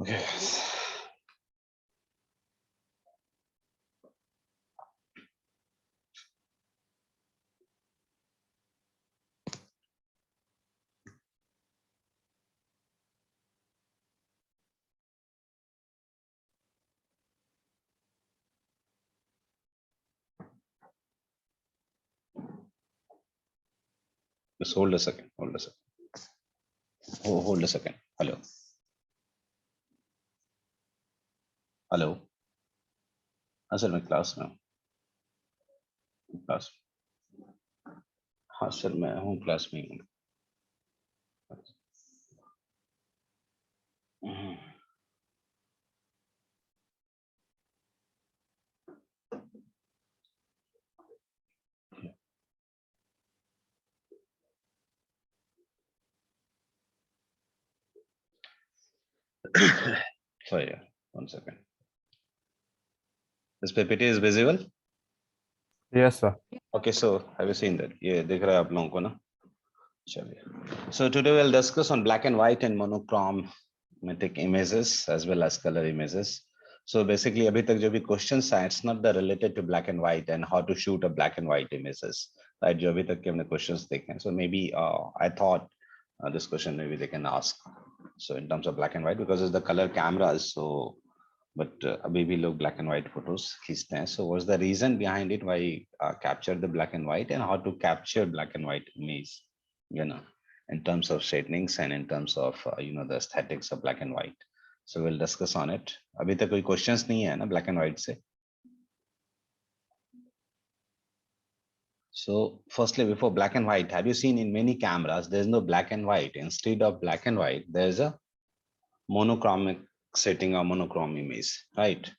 Okay. Just hold a second. Hold a second. Hold a second. Hello. Hello. हाँ sir, मैं class में हूँ. Class. हाँ sir, मैं हूँ क्लास में ही हूँ. Sorry, 1 second. This PPT is visible? Yes, sir. Okay, so have you seen that? ये दिख रहा है आप लोगों को ना? चलिए. So today we'll discuss on black and white and monochromatic images as well as color images. So basically अभी तक जो भी questions आए, it's not the related to black and white and how to shoot a black and white images. Right? जो अभी तक के हमने questions देखे हैं. So maybe I thought this question maybe they can ask. So in terms of black and white, because it's the color cameras, so but अभी भी लोग black and white photos खींचते हैं. So what's the reason behind it? Why capture the black and white and how to capture black and white image? You know, in terms of settings and in terms of the aesthetics of black and white. So we'll discuss on it. अभी तक कोई questions नहीं है ना black and white से? So firstly, before black and white, have you seen in many cameras, there's no black and white. Instead of black and white, there's a monochromic setting or monochrome image, right?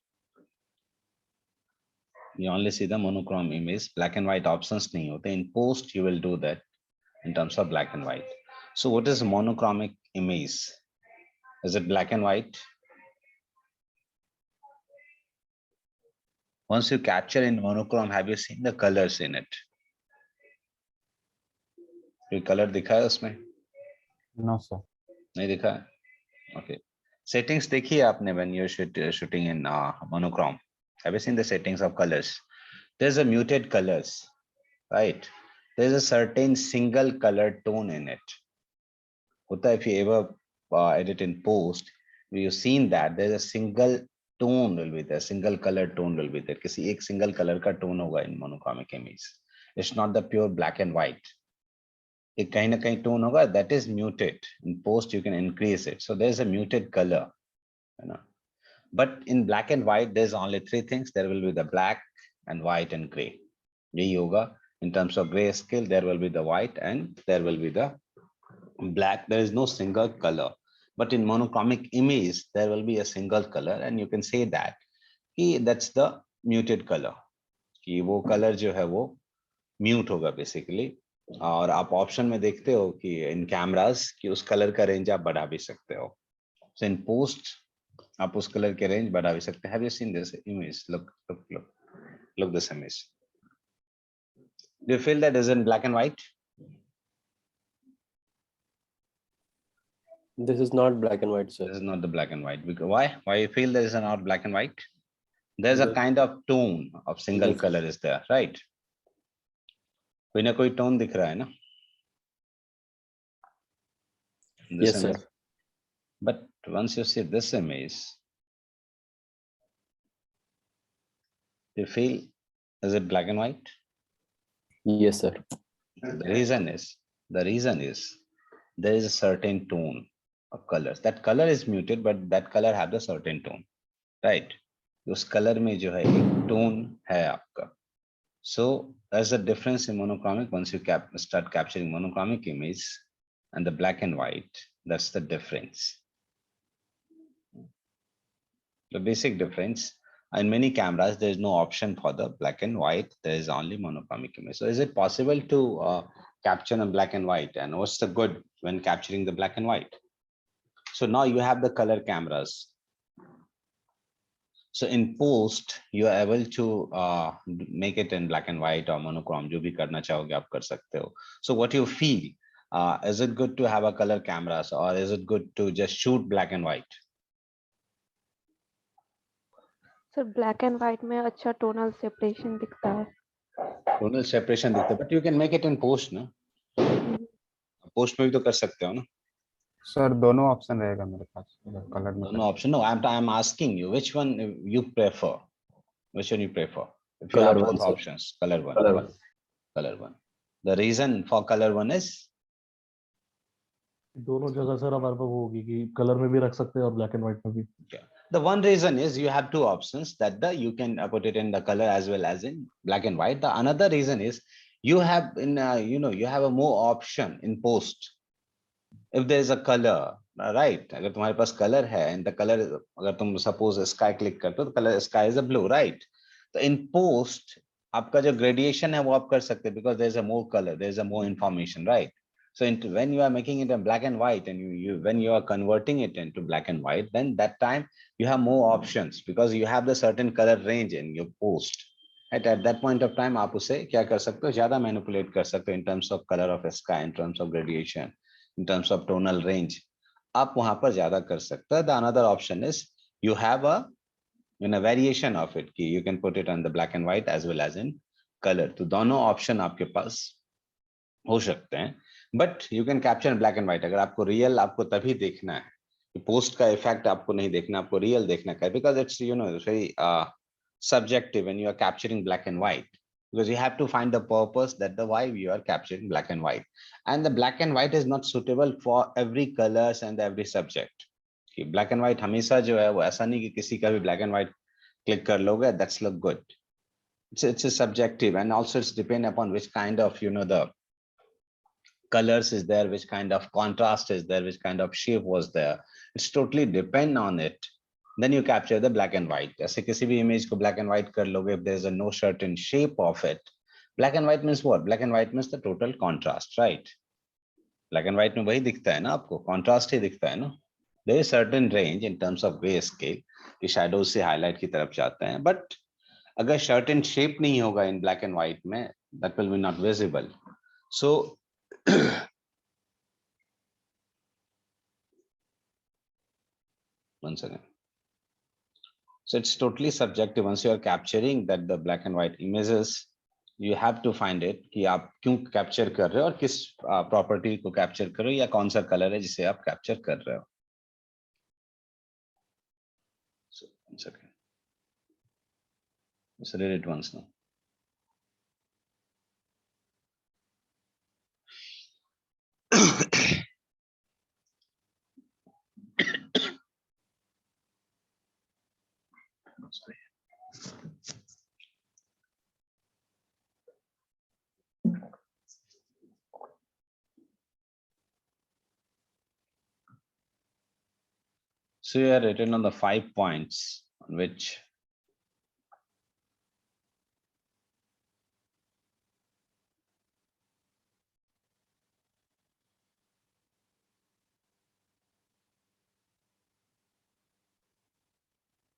You only see the monochrome image, black and white options nahi hote. In post, you will do that in terms of black and white. So what is monochromic image? Is it black and white? Once you capture in monochrome, have you seen the colors in it? कोई color दिखा है उसमें? No, sir. नहीं दिखा है? Okay. Settings देखिए आपने when you're shooting in monochrome. Have you seen the settings of colors? There's a muted colors, right? There's a certain single color tone in it. Uta, if you ever edit in post, you've seen that there's a single tone will be there, single color tone will be there. किसी एक single color का tone होगा in monochromic image. It's not the pure black and white. एक कहीं ना कहीं tone होगा that is muted. In post you can increase it. So there's a muted color. You know. But in black and white, there's only three things. There will be the black and white and gray. यही होगा. In terms of gray scale, there will be the white and there will be the black. There is no single color. But in monochromic image, there will be a single color, and you can say that that's the muted color. कि वो color जो है वो mute होगा basically. और आप option में देखते हो कि in cameras कि उस color का range आप बढ़ा भी सकते हो. So in post आप उस कलर के रेंज बढ़ा भी सकते हैं. Have you seen this image? Look this image. Do you feel that is in black and white? This is not black and white, sir. This is not the black and white. Because why? Why you feel there is not black and white? There's a kind of tone of single Yes. color is there, right? कोई ना कोई tone दिख रहा है ना? This Yes, sir. image. But once you see this image, you feel, is it black and white? Yes, sir. The reason is there is a certain tone of colors. That color is muted, but that color have the certain tone, right? उस color में जो है एक tone है आपका. So there's a difference in monochromic. Once you start capturing monochromic image and the black and white, that's the difference. The basic difference. In many cameras, there is no option for the black and white. There is only monochromic image. So is it possible to capture in black and white? And what's the good when capturing the black and white? So now you have the color cameras. So in post, you are able to make it in black and white or monochrome. जो भी करना चाहोगे आप कर सकते हो. So what you feel? Is it good to have a color cameras or is it good to just shoot black and white? Sir black and white में अच्छा टोनल सेपरेशन दिखता है। टोनल सेपरेशन दिखता है, but you can make it in post ना, post में भी तो कर सकते हो ना। सर दोनों ऑप्शन रहेगा मेरे पास कलर में। No option. No, I'm asking you which one you prefer. Which one you prefer? If you Color have one, both sir. options, color one. Color one. Color one. The reason for color one is दोनों जगह sir हमारे पास वो होगी कि colour में भी रख सकते हैं और ब्लैक एंड व्हाइट में भी। the one reason is you have two options that the you can put it in the color as well as in black and white. The another reason is you have in you have a more option in post. If there is a color, right? अगर तुम्हारे पास color है and the color अगर तुम suppose sky click करते हो तो color sky is a blue, right? तो in post आपका जो gradation है वो आप कर सकते हैं because there is a more color, there is a more information, right? So when you are making it in black and white and when you are converting it into black and white, then that time you have more options because you have the certain color range in your post. At that point of time आप उसे क्या कर सकते हो, ज्यादा manipulate कर सकते हो in terms of color of sky, in terms of gradation, in terms of tonal range. आप वहां पर ज्यादा कर सकते हो. The another option is you have a variation of it कि you can put it on the black and white as well as in color. तो दोनों option आपके पास हो सकते हैं, but you can capture black and white. अगर आपको real आपको तभी देखना है, पोस्ट का इफेक्ट आपको नहीं देखना, आपको रियल देखना है because it's very subjective when you are capturing black and white because you have to find the purpose that the why you are capturing black and white, and the black and white is not suitable for every colors and every subject. कि black and white हमेशा जो है वो ऐसा नहीं कि किसी का भी black and white click कर लोगे that's look good. It's a subjective and also it's depend upon which kind of the colors is there, which kind of contrast is there, which kind of shape was there. It's totally depend on it. Then you capture the black and white. ऐसे किसी भी image को black and white कर लोगे, if there's a no certain shape of it. Black and white means what? Black and white means the total contrast, right? Black and white में वही दिखता है ना आपको, contrast ही दिखता है ना. There is certain range in terms of grayscale कि shadows से highlight की तरफ जाते हैं, but अगर certain shape नहीं होगा in black and white में, that will be not visible. So once again, so it's totally subjective. Once you are capturing that the black and white images, you have to find it कि आप क्यों capture कर रहे हो और किस property को capture कर रहे हो या कौन सा color है जिसे आप capture कर रहे हो. So once again, let's read it once now. Sorry. So you are written on the 5 points on which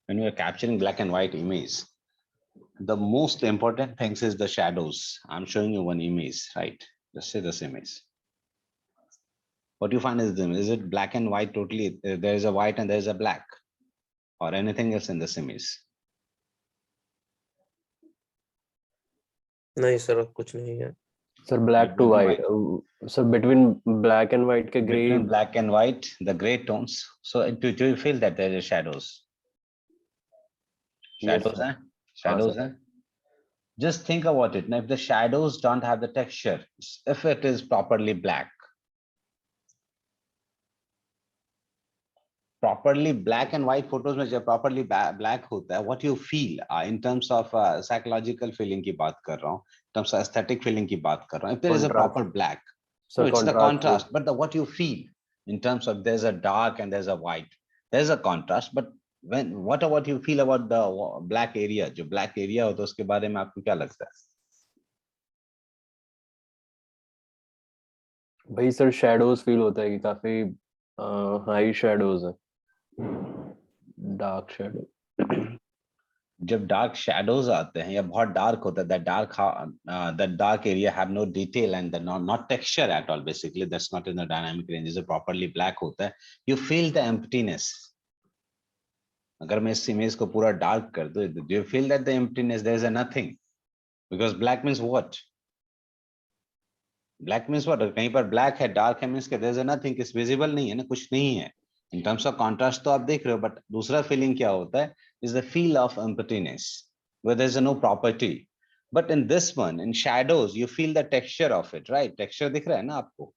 when you are capturing black and white image, the most important things is the shadows. I'm showing you one image, right? Just say this image. What you find is it black and white totally? There is a white and there is a black, or anything else in this image? नहीं sir कुछ नहीं है Sir, black to Black and white. Sir, between black and white के gray. Between black and white, the gray tones. So do you feel that there is shadows? Yes, Shadows, sir. huh? Shadows, sir. huh? Just think about it. Now, if the shadows don't have the texture, if it is properly black, and white photos में जब properly black होता है, what you feel in terms of psychological feeling की बात कर रहा हूँ, in terms of aesthetic feeling की बात कर रहा हूँ. If there is a Contrast. proper black, Sir, no, it's the contrast contrast, but what you feel in terms of there's a dark and there's a white, there's a contrast, but what about you feel about the black area? जो black area होता है उसके बारे में आपको क्या लगता है? भाई सर shadows feel होता है कि काफी high shadows है, dark shadow. जब डार्क शैडोज आते हैं या बहुत डार्क होता है, that dark area have no detail and not texture at all, basically that's not in the dynamic range, is properly black होता है, you feel the emptiness, अगर मैं इस इमेज को पूरा डार्क कर दूं, do you feel that the emptiness, there is a nothing? Because black means what? Black means what? कहीं पर black है, dark है, means कि there is a nothing, is visible नहीं है ना, कुछ नहीं है. In terms of contrast तो आप देख रहे हो, but दूसरा feeling क्या होता है? Is the feel of emptiness, where there is no property. But in this one, in shadows, you feel the texture of it, right? Texture दिख रहा है ना आपको?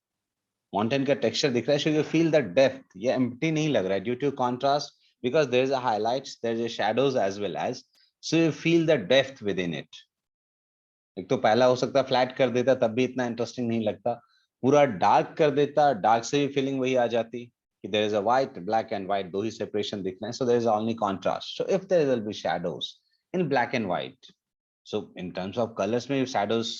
Mountain का texture दिख रहा है, so you feel the depth. ये empty नहीं लग रहा है due to contrast, because there is a highlights, there is a shadows as well as, so you feel the depth within it. एक तो पहला हो सकता है फ्लैट कर देता तब भी इतना इंटरेस्टिंग नहीं लगता, पूरा डार्क कर देता, डार्क से भी फीलिंग वही आ जाती कि there is a white, black and white, दो ही सेपरेशन दिख रहे हैं, so there is only contrast. So if there will be shadows in black and white, so in terms of colours में शैडोज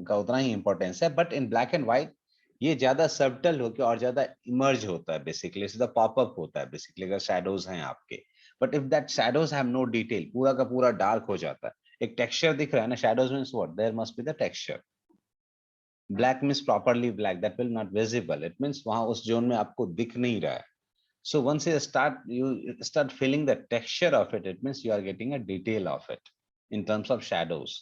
का उतना ही इंपॉर्टेंस है, but in black and white ये ज्यादा सबटल होकर और ज्यादा इमर्ज होता है, बेसिकली सीधा पॉपअप होता है बेसिकली अगर शैडोज हैं आपके. But if that shadows have no detail, पूरा का पूरा डार्क हो जाता है, एक टेक्सचर दिख रहा है ना, shadows means what, there must be the texture. Black means properly black, that will not visible, it means वहां उस जोन में आपको दिख नहीं रहा है. So once you start feeling the texture of it, it means you are getting a detail of it in terms of shadows.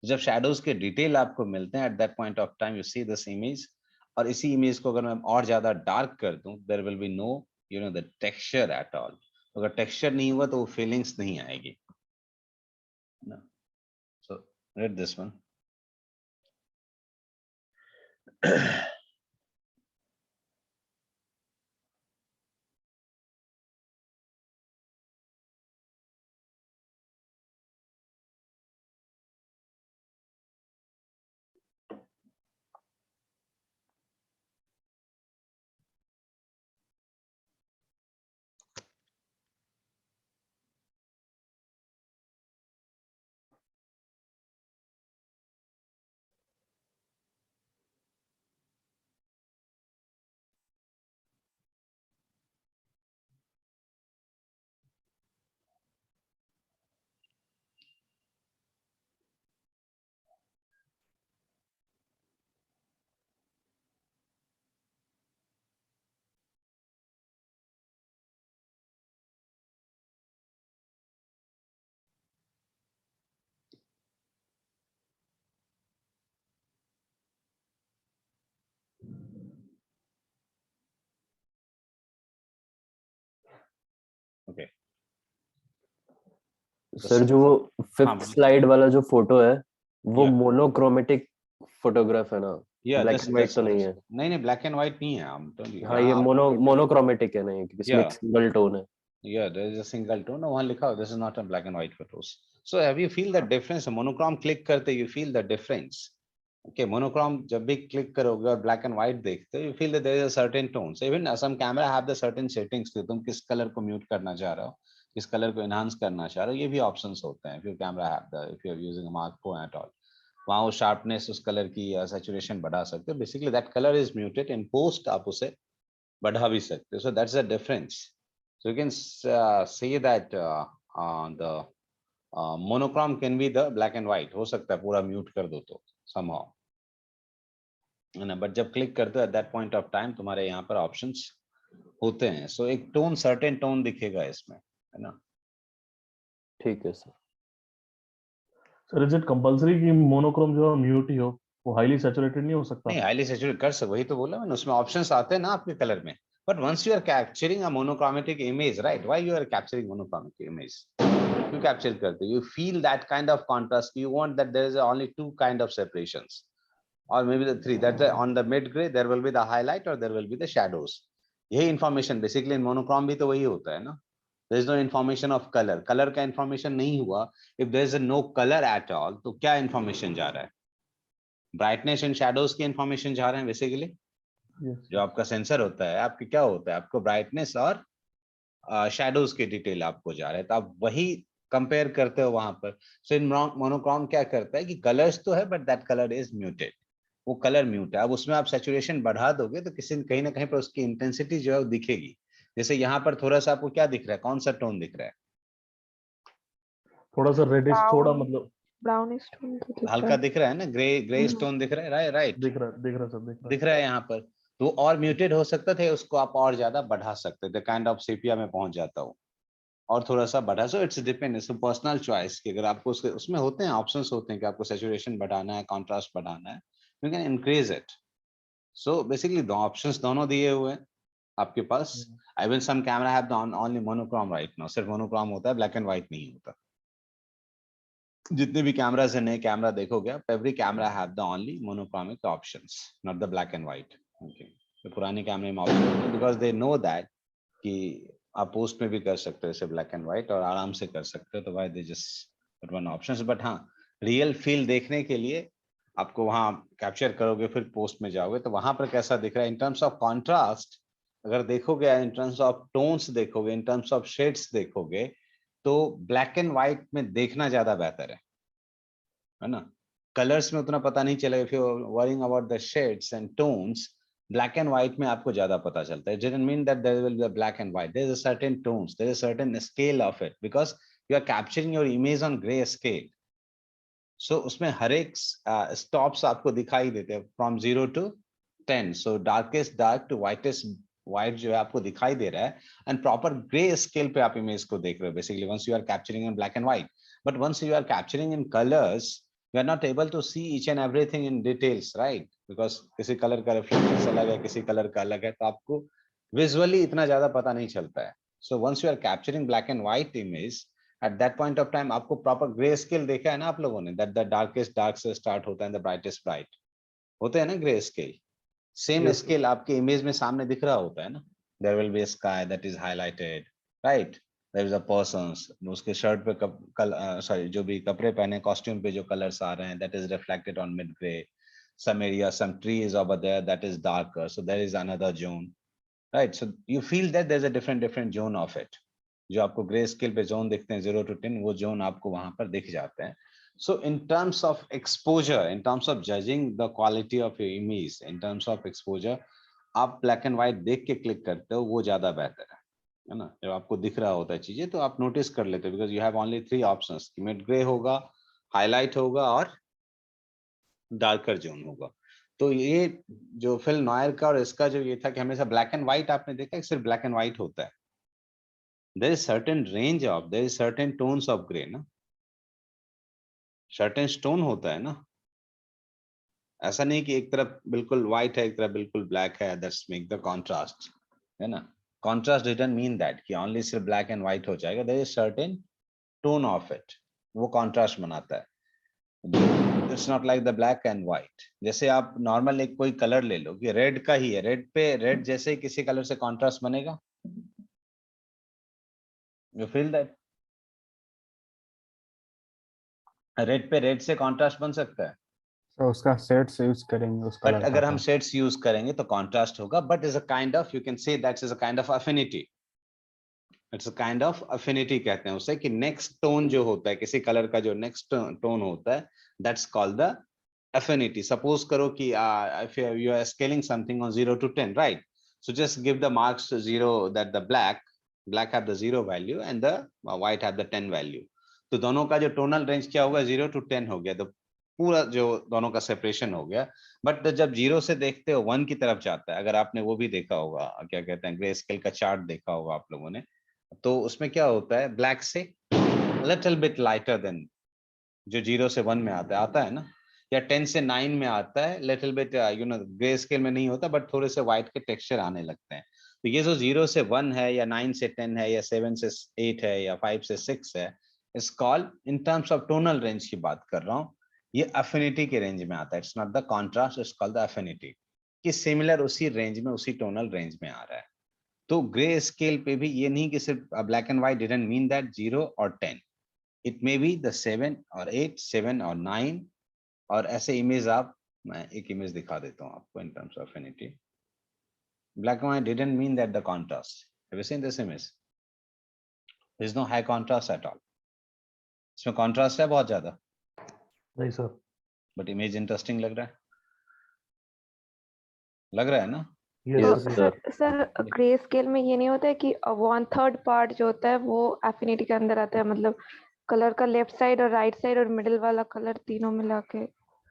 जब shadows के डिटेल आपको मिलते हैं, at that point of time you see this image. और इसी image को अगर मैं और ज्यादा डार्क कर दूं, there will be no the texture at all. अगर टेक्सचर नहीं हुआ तो वो फीलिंग्स नहीं आएगी ना. So read this one. Okay. Sir जो वो हाँ, फिफ्थ बोलिए. स्लाइड वाला जो फोटो है वो Yeah. मोनोक्रोमेटिक फोटोग्राफ है ना, Yeah, black this and white this तो नहीं है. नहीं ब्लैक एंड व्हाइट नहीं है. हम तो हाँ ये मोनोक्रोमेटिक है ना, ये इसमें Yeah. एक सिंगल टोन है. Yeah, there is a single tone. वहाँ लिखा हो, this is not a black and white photos. So have you feel the difference? Monochrome click करते you feel the difference. Okay, monochrome जब भी click करोगे और black and white देखते हो, you feel that there is a certain tone. So even some camera have the certain settings कि तुम किस color को mute करना चाह रहे हो, किस color को enhance करना चाह रहे हो, ये भी options होते हैं. If your camera have the, if you are using a Mark Pro at all, वहाँ वो sharpness उस color की saturation बढ़ा सकते हो. Basically that color is muted. In post आप उसे बढ़ा भी सकते हो. So that's the difference. So you can say that the monochrome can be the black and white. हो सकता है पूरा mute कर दो तो somehow, है ना. But जब click करते हो at that point of time तुम्हारे यहाँ पर options होते हैं. So एक tone, certain tone दिखेगा इसमें, है ना. ठीक है sir. Sir is it compulsory कि मोनोक्रोम जो है म्यूट ही हो, वो हाईली सैचुरेटेड नहीं हो सकता? नहीं, हाईली सैचुरेट कर सकते, वही तो बोला मैंने, उसमें ऑप्शंस आते हैं ना आपके कलर में. But once you are capturing a monochromatic image, right, why you are capturing monochromatic image, क्यों कैप्चर करते हो? You feel that kind of contrast, you want that there is only two kind of separations और may be the three, that on the mid grey there will be the highlight और there will be the shadows. यही information basically in monochrome भी तो वही होता है ना. There is no information of colour, colour का इंफॉर्मेशन नहीं हुआ. If there is no colour at all तो क्या इंफॉर्मेशन जा रहा है? ब्राइटनेस एंड शैडोज की इंफॉर्मेशन जा रहे हैं बेसिकली. जो आपका सेंसर होता है, आपकी क्या होता है, आपको ब्राइटनेस और शैडोज की डिटेल आपको जा रहा है, तो आप वही कंपेयर करते हो वहां पर. सो इन मोनोक्रोम क्या करता है कि कलर्स तो है but that colour is muted, वो कलर म्यूट है. अब उसमें आप सैचुरेशन बढ़ा दोगे तो किसी कहीं ना कहीं पर उसकी इंटेंसिटी जो है वो दिखेगी. जैसे यहाँ पर थोड़ा सा आपको क्या दिख रहा है, कौन सा टोन दिख रहा है? थोड़ा सा रेडिश, थोड़ा Brown. मतलब ब्राउनिश टोन तो दिख हल्का रहा है। दिख रहा है ना, ग्रे स्टोन दिख रहा है, राइट. दिख रहा है सर, दिख रहा है यहाँ पर. तो और म्यूटेड हो सकता था, उसको आप और ज्यादा बढ़ा सकते थे, काइंड ऑफ सेपिया में पहुंच जाता हूँ. और थोड़ा सा बढ़ा, so it's depend, it's personal choice कि अगर आपको उसमें होते हैं ऑप्शंस होते हैं कि आपको सैचुरेशन बढ़ाना है, कॉन्ट्रास्ट बढ़ाना है, you can increase it. So basically दो ऑप्शंस दोनों दिए हुए हैं आपके पास। Even some camera have only monochrome right now, सिर्फ मोनोक्रोम होता है, ब्लैक एंड व्हाइट नहीं होता। जितने भी कैमरास है, नए कैमरा देखोगे आप, every camera have the only monochromic options, not the black and white. Okay, तो पुराने कैमरे में ऑप्शन होते हैं बिकॉज दे नो दैट कि आप पोस्ट में भी कर सकते हो इसे ब्लैक एंड व्हाइट और आराम से कर सकते हो, तो why they just one options. But हाँ, रियल फील देखने के लिए आपको वहां कैप्चर करोगे, फिर पोस्ट में जाओगे तो वहां पर कैसा दिख रहा है इन टर्म्स ऑफ कॉन्ट्रास्ट, अगर देखोगे इन टर्म्स ऑफ टोन्स देखोगे, इन टर्म्स ऑफ शेड्स देखोगे, तो ब्लैक एंड व्हाइट में देखना ज्यादा बेहतर है ना। कलर्स में उतना पता नहीं चलेगा, if you are worrying about the shades and tones, black and white में आपको ज्यादा पता चलता है। It doesn't mean that there will be a black and white. There is a certain tones, there is a certain scale of it, because you are capturing your image on gray scale. So उसमें हर एक stops आपको दिखाई देते हैं from 0 to 10. So darkest dark to whitest white जो है आपको दिखाई दे रहा है, and proper gray scale पे आप image को देख रहे हो basically once you are capturing in black and white. But once you are capturing in colors, you are not able to see each and everything in details, right? Because किसी colour का reflection अलग है, किसी colour का अलग है, तो आपको विजुअली इतना ज्यादा पता नहीं चलता है। So once you are capturing black and white image, at that point of time आपको proper gray scale देखा है ना आप लोगों ने, that the darkest dark से start होता है and the brightest bright होते हैं ना gray scale, same Yes, scale आपके image में सामने दिख रहा होता है ना। There will be a sky that is highlighted, right? There is a persons, उसके शर्ट पे sorry जो भी कपड़े पहने कॉस्ट्यूम पे जो कलर्स आ रहे हैं, that is reflected on mid gray. Some area, some trees over there that is darker, so there is another zone, right? So you feel that there's a different zone of it. जो आपको grey scale पे zone दिखते हैं 0 to 10, वो zone आपको वहां पर दिख जाते हैं। So in terms of exposure, in terms of judging the quality of your image, in terms of exposure, आप ब्लैक एंड व्हाइट देख के क्लिक करते हो, वो ज्यादा बेहतर है ना। जब आपको दिख रहा होता है चीजें तो आप नोटिस कर लेते हो, because you have only 3 options, mid grey होगा, हाईलाइट होगा और डार्कर जोन होगा। तो ये जो फिल नॉयर का और इसका जो ये था कि हमेशा ब्लैक एंड व्हाइट आपने देखा, सिर्फ ब्लैक एंड व्हाइट होता है। there is certain range of, there is certain tones of gray ना, certain tone होता है ना। ऐसा नहीं कि एक तरफ बिल्कुल white है, एक तरफ बिल्कुल black है, that's make the contrast, है ना। contrast didn't mean that कि only सिर्फ black and white हो जाएगा, there is certain tone of it, वो contrast बनाता है। It's not like the black and white. जैसे आप नॉर्मल एक कोई कलर ले लो कि रेड का ही है, रेड पे रेड जैसे किसी कलर से कॉन्ट्रास्ट बनेगा, यू फील दैट रेड पे रेड से कॉन्ट्रास्ट बन सकता है, तो उसका शेड्स यूज करेंगे उस बट कलर का अगर हम तो। शेड्स यूज करेंगे तो कॉन्ट्रास्ट होगा, but is a kind of, you can say that's is a kind of affinity, it's a kind of affinity कहते हैं उसे, कि नेक्स्ट टोन जो होता है किसी कलर का, जो नेक्स्ट टोन होता है, that's called the affinity. Suppose करो कि if you are scaling something on 0 to 10, right? So just give the marks to 0, that the black have the 0 value and the white have the 10 value. तो दोनों का जो tonal range क्या होगा, 0 to 10 हो गया, तो पूरा जो दोनों का सेपरेशन हो गया। बट जब 0 से देखते हो 1 की तरफ जाता है, अगर आपने वो भी देखा होगा, क्या कहते हैं, ग्रे स्केल का चार्ट देखा होगा आप लोगों ने, तो उसमें क्या होता है, ब्लैक से लिटिल बिट लाइटर देन जो 0 से 1 में आता है ना, या 10 से 9 में आता है, little bit you know grey scale में नहीं होता, बट थोड़े से व्हाइट के टेक्सचर आने लगते हैं। तो ये जो 0 से 1 है, या 9 से 10 है, या 7 से 8 है, या 5 से 6 है, इस call in terms of tonal range की बात कर रहा हूँ, ये अफिनिटी के रेंज में आता है। It's not the contrast, it's called the affinity, कि सिमिलर उसी रेंज में, उसी टोनल रेंज में आ रहा है। तो ग्रे स्केल पे भी ये नहीं कि सिर्फ black and white didn't mean that 0 और 10, इट मे बी द 7 और 8, 7 और 9, और ऐसे इमेज आप, मैं एक इमेज दिखा देता हूं आपको in terms of affinity. Black and white didn't mean that the contrast, have you seen this image, there is no high contrast at all, इसमें कॉन्ट्रास्ट है बहुत ज्यादा, नहीं सर। बट इमेज इंटरेस्टिंग लग रहा है ना। यस तो Yes, sir. sir. Sir grey scale में ये नहीं होता है कि 1/3 पार्ट जो होता है वो एफिनिटी के अंदर आता है, मतलब कलर का लेफ्ट साइड और राइट साइड और मिडिल वाला कलर तीनों मिला के।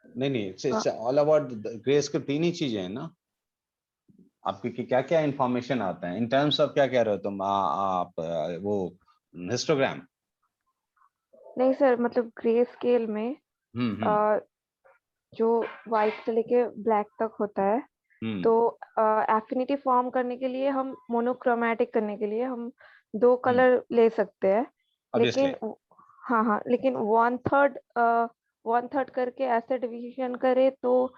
नहीं, it's all about grey scale, तीन ही चीजें हैं ना आपकी, क्या क्या इंफॉर्मेशन आता है इन टर्म्स ऑफ, क्या कह रहे हो तुम, आप वो हिस्टोग्राम? नहीं सर, मतलब ग्रे स्केल में हम्म जो व्हाइट से लेके ब्लैक तक होता है, हम्म तो एफिनिटी फॉर्म करने के लिए हम मोनोक्रोमैटिक करने के लिए हम दो कलर ले सकते हैं, ऑब्वियसली। लेकिन हाँ, लेकिन वन थर्ड करके ऐसे डिवीजन करे तो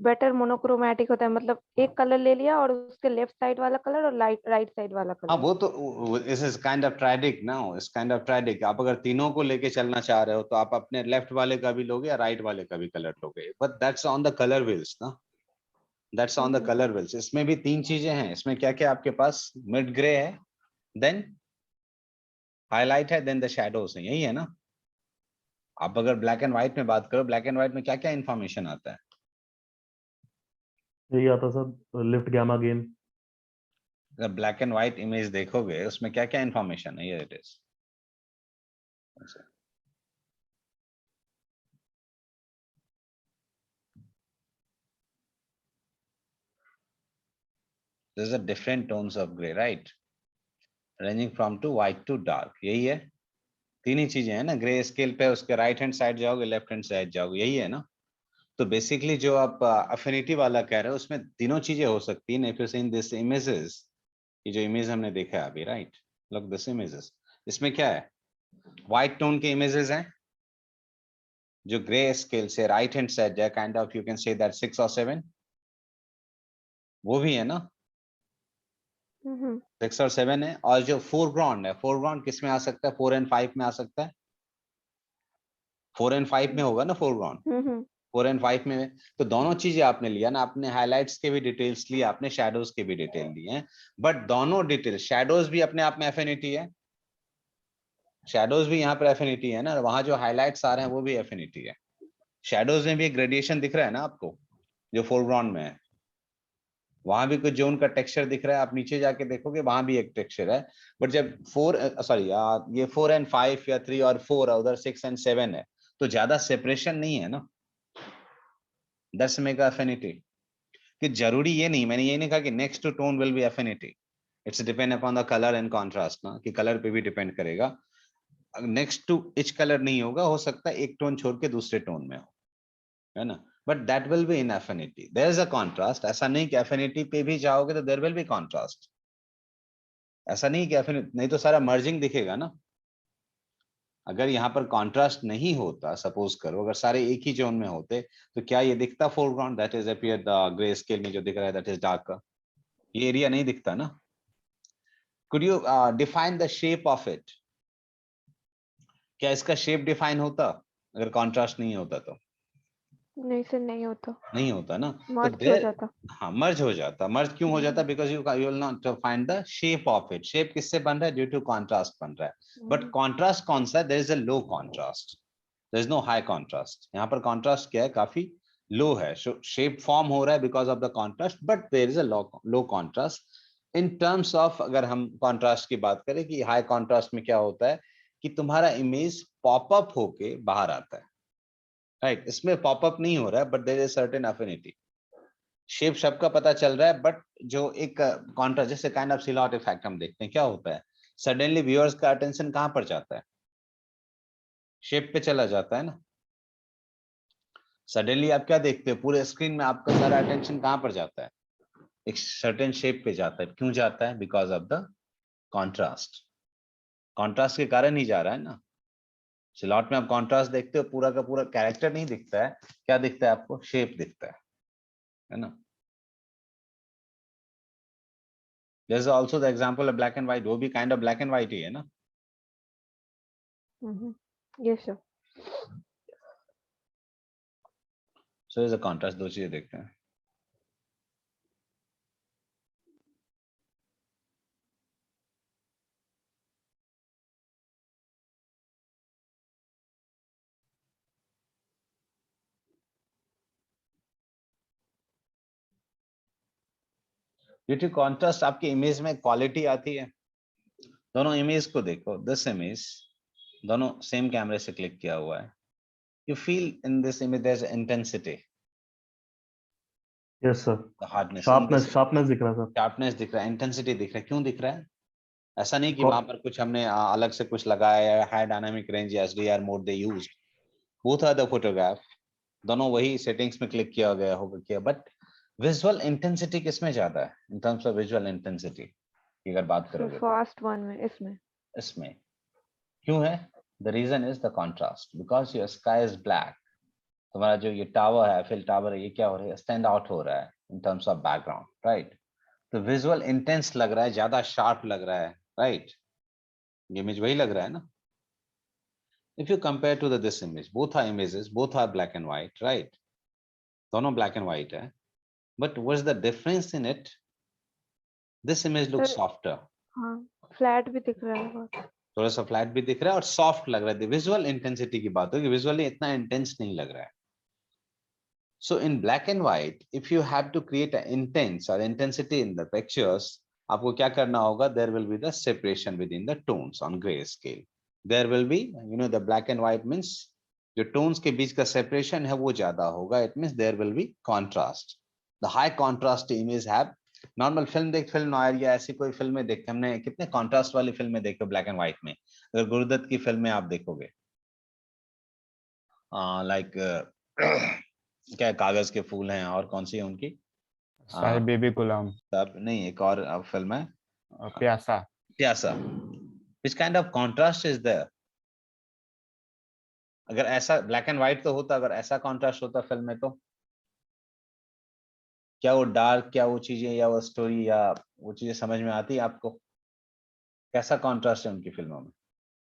बेटर मोनोक्रोमैटिक होता है। मतलब एक कलर ले लिया और उसके लेफ्ट साइड वाला कलर और राइट साइड वाला हाँ, कलर। वो तो इस इज काइंड ऑफ ट्राइडिक ना, इस काइंड ऑफ ट्राइडिक। आप अगर तीनों को लेके चलना चाह रहे हो तो आप अपने लेफ्ट वाले का भी लोगे या राइट वाले का भी कलर लोगे, but that's on the colour wheels ना, that's on the colour wheels. इसमें भी तीन चीजें हैं, इसमें क्या क्या आपके पास? मिड ग्रे है, देन हाईलाइट है, देन द शैडोज है, यही है ना? आप अगर ब्लैक एंड व्हाइट में बात करो, ब्लैक एंड व्हाइट में क्या क्या इन्फॉर्मेशन आता है? यही आता सर, लिफ्ट गैमा गेन। अगर ब्लैक एंड व्हाइट इमेज देखोगे उसमें क्या क्या इन्फॉर्मेशन है? ये it is there's a different tones of gray, right? Ranging from to white to dark, यही है। तीन ही चीजें हैं ना, ग्रे स्केल पे उसके राइट हैंड साइड जाओगे, लेफ्ट हैंड साइड जाओगे, यही है ना? तो बेसिकली जो आप अफिनिटी वाला कह रहे हो उसमें तीनों चीजें हो सकती हैं। If you seen this images, ये जो इमेज हमने देखा है अभी, राइट, लुक दिस इमेजेस, इसमें क्या है? व्हाइट टोन के इमेजेस हैं जो ग्रे स्केल से राइट हैंड साइड जाए, kind of you can say that 6 और 7, वो भी है ना? 6 और 7 है। और जो फोरग्राउंड है, फोरग्राउंड किस में आ सकता है? 4 एंड 5 में आ सकता है। 4 एंड 5 में होगा ना फोरग्राउंड, 4 एंड 5 में। तो दोनों चीजें आपने लिया ना, आपने हाइलाइट्स के भी डिटेल्स लिए, आपने शैडोज के भी डिटेल लिए हैं, बट दोनों डिटेल, शैडोज भी अपने आप में एफिनिटी है, शैडोज भी यहाँ पर एफिनिटी है ना, वहां जो हाइलाइट्स आ रहे हैं वो भी एफिनिटी है। शैडोज में भी एक ग्रेडिएशन दिख रहा है ना आपको, जो फोरग्राउंड में है, वहां भी कुछ जोन का टेक्सचर दिख रहा है। आप नीचे जाके देखोगे वहां भी एक टेक्सचर है, बट जब ये 4 एंड 5 या 3 और 4 है, उधर 6 एंड 7 है, तो ज्यादा सेपरेशन नहीं है ना, 10 में का एफिनिटी। कि जरूरी ये नहीं, मैंने ये नहीं कहा कि next to tone will be affinity, it's depend upon the colour and contrast ना, कि कलर पे भी डिपेंड करेगा। नेक्स्ट टू इच कलर नहीं होगा, हो सकता है एक टोन छोड़ के दूसरे टोन में हो, है ना? But that will be in affinity, there is a contrast. ऐसा नहीं कि एफिनिटी पे भी जाओगे तो देयर विल बी कॉन्ट्रास्ट, ऐसा नहीं कि एफिनिटी नहीं तो सारा मर्जिंग दिखेगा ना। अगर यहाँ पर कॉन्ट्रास्ट नहीं होता, सपोज करो अगर सारे एक ही जोन में होते, तो क्या ये दिखता foreground? That is appear the grey scale में जो दिख रहा है दैट इज डार्क, ये एरिया नहीं दिखता ना। Could you define the shape of it? क्या इसका शेप डिफाइन होता अगर कॉन्ट्रास्ट नहीं होता? तो नहीं सर, नहीं होता, नहीं होता ना। तो मर्ज हो देर, जाता। हाँ, मर्ज हो जाता। मर्ज क्यों हो जाता? Because you will not find the shape of it. Shape किससे बन रहा है? ड्यू टू कॉन्ट्रास्ट बन रहा है। बट कॉन्ट्रास्ट कौन सा है? There is a low contrast, there is no high contrast. यहाँ पर कॉन्ट्रास्ट क्या है? काफी लो है। शेप फॉर्म हो रहा है because of the contrast, but there is a low contrast. In terms of अगर हम कॉन्ट्रास्ट की बात करें कि हाई कॉन्ट्रास्ट में क्या होता है कि तुम्हारा इमेज पॉपअप होके बाहर आता है, राइट? इसमें पॉपअप नहीं हो रहा है, but there is certain affinity. Shape सबका पता चल रहा है, बट जो एक कॉन्ट्रास्ट, जैसे काइंड ऑफ सिलॉट इफेक्ट हम देखते हैं, क्या होता है? सडनली व्यूअर्स का अटेंशन कहां पर जाता है? शेप पे चला जाता है ना। सडनली आप क्या देखते हो? पूरे स्क्रीन में आपका सारा अटेंशन कहां पर जाता है? एक सर्टेन शेप पे जाता है। क्यों जाता है? Because of the contrast. Contrast के कारण ही जा रहा है ना। सिलॉट में आप कॉन्ट्रास्ट देखते हो, पूरा का पूरा कैरेक्टर नहीं दिखता है, क्या दिखता है आपको? शेप दिखता है ना। There's also the example of black and white, वो भी kind of black and white ही है ना। Yes sir. So there's a contrast, दो चीजें देखते हैं। ड्यू टू कॉन्ट्रास्ट आपकी इमेज में क्वालिटी आती है। दोनों इमेज को देखो, दिस इमेज दोनों सेम कैमरे से क्लिक किया हुआ है। You feel in this image there's intensity, yes sir, the hardness in sharpness this, sharpness दिख रहा है सर। sharpness दिख रहा है, intensity दिख रहा है। क्यों दिख रहा है? ऐसा नहीं कि वहां पर कुछ हमने अलग से कुछ लगाया, हाई डायनामिक रेंज या HDR mode they used, both are the photograph, दोनों वही सेटिंग्स में क्लिक किया गया होगा किया, बट विजुअल इंटेंसिटी किसमें ज्यादा है इन टर्म्स ऑफ विजुअल इंटेंसिटी की अगर बात करोगे तो? फर्स्ट वन में, इसमें क्यों है? The reason is the contrast, because your sky is black, तुम्हारा जो ये टावर है, एफिल टावर है, ये क्या हो रहा है, स्टैंड आउट हो रहा है इन टर्म्स ऑफ बैकग्राउंड, राइट? तो विजुअल इंटेंस लग रहा है, ज्यादा शार्प लग रहा है, राइट? इमेज वही लग रहा है ना? If you compare to this image, both are images, both are black and white, right? दोनों black and white है, but what's the difference in it? This image looks Sir, softer, हाँ flat भी दिख रहा है बहुत। थोड़ा सा फ्लैट भी दिख रहा है और सॉफ्ट लग रहा है। विजुअल इंटेंसिटी की बात होगी, विजुअली इतना इंटेंस नहीं लग रहा है। So in black and white, if you have to create an intense or intensity in the pictures, आपको क्या करना होगा? There will be the separation within the tones on grayscale. There will be, the black and white means जो tones के बीच का separation है वो ज्यादा होगा. It means there will be contrast. The high contrast image have normal film देख, film noir या ऐसी कोई फिल्में देख, हमने कितने कॉन्ट्रास्ट वाली फिल्में देखे ब्लैक एंड व्हाइट में। अगर गुरुदत्त की फिल्में आप देखोगे, लाइक क्या कागज के फूल हैं, और कौन सी है उनकी, साहिब बेबी गुलाम, तब नहीं, एक और फिल्म है Pyaasa. Pyaasa. Which kind of contrast is there? अगर ऐसा ब्लैक एंड व्हाइट तो होता, अगर ऐसा कॉन्ट्रास्ट होता फिल्म में, तो क्या वो डार्क, क्या वो चीजें या वो स्टोरी या वो चीजें समझ में आती है आपको? कैसा कॉन्ट्रास्ट है उनकी फिल्मों में?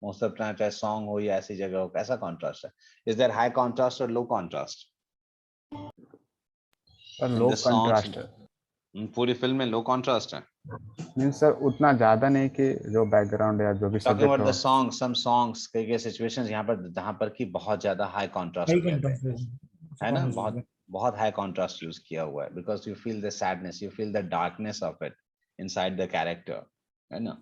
मोस्ट ऑफ टाइम चाहे सॉन्ग हो या ऐसी जगह हो, कैसा कॉन्ट्रास्ट है? इज देयर हाई कॉन्ट्रास्ट और low contrast in low the songs? Contrast पूरी फिल्म में लो कॉन्ट्रास्ट है। मींस सर उतना ज्यादा नहीं कि जो बैकग्राउंड या जो भी टॉकिंग सब्जेक्ट अबाउट द हो। सॉन्ग, सम सॉन्ग्स, कई सिचुएशंस यहाँ पर जहाँ पर की बहुत ज्यादा हाई कॉन्ट्रास्ट हाई किया गया कंट्रास्ट है ना, बहुत बहुत हाई कॉन्ट्रास्ट यूज किया हुआ है, because you feel the sadness, you feel the darkness of it inside the character, है ना?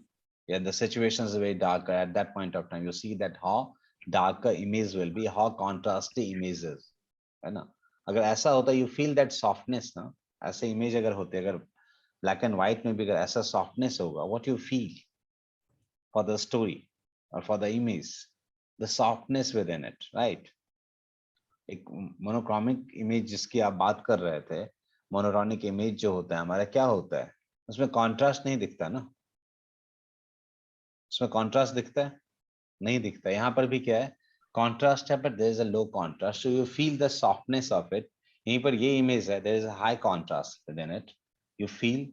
या the situations very dark eight that point of time, you see that how darker image will be, how contrasty images, है ना? अगर ऐसा होता, you feel that softness ना, ऐसे इमेज अगर होते, अगर ब्लैक एंड व्हाइट में भी अगर ऐसा सॉफ्टनेस होगा, what you feel for the story or for the image, the softness within it, right? एक मोनोक्रोमिक इमेज जिसकी आप बात कर रहे थे, मोनोटोनिक इमेज जो होता है हमारा, क्या होता है उसमें? कॉन्ट्रास्ट नहीं दिखता ना, उसमें कॉन्ट्रास्ट दिखता है? नहीं दिखता। यहाँ पर भी क्या है, कॉन्ट्रास्ट है, but there is a low contrast, so you feel the softness of it. यहीं पर ये इमेज है, there is a high contrast with in it, you feel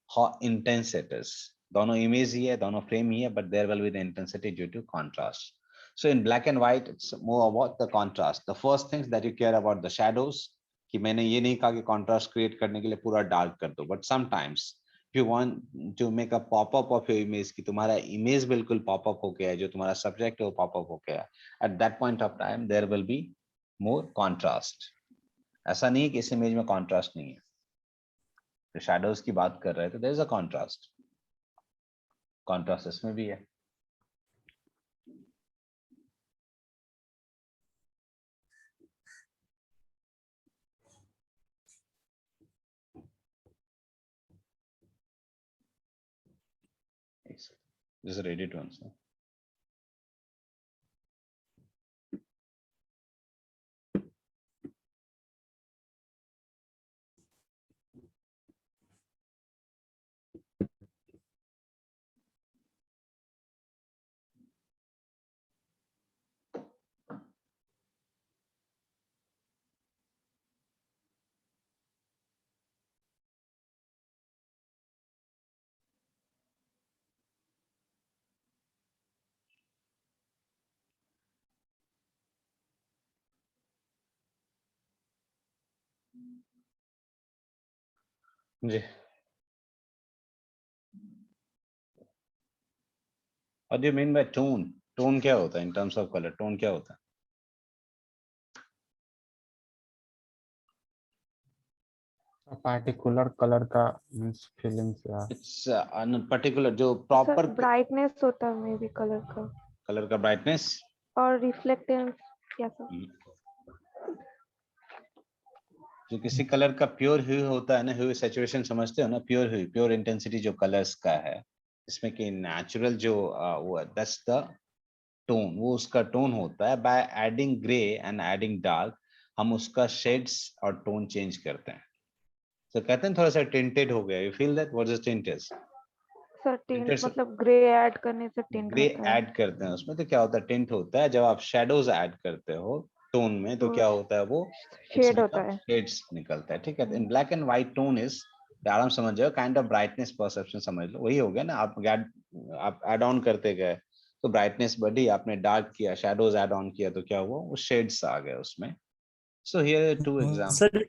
how intense it is. दोनों इमेज ही है, दोनों फ्रेम ही है, but there will be the intensity due to contrast. So in black and white, it's more about the contrast. The first things that you care about the shadows, कि मैंने ये नहीं कहा कि contrast create करने के लिए पूरा dark कर दो, but sometimes if you want to make a pop-up of your image, कि तुम्हारा image बिल्कुल pop-up हो गया है, जो तुम्हारा subject है वो pop-up हो गया है, at that point of time there will be more contrast. ऐसा नहीं है कि इस image में contrast नहीं है। तो shadows की बात कर रहे थे, there is a contrast. Contrast इसमें भी है। This is ready to answer. Ji, What do you mean by tone? Tone क्या होता है in terms of color? Tone क्या होता है? पार्टिकुलर कलर का मींस फीलिंग्स या It's a particular जो proper ब्राइटनेस होता है मे बी कलर का, color का brightness। और रिफ्लेक्टेंस कैसा। जो किसी कलर का प्योर ह्यू होता है ना, ह्यू सैचुरेशन समझते हो ना, प्योर ह्यू, प्योर इंटेंसिटी जो कलर्स का है, इसमें कि नेचुरल जो वो दैट्स द टोन, वो उसका टोन होता है। By adding grey and adding dark हम उसका शेड्स और टोन चेंज करते हैं। तो कहते हैं थोड़ा सा टिंटेड हो गया। You feel that what is tint is? Sir tint Tinted से मतलब ग्रे ऐड करने से टिंट ग्रे होता है ऐड करते हैं उसमें, तो क्या होता है टिंट होता है। जब आप शेडोज ऐड करते हो टोन में तो तो क्या होता है वो इट्स शेड होता बिकम है। शेड्स निकलता है। ठीक है, in black and white tone is, आराम समझ जाओ, काइंड ऑफ ब्राइटनेस परसेप्शन समझ लो, वही हो गया ना। आप ऐड ऑन करते गए तो ब्राइटनेस बढ़ी, आपने डार्क किया, शैडोज ऐड ऑन किया तो क्या हुआ, वो शेड्स आ गए उसमें। So here two example. Sir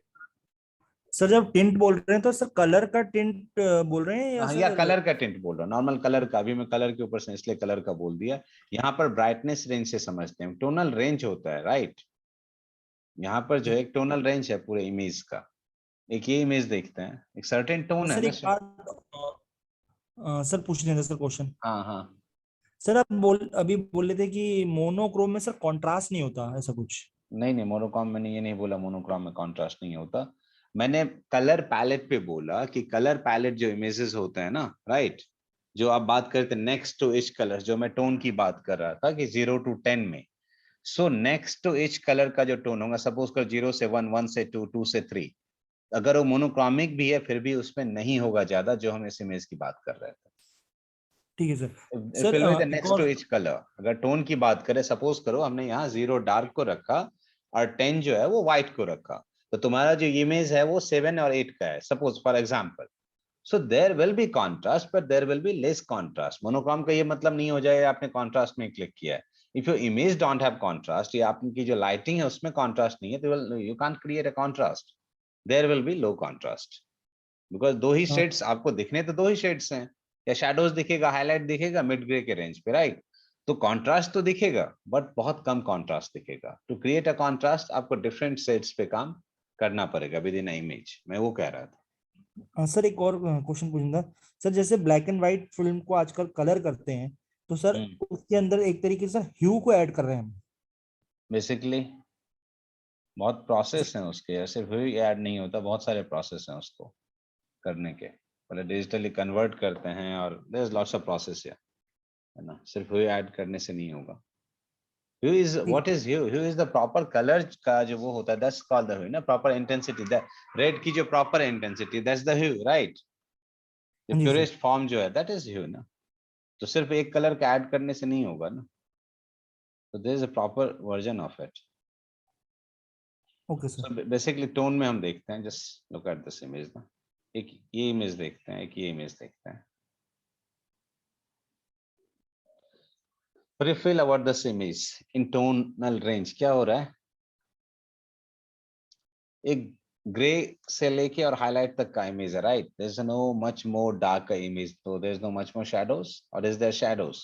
sir जब टिंट बोल रहे हैं तो सर कलर का टिंट बोल रहे हैं या हाँ, या सर? कलर का टिंट बोल रहा हूँ, नॉर्मल कलर का। अभी मैं कलर के ऊपर से इसलिए कलर का बोल दिया। यहाँ पर ब्राइटनेस रेंज से समझते हैं, टोनल रेंज होता है, राइट। यहाँ पर जो एक टोनल रेंज है पूरे इमेज का। एक ये इमेज देखते हैं, एक सर्टेन टोन है सर ना। एक बात सर पूछने थे सर क्वेश्चन। हाँ हाँ। सर आप अभी बोल रहे थे कि मोनोक्रोम में सर कंट्रास्ट नहीं होता ऐसा कुछ? नहीं नहीं, मोनोक्रोम मैंने ये नहीं बोला मोनोक्रोम में कॉन्ट्रास्ट नहीं होता। मैंने कलर पैलेट पे बोला कि कलर पैलेट जो इमेजेस होते हैं ना, राइट, जो आप बात करते हैं नेक्स्ट टू ईच कलर, जो मैं टोन की बात कर रहा था कि 0 to 10 में। So next to each colour का जो टोन होगा, सपोज कर 0 से 1, 1 से 2, 2 से 3, अगर वो मोनोक्रोमिक भी है फिर भी उसमें नहीं होगा ज्यादा, जो हम इस इमेज की बात कर रहे थे। ठीक है sir. It will be the एक next to और each color। अगर टोन की बात करें, सपोज करो हमने यहाँ 0 डार्क को रखा और 10 जो है वो व्हाइट को रखा, तो तुम्हारा जो इमेज है वो 7 और 8 का है, suppose for example. So there will be contrast but there will be less contrast. Monochrome का ये मतलब नहीं हो जाए आपने कॉन्ट्रास्ट में क्लिक किया है। If your image don't have contrast, या आपकी जो लाइटिंग है उसमें कॉन्ट्रास्ट नहीं है, तो you can't create a contrast. There will be low contrast, because दो ही हाँ शेड्स आपको दिखने, तो दो ही शेड्स हैं। या शैडोज दिखेगा, हाईलाइट दिखेगा मिड ग्रे के रेंज पे, राइट। तो कॉन्ट्रास्ट तो दिखेगा बट बहुत कम कॉन्ट्रास्ट दिखेगा। टू क्रिएट अ कॉन्ट्रास्ट आपको डिफरेंट शेड्स पे काम करना पड़ेगा विद इन अ इमेज। मैं वो कह रहा था। सर एक और क्वेश्चन पूछूंगा। सर जैसे ब्लैक एंड व्हाइट फिल्म को आजकल कलर करते हैं तो सर उसके अंदर एक तरीके से ह्यू को ऐड कर रहे हैं हम। बेसिकली बहुत प्रोसेस है उसके, ऐसे भी ऐड नहीं होता, बहुत सारे प्रोसेस हैं उसको करने के। पहले डिजिटली कन्वर्ट करते हैं और there is lots of process है ना, सिर्फ ह्यू ऐड करने से नहीं होगा। Hue is what is hue? Hue is the proper color का जो वो होता है, that's called the hue ना, proper intensity। The red की जो proper intensity, that's the hue, right? The हाँ जी सर। purest form जो है that is hue ना। तो सिर्फ एक कलर का ऐड करने से नहीं होगा ना, तो there is a proper version of it। Okay sir. So basically tone में हम देखते हैं, just look at this image ना, एक ये इमेज देखते हैं, एक ये इमेज देखते हैं। What do you feel about this image in tonal range? क्या हो रहा है? एक ग्रे से लेके और हाईलाइट तक का इमेज है, right. There is no much more dark image, तो there is no much more shadows, और इज देयर शैडोज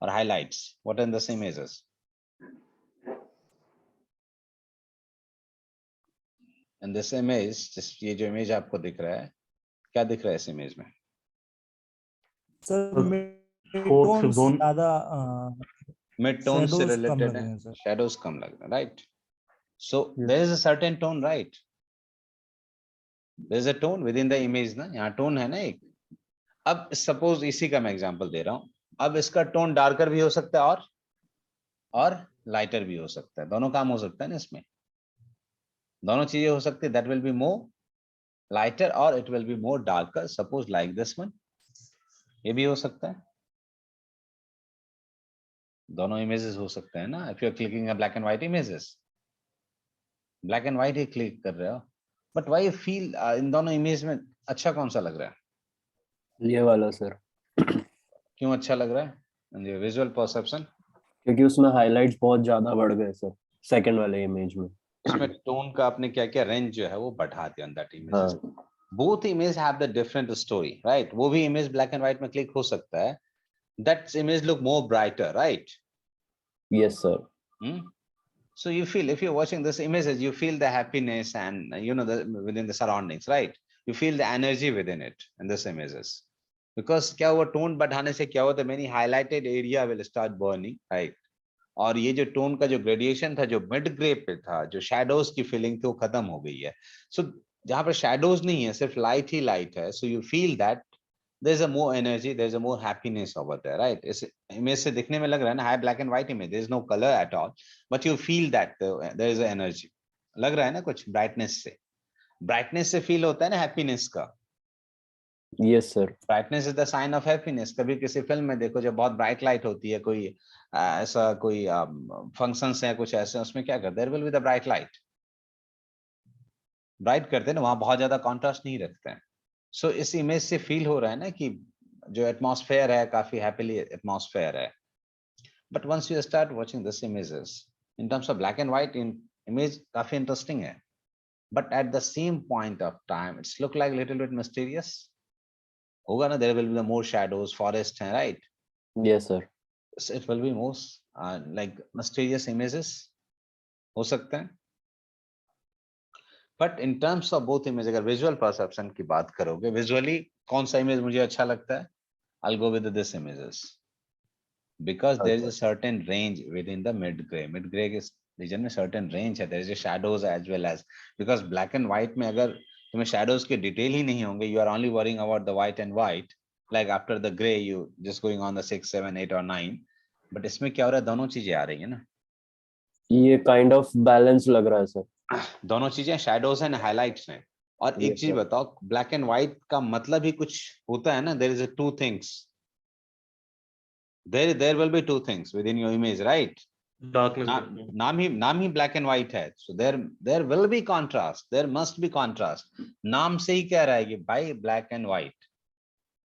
और highlights what in this images? In this image, just ये जो इमेज आपको दिख रहा है, क्या दिख रहा है इस इमेज में? Sir mid fourth tone fifth zone. ज्यादा मिड टोन से शैडोज कम रिलेटेड लग है, रहे हैं सर। शैडोज कम लग रहा है, right. So there is a certain tone, right. There is a tone with in the image ना, यहाँ टोन है ना एक। अब सपोज इसी का मैं एग्जांपल दे रहा हूँ, अब इसका टोन डार्कर भी हो सकता है और लाइटर भी हो सकता है, दोनों काम हो सकता है ना इसमें, दोनों चीजें हो सकती है। That will be more lighter और it will be more darker, suppose like this one. ये भी हो सकता है, दोनों इमेजेस हो सकते हैं ना। If you are clicking black and white images, black and white ही क्लिक कर रहे हो, बट व्हाई यू फील इन दोनों इमेज में अच्छा कौन सा लग रहा है? ये वाला सर, क्यों अच्छा लग रहा है? विजुअल परसेप्शन, क्योंकि उसमें हाइलाइट्स बहुत ज्यादा बढ़ गए सर सेकंड वाले इमेज में। उसमें टोन का आपने क्या क्या रेंज जो है वो बढ़ा दिया ऑन दैट इमेजेस। हाँ both image have the different story, right. वो भी इमेज ब्लैक एंड व्हाइट में क्लिक हो सकता है, that image look more brighter, right. Yes sir. So you feel, if you're watching this images, you feel the happiness and you know the within the surroundings, right? You feel the energy within it in this images, because क्या हुआ, tone बढ़ाने से क्या होता है, many highlighted area will start burning, right? और ये जो टोन का जो ग्रेडिएशन था, जो मिड ग्रे पे था, जो शैडोज की फीलिंग थी, वो खत्म हो गई है। सो जहां पर शैडोज नहीं है, सिर्फ लाइट ही लाइट है, so you feel that there's a more energy, there's a more happiness over there, right? इस image से दिखने में लग रहा है ना, black and white image, there is no color at all, but you feel that there is a energy. लग रहा है ना कुछ brightness से, brightness से feel होता है ना happiness का. Yes sir. Brightness is the sign of happiness. कभी किसी फिल्म में देखो जब बहुत ब्राइट लाइट होती है, कोई ऐसा कोई फंक्शंस है कुछ ऐसे, उसमें क्या करते हैं, there will be the bright light, bright करते हैं ना, वहां बहुत ज्यादा कॉन्ट्रास्ट नहीं रखते हैं. सो इस इमेज से फील हो रहा है ना कि जो एटमॉस्फेयर है काफी हैप्पीली एटमॉस्फेयर है. But once you start watching this images in terms of black and white, image काफी इंटरेस्टिंग है, but at the same point of time it's look like little bit mysterious. होगा ना, there will be the more shadows, forest है, right? Yes sir. It will be most like mysterious images हो सकते हैं. But in terms of both images, अगर visual perception की बात करोगे, visually कौन सा image मुझे अच्छा लगता है? I'll go with this images because there is a certain range within the mid gray. Mid gray के region में certain range है. There is a shadows as well as, because black and white में अगर तुम्हें shadows के detail ही नहीं होंगे, you are only worrying about the white and white. Like after the gray, you just going on the 6, 7, 8 or 9. But इसमें क्या हो रहा है, दोनों चीजें आ रही है ना, ये kind of balance लग रहा है sir. दोनों चीजें shadows and highlights हैं. और एक Yes, चीज sir. बताओ, black and white का मतलब ही कुछ होता है ना, there is a two things. There will be two things within your image, right? Darkness. नाम ही black and white है, so there will be contrast, there must be contrast. नाम से ही कह रहा है कि भाई black and white,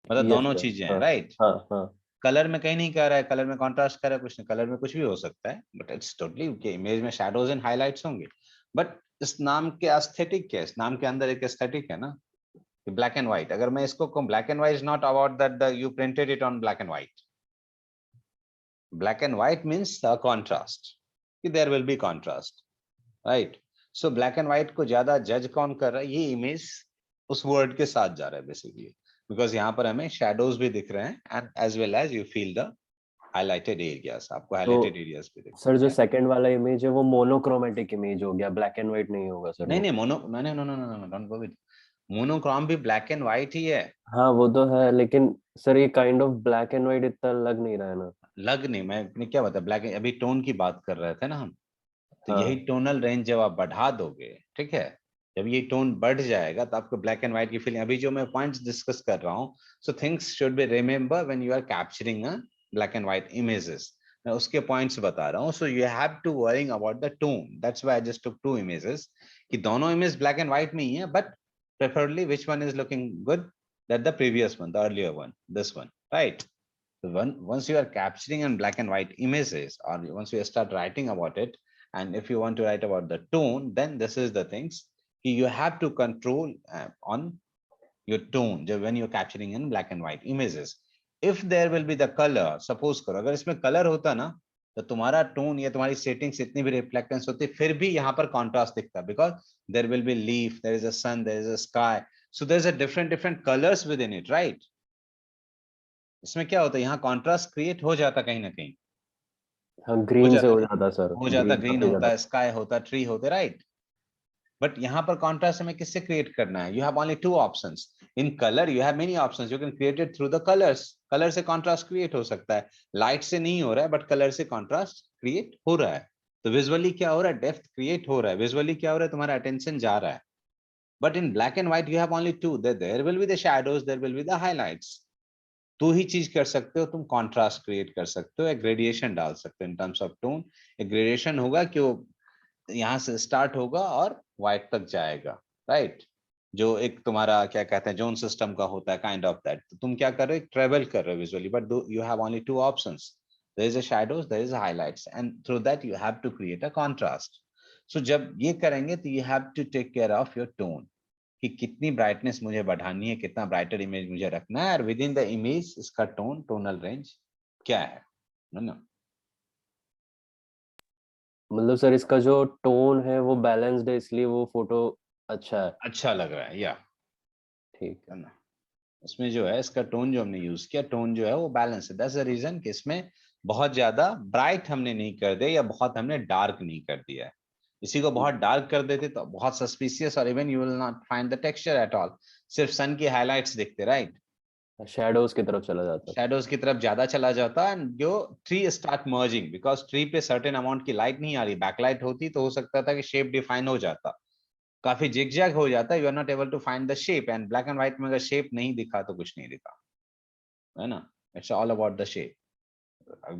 मतलब Yes, दोनों sir. चीजें हैं, हाँ, राइट? हाँ हाँ. कलर में कहीं नहीं कह रहा है, कलर में कॉन्ट्रास्ट कर रहा है कुछ नहीं, कलर में कुछ भी हो सकता है, but it's totally okay. Image में शैडोज एंड हाइलाइट्स होंगे, बट इस नाम के एस्थेटिक क्या है, इस नाम के अंदर एक एस्थेटिक है ना, ब्लैक एंड व्हाइट. अगर मैं इसको कहूं, black and white is not about that you printed it on black and white. Black and white means contrast, कि there will be contrast, right? So black and white को ज्यादा जज कौन कर रहा है, ये इमेज उस वर्ड के साथ जा रहा है बेसिकली, बिकॉज यहाँ पर हमें शैडोज भी दिख रहे हैं and as well as you feel the highlighted areas. आपको हाइलाइटेड एरियाज भी दिख सर जो सेकंड वाला इमेज है वो मोनोक्रोमेटिक इमेज हो गया, ब्लैक एंड व्हाइट नहीं होगा सर. नहीं नहीं mono, no no no no don't go with monochrome, भी ब्लैक एंड व्हाइट ही है. हाँ वो तो है, लेकिन सर ये kind of black and white इतना लग नहीं रहा है ना. लग नहीं, मैं क्या बता, ब्लैक अभी टोन की बात कर रहे थे ना हम, तो हाँ. यही टोनल रेंज जब आप बढ़ा दोगे, ठीक है, जब ये टोन बढ़ जाएगा तो आपको ब्लैक एंड व्हाइट की फीलिंग, अभी जो मैं पॉइंट्स डिस्कस कर रहा हूँ, so things should be remember when you are capturing a black and white images. मैं उसके पॉइंट्स बता रहा हूँ. So you have to worrying about the tone, that's why I just took two images, कि दोनों इमेज ब्लैक एंड व्हाइट में ही है, but preferably which one is looking good, that the previous one, the earlier one, this one, right? So once you are capturing in black and white images, or once you start writing about it, and if you want to write about the tone, then this is the things you have to control on your tone when you're capturing in black and white images. If there will be the color, suppose करो अगर इसमें color होता ना, तो तुम्हारा tone या तुम्हारी settings इतनी भी रिफ्लेक्टेंस होती, फिर भी यहाँ पर कॉन्ट्रास्ट दिखता, because there will be leaf, there is a sun, there is a sky, so there is a different colours with in it, right? इसमें क्या होता है, यहाँ कॉन्ट्रास्ट क्रिएट हो जाता कहीं ना कहीं, हाँ ग्रीन से हो जाता सर, हो जाता, ग्रीन काफी होता ज्यादा. है, स्काई होता, ट्री होते, राइट? बट यहाँ पर कॉन्ट्रास्ट हमें किससे क्रिएट करना है? You have only two options. In colour you have many options, you can create it through the colours. Colour से कॉन्ट्रास्ट क्रिएट हो सकता है, लाइट से नहीं हो रहा है, बट कलर से कॉन्ट्रास्ट क्रिएट हो रहा है. तो विजुअली क्या हो रहा है, डेप्थ क्रिएट हो रहा है, विजुअली क्या हो रहा है, तुम्हारा अटेंशन जा रहा है. But in black and white you have only two, there will be the shadows, there will be the highlights. दो ही चीज कर सकते हो तुम, कॉन्ट्रास्ट क्रिएट कर सकते हो, एक ग्रेडिएशन डाल सकते हो इन टर्म्स ऑफ टोन. एक ग्रेडिएशन होगा कि वो यहाँ से स्टार्ट होगा और व्हाइट तक जाएगा, राइट? जो एक तुम्हारा क्या कहते हैं जोन सिस्टम का होता है, काइंड ऑफ दैट. तो तुम क्या कर रहे हो, ट्रेवल कर रहे हो visually, but you have only two options, there is a shadows, there is a highlights, and through that you have to create a contrast. So जब ये करेंगे तो you have to take care of your tone, कि कितनी brightness मुझे बढ़ानी है, कितना ब्राइटर इमेज मुझे रखना है, और विद इन द इमेज इसका टोन, टोनल रेंज क्या है ना. मतलब सर इसका जो टोन है वो बैलेंस्ड है, इसलिए वो फोटो अच्छा है. अच्छा लग रहा है, या ठीक है ना. इसमें जो है इसका टोन जो हमने यूज किया, टोन जो है वो बैलेंस है. दैट्स द रीजन कि इसमें बहुत ज्यादा ब्राइट हमने नहीं कर दिया, या बहुत हमने डार्क नहीं कर दिया है. इसी को बहुत डार्क कर देते तो बहुत सस्पिशियस, और even you will not find the texture at all, सिर्फ सन की हाइलाइट्स दिखते, राइट? शैडोज की तरफ चला जाता है। शैडोज की तरफ ज्यादा चला जाता है, जो tree start merging, because tree पे सर्टेन अमाउंट की लाइट नहीं आ रही, बैकलाइट होती तो हो सकता था कि शेप डिफाइन हो जाता, काफी जिगजैग हो जाता, you are not able to find the shape, and black and white में अगर शेप नहीं दिखा तो कुछ नहीं दिखा, है ना, it's all about the shape.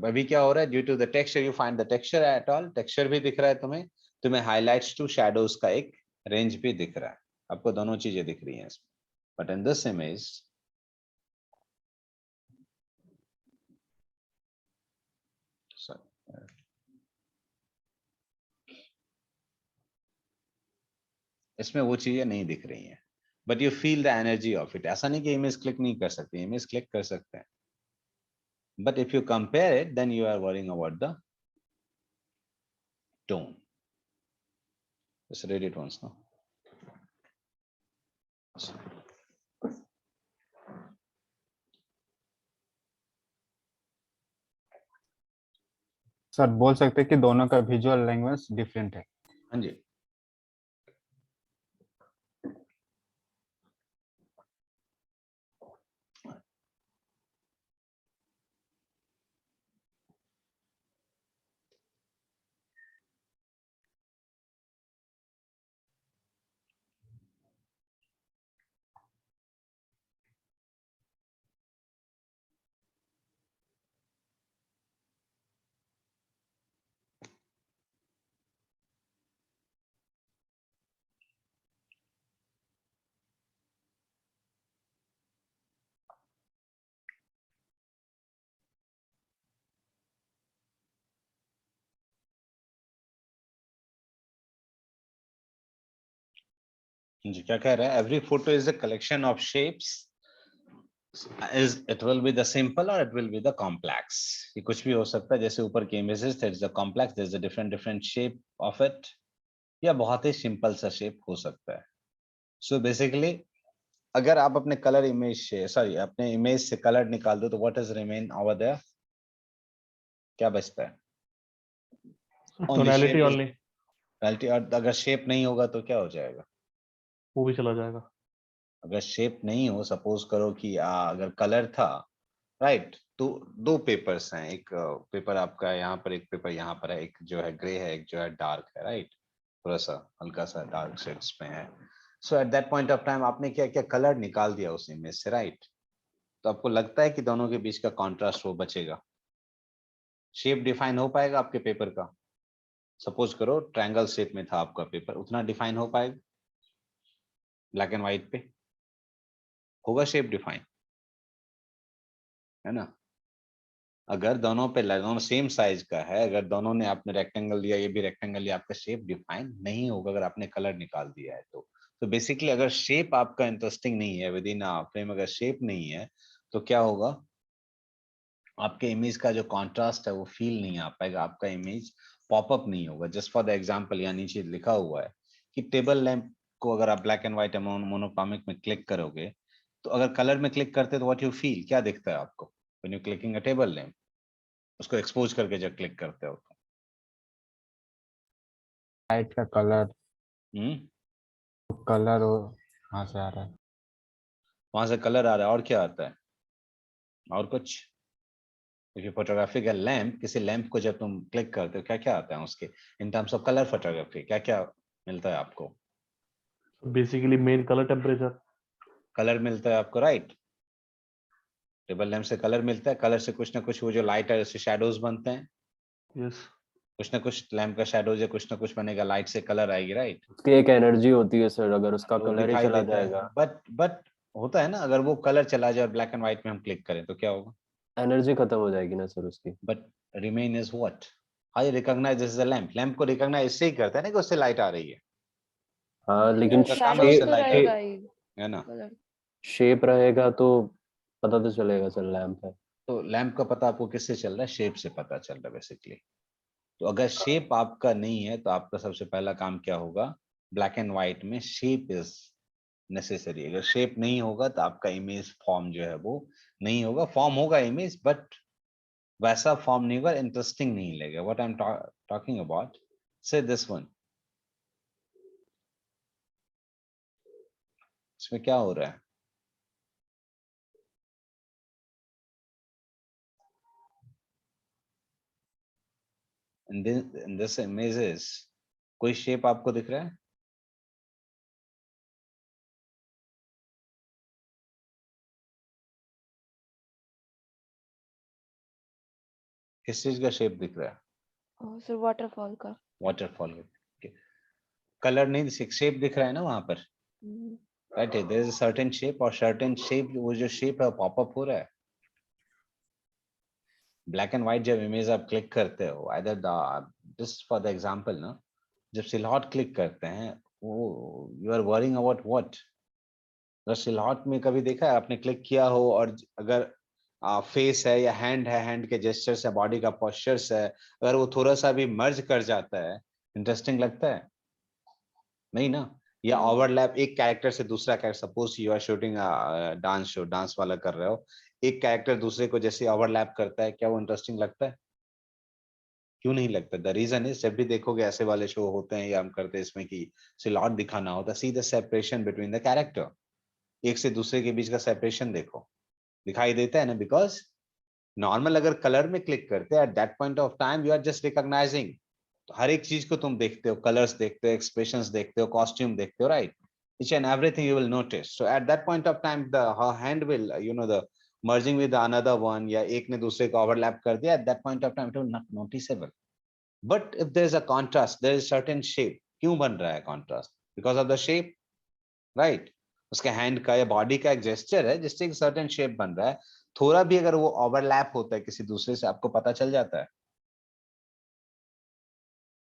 अभी क्या हो रहा है, due to the texture you find the texture at all, texture भी दिख रहा है तुम्हें, तुम्हें हाइलाइट्स टू शैडोज का एक रेंज भी दिख रहा है, आपको दोनों चीजें दिख रही हैं इसमें, बट इन दिस इमेज इसमें वो चीजें नहीं दिख रही हैं, but you feel the energy of it. ऐसा नहीं कि इमेज क्लिक नहीं कर सकते, इमेज क्लिक कर सकते हैं, but if you compare it, then you are worrying about the tone. Just read it once now. Sir बोल सकते हैं कि दोनों का विजुअल लैंग्वेज डिफरेंट है। हाँ जी, जी क्या कह रहा है, every photo is a collection of shapes, is it will be the simple or it will be the complex, ये कुछ भी हो सकता है, जैसे ऊपर के images there is a complex, there is a different shape of it, या बहुत ही सिंपल सा शेप हो सकता है। सो बेसिकली अगर आप अपने कलर इमेज से, सॉरी अपने इमेज से कलर निकाल दो तो what is remain over there, क्या बचता है? टोनैलिटी ओनली, tonality, और अगर शेप नहीं होगा तो क्या हो जाएगा? वो भी चला जाएगा। अगर शेप नहीं हो, सपोज करो कि अगर कलर था, राइट, तो दो पेपर्स हैं, एक पेपर आपका यहाँ पर, एक पेपर यहाँ पर है, एक जो है ग्रे है, एक जो है डार्क है, राइट, थोड़ा सा हल्का सा डार्क शेड्स में है। So at that point of time आपने क्या क्या कलर निकाल दिया उस इमेज से, राइट, तो आपको लगता है कि दोनों के बीच का कॉन्ट्रास्ट वो बचेगा, शेप डिफाइन हो पाएगा आपके पेपर का? सपोज करो ट्रायंगल शेप में था आपका पेपर, उतना डिफाइन हो पाएगा? ब्लैक एंड व्हाइट पे होगा शेप डिफाइन, है ना? अगर दोनों पे दोनों सेम साइज का है, अगर दोनों ने आपने रेक्टेंगल लिया, ये भी रेक्टेंगल लिया, आपका शेप डिफाइन नहीं होगा अगर आपने कलर निकाल दिया है तो बेसिकली अगर शेप आपका इंटरेस्टिंग नहीं है विद इन फ्रेम, अगर शेप नहीं है तो क्या होगा, आपके इमेज का जो कॉन्ट्रास्ट है वो फील नहीं आ पाएगा, आपका इमेज पॉपअप नहीं होगा। जस्ट फॉर द एग्जांपल यहाँ नीचे लिखा हुआ है कि टेबल लैंप को अगर आप ब्लैक एंड व्हाइट मोनोक्रोमिक में क्लिक करोगे, तो अगर कलर में क्लिक करते तो व्हाट यू फील, क्या दिखता है आपको when you clicking a table lamp? उसको एक्सपोज करके जब क्लिक करते हो तो लाइट का कलर, हम्म, कलर कहाँ से आ रहा है? वहां से कलर आ रहा है, और क्या आता है, और कुछ? क्योंकि फोटोग्राफी का लैंप, किसी लैंप को जब तुम क्लिक करते हो क्या क्या आता है उसके, इन टर्म्स ऑफ कलर फोटोग्राफी क्या क्या मिलता है आपको? Basically main colour temperature, colour मिलता है आपको, राइट, टेबल लैंप से कलर मिलता है, कलर से कुछ ना कुछ वो जो लाइट है उससे शैडोज बनते हैं, यस, कुछ ना कुछ लैंप का शैडोज है, कुछ ना कुछ बनेगा, लाइट से कलर आएगी, राइट, उसकी एक एनर्जी होती है सर, अगर उसका वो कलर ही दिखाई चला देता है, जाएगा, बट होता है ना, अगर वो कलर चला जाए और ब्लैक एंड व्हाइट में हम क्लिक करें तो क्या होगा? एनर्जी खत्म हो जाएगी ना सर उसकी। But remain is what, how you recognise this is a lamp, lamp को रिकॉग्नाइज इससे ही करता है ना कि उससे लाइट आ रही है, हाँ लेकिन लैंप का काम है शैडोज उससे तो लाइट आ रहेगा रही ही है ना? कलर। शेप रहेगा तो पता तो चलेगा सर लैंप है। तो लैंप का पता आपको किससे चल रहा है? शेप से पता चल रहा है बेसिकली। तो अगर शेप आपका नहीं है तो आपका सबसे पहला काम क्या होगा, ब्लैक एंड व्हाइट में शेप इज नेसेसरी। अगर शेप नहीं होगा तो आपका इमेज फॉर्म जो है वो नहीं होगा, फॉर्म होगा इमेज बट वैसा फॉर्म नहीं होगा, इंटरेस्टिंग नहीं लगेगा। What I am talking about, से दिस वन, इसमें क्या हो रहा है, in this images कोई shape आपको दिख रहा है? किस चीज का शेप दिख रहा है? सर वाटरफॉल का। वाटरफॉल का कलर नहीं, शेप दिख रहा है ना वहां पर, right? There is a certain shape, और सर्टेन शेप, वो जो शेप है पॉपअप हो रहा है। ब्लैक एंड व्हाइट जब इमेज आप क्लिक करते हो, either just for the example ना, जब सिलहट क्लिक करते हैं, वो you are worrying about what? Silhouette में कभी देखा है आपने, क्लिक किया हो और अगर फेस है या हैंड है, हैंड के जेस्चर्स है, बॉडी का पोस्चर्स है, अगर वो थोड़ा सा भी मर्ज कर जाता है, इंटरेस्टिंग लगता है? नहीं ना? या ओवरलैप, एक कैरेक्टर से दूसरा character, suppose you are shooting dance show, dance वाला कर रहे हो, एक कैरेक्टर दूसरे को जैसे ओवरलैप करता है, क्या वो इंटरेस्टिंग लगता है? क्यों नहीं लगता? द रीजन इज, जब भी देखोगे ऐसे वाले शो होते हैं या हम करते हैं इसमें कि सिलहट दिखाना होता है, see the separation between the character, एक से दूसरे के बीच का सेपरेशन देखो, दिखाई देता है ना? बिकॉज नॉर्मल अगर कलर में क्लिक करते हैं, at that point of time you are just recognising, तो हर एक चीज को तुम देखते हो, कलर्स देखते हो, एक्सप्रेशंस देखते हो, कॉस्ट्यूम देखते हो, right? Each and everything you will notice. So at that point of time, the her hand will, the merging with another one, या एक ने दूसरे को overlap कर दिया, at that point of time it will not noticeable. But if there is a contrast, there is certain shape. क्यों बन रहा है contrast? Because of the shape, right? उसके hand का या body का एक gesture है जिससे एक certain shape बन रहा है, थोड़ा भी अगर वो overlap होता है किसी दूसरे से, आपको पता चल जाता है।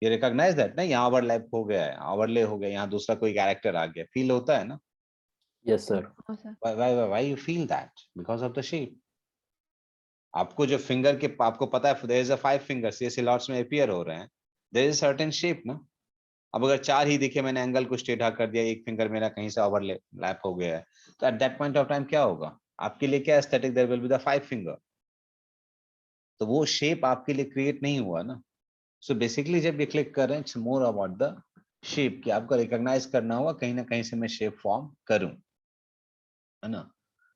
ये रिकॉग्नाइज दैट ना, यहाँ ओवरलैप हो गया है, ओवरले हो गया, यहाँ दूसरा कोई कैरेक्टर आ गया, फील होता है ना? Yes sir. why you feel that? Because of the shape. आपको जो फिंगर के, आपको पता है there is a 5 fingers, ये सिलहट्स में अपीयर हो रहे हैं, there is a certain shape ना? अब अगर 4 ही दिखे, मैंने एंगल कुछ टेढ़ा कर दिया, एक फिंगर मेरा कहीं से ओवरलैप हो गया है, तो at that point of time क्या होगा आपके लिए? क्या aesthetic? There will be the 5 finger, तो वो शेप आपके लिए क्रिएट नहीं हुआ ना। सो बेसिकली जब ये क्लिक कर रहे हैं, it's more about the shape, कि आपको रिकॉग्नाइज करना होगा कहीं ना कहीं से मैं शेप फॉर्म करूं, है ना?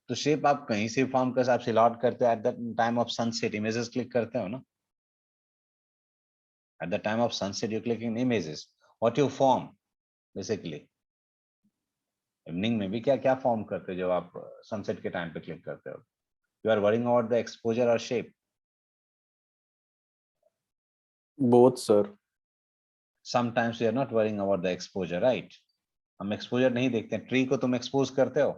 तो शेप आप कहीं से फॉर्म कर, आप सिलहट करते हो at the time of sunset, images click करते हो ना, at the time of sunset you clicking images, what you form basically. Evening में भी क्या क्या फॉर्म करते हो जब आप सनसेट के टाइम पे क्लिक करते हो? You are worrying about the exposure और shape? Both sir. Sometimes you are not worrying about the exposure, right? हम एक्सपोजर नहीं देखते हैं। ट्री को तुम एक्सपोज करते हो?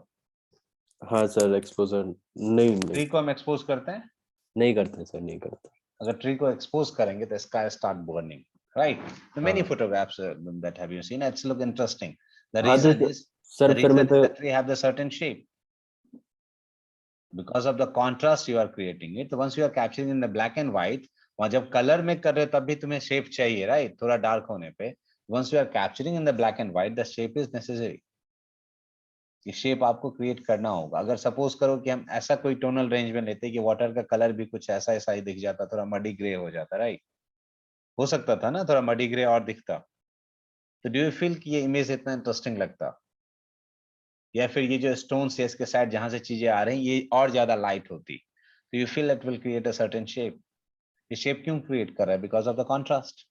हाँ सर, एक्सपोजर नहीं ट्री को हम एक्सपोज करते हैं? नहीं करते सर, नहीं करते। अगर ट्री को एक्सपोज करेंगे तो sky start burning, right? So many हाँ। photographs that have you seen, it's look interesting. The हाँ, reason तो is, सर the फिर मैं reason तो is the tree have the certain shape because of the contrast you are creating it. So once you are capturing in the black and white, वहाँ जब colour में कर रहे हो तब भी तुम्हें शेप चाहिए, राइट? थोड़ा डार्क होने पे। Once you are capturing in the black and white, the shape is necessary. ये शेप आपको क्रिएट करना होगा। अगर सपोज करो कि हम ऐसा कोई टोनल रेंज में लेते कि वाटर का कलर भी कुछ ऐसा ऐसा ही दिख जाता, थोड़ा मडी ग्रे हो जाता, राइट? हो सकता था ना थोड़ा मडी ग्रे और दिखता, तो डू यू फील कि ये इमेज इतना इंटरेस्टिंग लगता? या फिर ये जो स्टोन्स है इसके साइड जहां से चीजें आ रही ये और ज्यादा लाइट होती, तो you feel it will create a certain shape. ये शेप क्यों क्रिएट कर रहा है? Because of the contrast,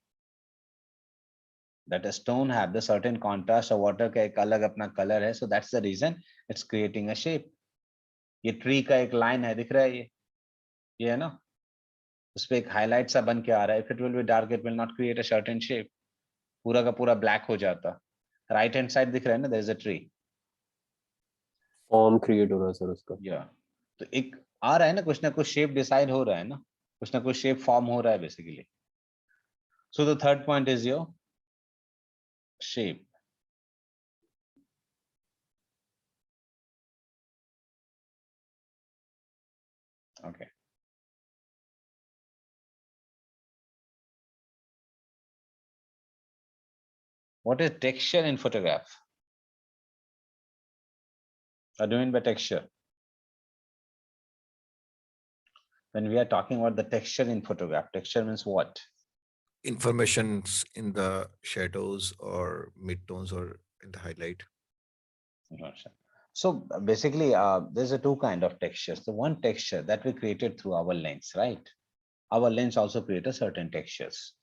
that stone have the certain contrast, और वाटर का एक अलग अपना कलर है, so that's the reason it's creating a shape. ये ट्री का एक लाइन है, दिख रहा है ये है ना, उस पे एक हाईलाइट सा बन के आ रहा है। If it will be dark it will not create a certain shape, पूरा का पूरा ब्लैक हो जाता। राइट हैंड साइड दिख रहा है ना, there is a tree, form create हो रहा है सर उसका। या तो एक आ रहा है ना कुछ शेप डिसाइड हो रहा है ना, कुछ ना कुछ शेप फॉर्म हो रहा है basically. So the third point is your shape. Okay. What is texture in photograph? What do you mean by texture? When we are talking about the texture in photograph, texture means what? Informations in the shadows or midtones or in the highlight. So basically, there's a two kind of textures. The one texture that we created through our lens, right? Our lens also create a certain textures.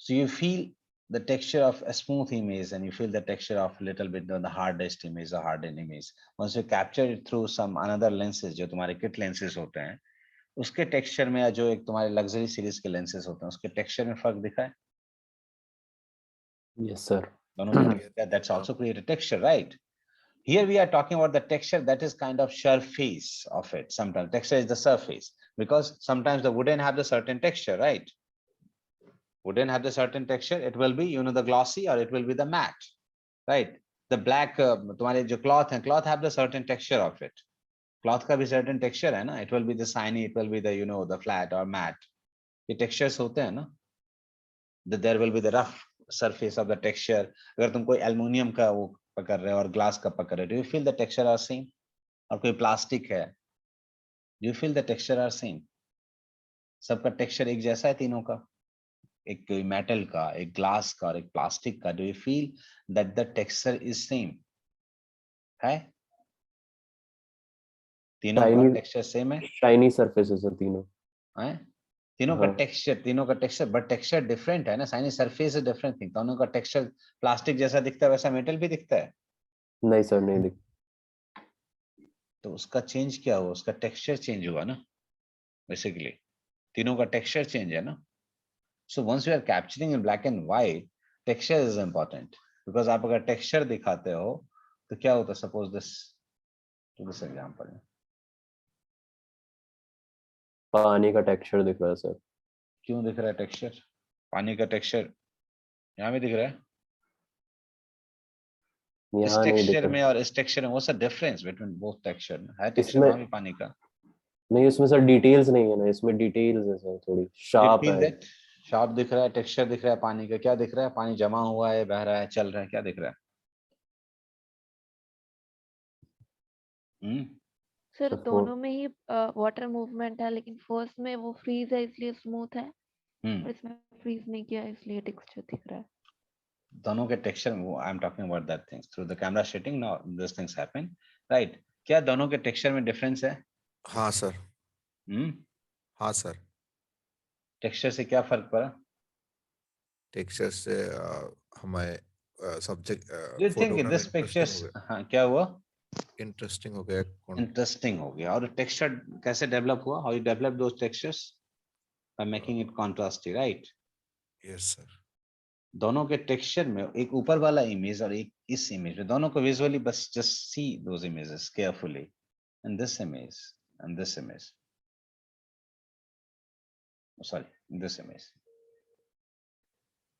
So you feel the texture of a smooth image and you feel the texture of little bit of the hardest image or hardened image. Once you capture it through some another lenses, जो तुम्हारे kit lenses होते हैं, उसके texture में या जो एक तुम्हारे लग्जरी सीरीज के लेंसेज होते हैं उसके टेक्सचर में फर्क दिखा है? Yes, sir. दोनों में that's also create a texture, right? Here we are talking about the texture that is kind of surface of it. Sometimes texture is the surface because sometimes the wooden have the certain texture, right? Wooden have the certain texture. It will be, you know, the glossy or it will be the matte, right? The black, तुम्हारे जो cloth है, cloth have the certain texture of it. Cloth का भी certain texture है ना? It will be the shiny, it will be the, you know, the flat or matte. ये textures होते हैं ना? There will be the rough surface of the texture. अगर तुम कोई aluminium का वो पकड़ रहे हो और glass का पकड़ रहे हो, do you feel the texture are same? और कोई plastic है, do you feel the texture are same? सबका texture एक जैसा है तीनों का? एक कोई metal का, एक glass का और एक plastic का, do you feel that the texture is same? है? तीनों का Shiny- टेक्सचर सेम है? Shiny surfaces are तीनों. हैं? तीनों का हाँ. टेक्सचर बट टेक्सचर डिफरेंट है ना. Shiny surface is different thing. दोनों का टेक्सचर प्लास्टिक जैसा दिखता है वैसा मेटल भी दिखता है. नहीं सर, नहीं दिख. तो उसका चेंज क्या हुआ? उसका टेक्सचर चेंज हुआ ना बेसिकली. तीनों का टेक्सचर चेंज है ना. So once you are capturing in black and white, texture is important because आप अगर टेक्सचर दिखाते हो तो क्या होता है? सपोज दिस एग्जांपल, पानी का टेक्सचर दिख रहा है सर. क्यों दिख रहा है टेक्सचर? पानी का टेक्सचर यहाँ भी दिख रहा है. इस यहाँ नहीं दिख टेक्सचर रहा. में और इस टेक्सचर में what's the difference between both texture में? है टेक्सचर इसमें- वहां भी पानी का. नहीं, इसमें सर डिटेल्स नहीं है ना. इसमें डिटेल्स है सर, थोड़ी शार्प है. शार्प दिख रहा है, टेक्सचर दिख रहा है पानी का. क्या दिख रहा है? पानी जमा हुआ है, बह रहा है, चल रहा है, क्या दिख रहा है? सर तो दोनों में ही वाटर मूवमेंट है, लेकिन फर्स्ट में वो फ्रीज है इसलिए स्मूथ है और इसमें फ्रीज नहीं किया इसलिए टेक्सचर दिख रहा है. दोनों के टेक्सचर में I am talking about that things through the camera setting. Now this things happen, right? क्या दोनों के टेक्सचर में डिफरेंस है? हाँ सर. हाँ सर. टेक्सचर से क्या फर्क पड़ा? टेक्सचर से हमारे subject do you think this pictures, हाँ क्या हुआ? इंटरेस्टिंग हो गया. इंटरेस्टिंग हो गया. और टेक्सचर कैसे डेवलप हुआ? How you develop those textures? By making it contrasty, right? Yes sir. दोनों के टेक्सचर में एक ऊपर वाला इमेज और एक इस इमेज में, दोनों को विजुअली बस just see those images carefully. And this image and this image, sorry this image,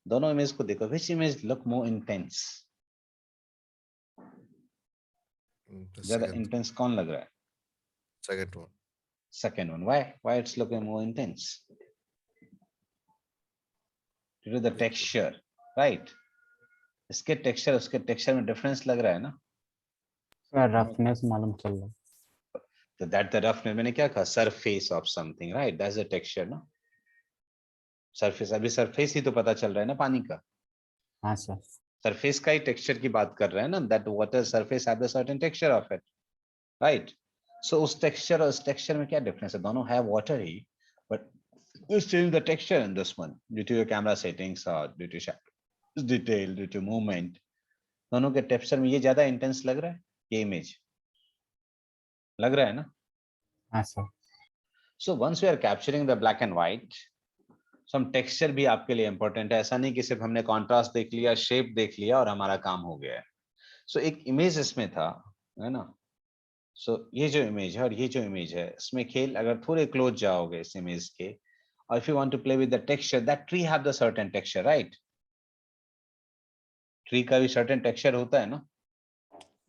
दोनों इमेज को देखो. Which image look more intense? ज्यादा इंटेंस कौन लग रहा है? Second one. Second one. Why it's looking more intense? Due to the texture, right? इसके texture उसके टेक्सचर में डिफरेंस लग रहा है ना. सर रफनेस मालूम चल रहा है. तो दैट द रफनेस, मैंने क्या कहा? Surface of something, right? That's the texture ना. सरफेस, अभी सरफेस ही तो पता चल रहा है ना पानी का. हाँ सर. सरफेस का ही टेक्सचर की बात कर रहे हैं ना. That water surface have the certain texture of it, right? So उस टेक्सचर और इस टेक्सचर में क्या डिफरेंस है? दोनों है water he, but still the texture in this one due to your camera settings or due to shadow detail, due to movement. दोनों के टेक्सचर में ये ज्यादा इंटेंस लग रहा है, ये इमेज लग रहा है ना. हाँ sir. So once we are capturing the black and white, some texture भी आपके लिए important है. ऐसा नहीं कि सिर्फ हमने contrast देख लिया, shape देख लिया और हमारा काम हो गया है. So एक इमेज इसमें था, है ना. So ये जो इमेज है और ये जो इमेज है, इसमें खेल अगर थोड़े क्लोज जाओगे इस इमेज के, or if you want to play with the texture, that tree have the certain texture, right? Tree का भी certain texture होता है ना.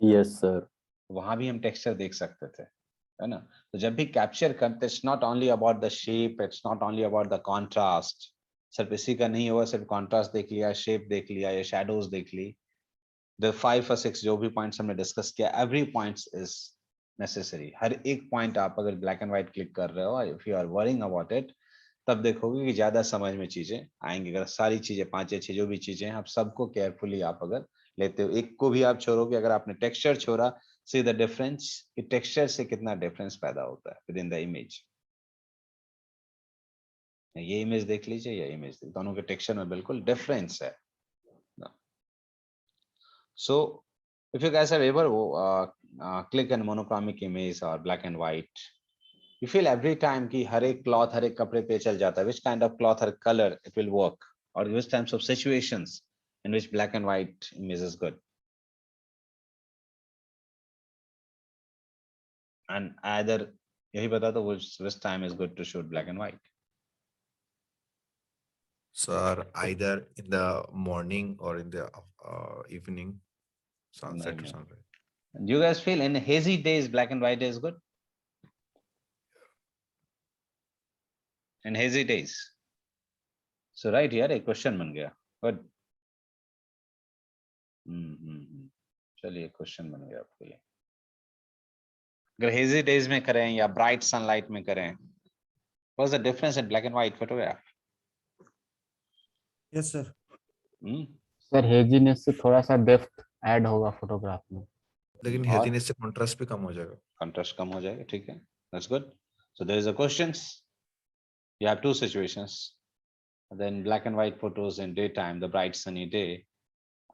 Yes sir. वहां भी हम टेक्सचर देख सकते थे, है ना. तो जब भी कैप्चर करते, it's not only about the shape, it's not only about the contrast. सिर्फ इसी का नहीं हुआ, सिर्फ कॉन्ट्रास्ट देख लिया, शेप देख लिया या शैडोज देख ली. द 5 or 6 जो भी पॉइंट्स हमने डिस्कस किया, एवरी पॉइंट्स इज नेसेसरी. हर एक पॉइंट आप अगर ब्लैक एंड व्हाइट क्लिक कर रहे हो, if you are worrying about it, तब देखोगे कि ज्यादा समझ में चीजें आएंगी. अगर सारी चीजें 5 या 6 जो भी चीजें हैं, आप सबको केयरफुली आप अगर लेते हो, एक को भी आप छोड़ोगे, अगर आपने टेक्सचर छोड़ा, सी द डिफरेंस कि टेक्सचर से कितना डिफरेंस पैदा होता है विद इन द इमेज. ये इमेज देख लीजिए, ये इमेज दोनों के टेक्सचर में बिल्कुल डिफरेंस है. So if you guys have ever click on monochromic image or black and white, you feel every time कि हर एक cloth हर एक कपड़े पे चल जाता है, which kind of cloth or color it will work, or which types of situations in which black and white image is good. And either यही बता दो which time is good to shoot black and white. Sir, either in the morning or in the evening, sunset or evening. sunrise. Do you guys feel in hazy days black and white is good? In hazy days. So right here एक question बन गया. Good. चलिए question बन गया आपके लिए. अगर hazy days में करें या bright sunlight में करें, what's the difference in black and white photograph? Yes sir. Sir haziness से थोड़ा सा डेप्थ ऐड होगा फोटोग्राफ में. लेकिन और- हेजीनेस से कॉन्ट्रास्ट भी कम हो जाएगा. Contrast कम हो जाएगा. ठीक है. That's good. So there is a questions. You have two situations. Then black and white photos in daytime, the bright sunny day,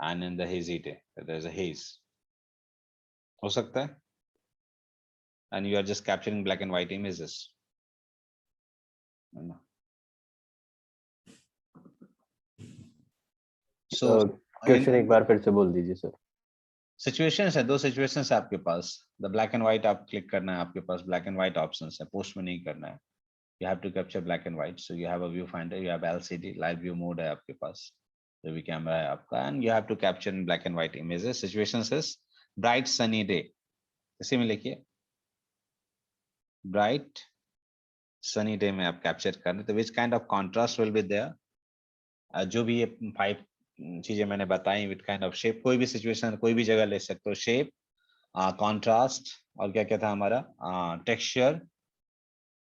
and in the hazy day, there is a haze. हो सकता है? And you are just capturing black and white images. No. So question एक बार फिर से बोल दीजिए sir. Situations है, दो सिचुएशंस है आपके पास. द ब्लैक एंड व्हाइट आप क्लिक करना है, आपके पास ब्लैक एंड व्हाइट ऑप्शंस है, पोस्ट में नहीं करना है. You have to capture black and white, so you have a viewfinder, you have LCD, live view mode है आपके पास, जो भी कैमरा है आपका, and you have to capture in black and white images. Situations is bright sunny day. इसी में लिखिए bright sunny day में आप कैप्चर कर रहे हैं, तो which kind of contrast will be there? जो भी ये 5 चीजें मैंने बताई, with kind of shape, कोई भी सिचुएशन कोई भी जगह ले सकते हो. शेप, कॉन्ट्रास्ट, और क्या क्या था हमारा, टेक्सचर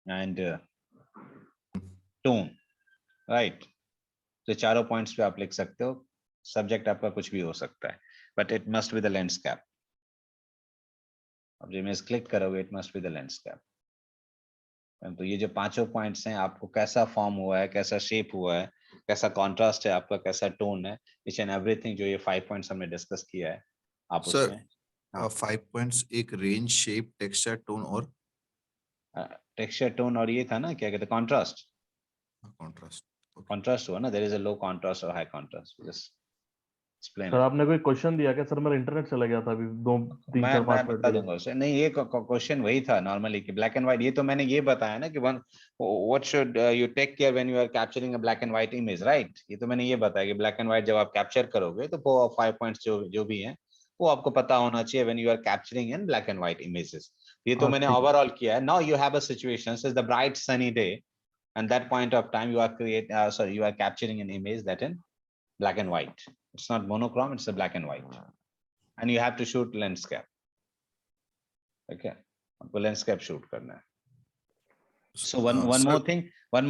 एंड टोन, राइट. तो चारों पॉइंट्स पे आप लिख सकते हो. सब्जेक्ट आपका कुछ भी हो सकता है, but it must be the landscape. अब जो इमेज क्लिक करोगे, it must be the landscape. तो ये जो पांचों पॉइंट्स हैं, आपको कैसा फॉर्म हुआ है, कैसा शेप हुआ है, कैसा कॉन्ट्रास्ट है आपका, कैसा टोन है, ईच एंड एवरीथिंग, जो ये 5 पॉइंट्स हमने डिस्कस किया है, आप Sir, उसमें 5 points, एक रेंज, शेप, टेक्सचर, टोन और टेक्सचर, टोन, और ये था ना क्या कहते हैं, कॉन्ट्रास्ट. कॉन्ट्रास्ट. कॉन्ट्रास्ट हुआ ना, there is a low contrast और high contrast. Just explain. Sir आपने कोई क्वेश्चन दिया क्या? सर मेरा इंटरनेट चला गया था अभी 2 3 मैं 4 5 बता मिनट के लिए. दूंगा उसे. नहीं, ये क्वेश्चन वही था नॉर्मली कि ब्लैक एंड व्हाइट. ये तो मैंने ये बताया ना कि one what should you take care when you are capturing a black and white image, right. ये तो मैंने ये बताया कि ब्लैक एंड व्हाइट जब आप कैप्चर करोगे तो 4 और 5 पॉइंट्स जो भी हैं वो आपको पता होना चाहिए when you are capturing in black and white images. ये तो मैंने ठीक है. ओवरऑल किया है. Now you have a situation is the bright sunny day, and that point of time you are capturing an image that in black and white. It's not monochrome, it's a black and white, and you have to shoot landscape. Okay, आपको landscape shoot करना है. So one sir,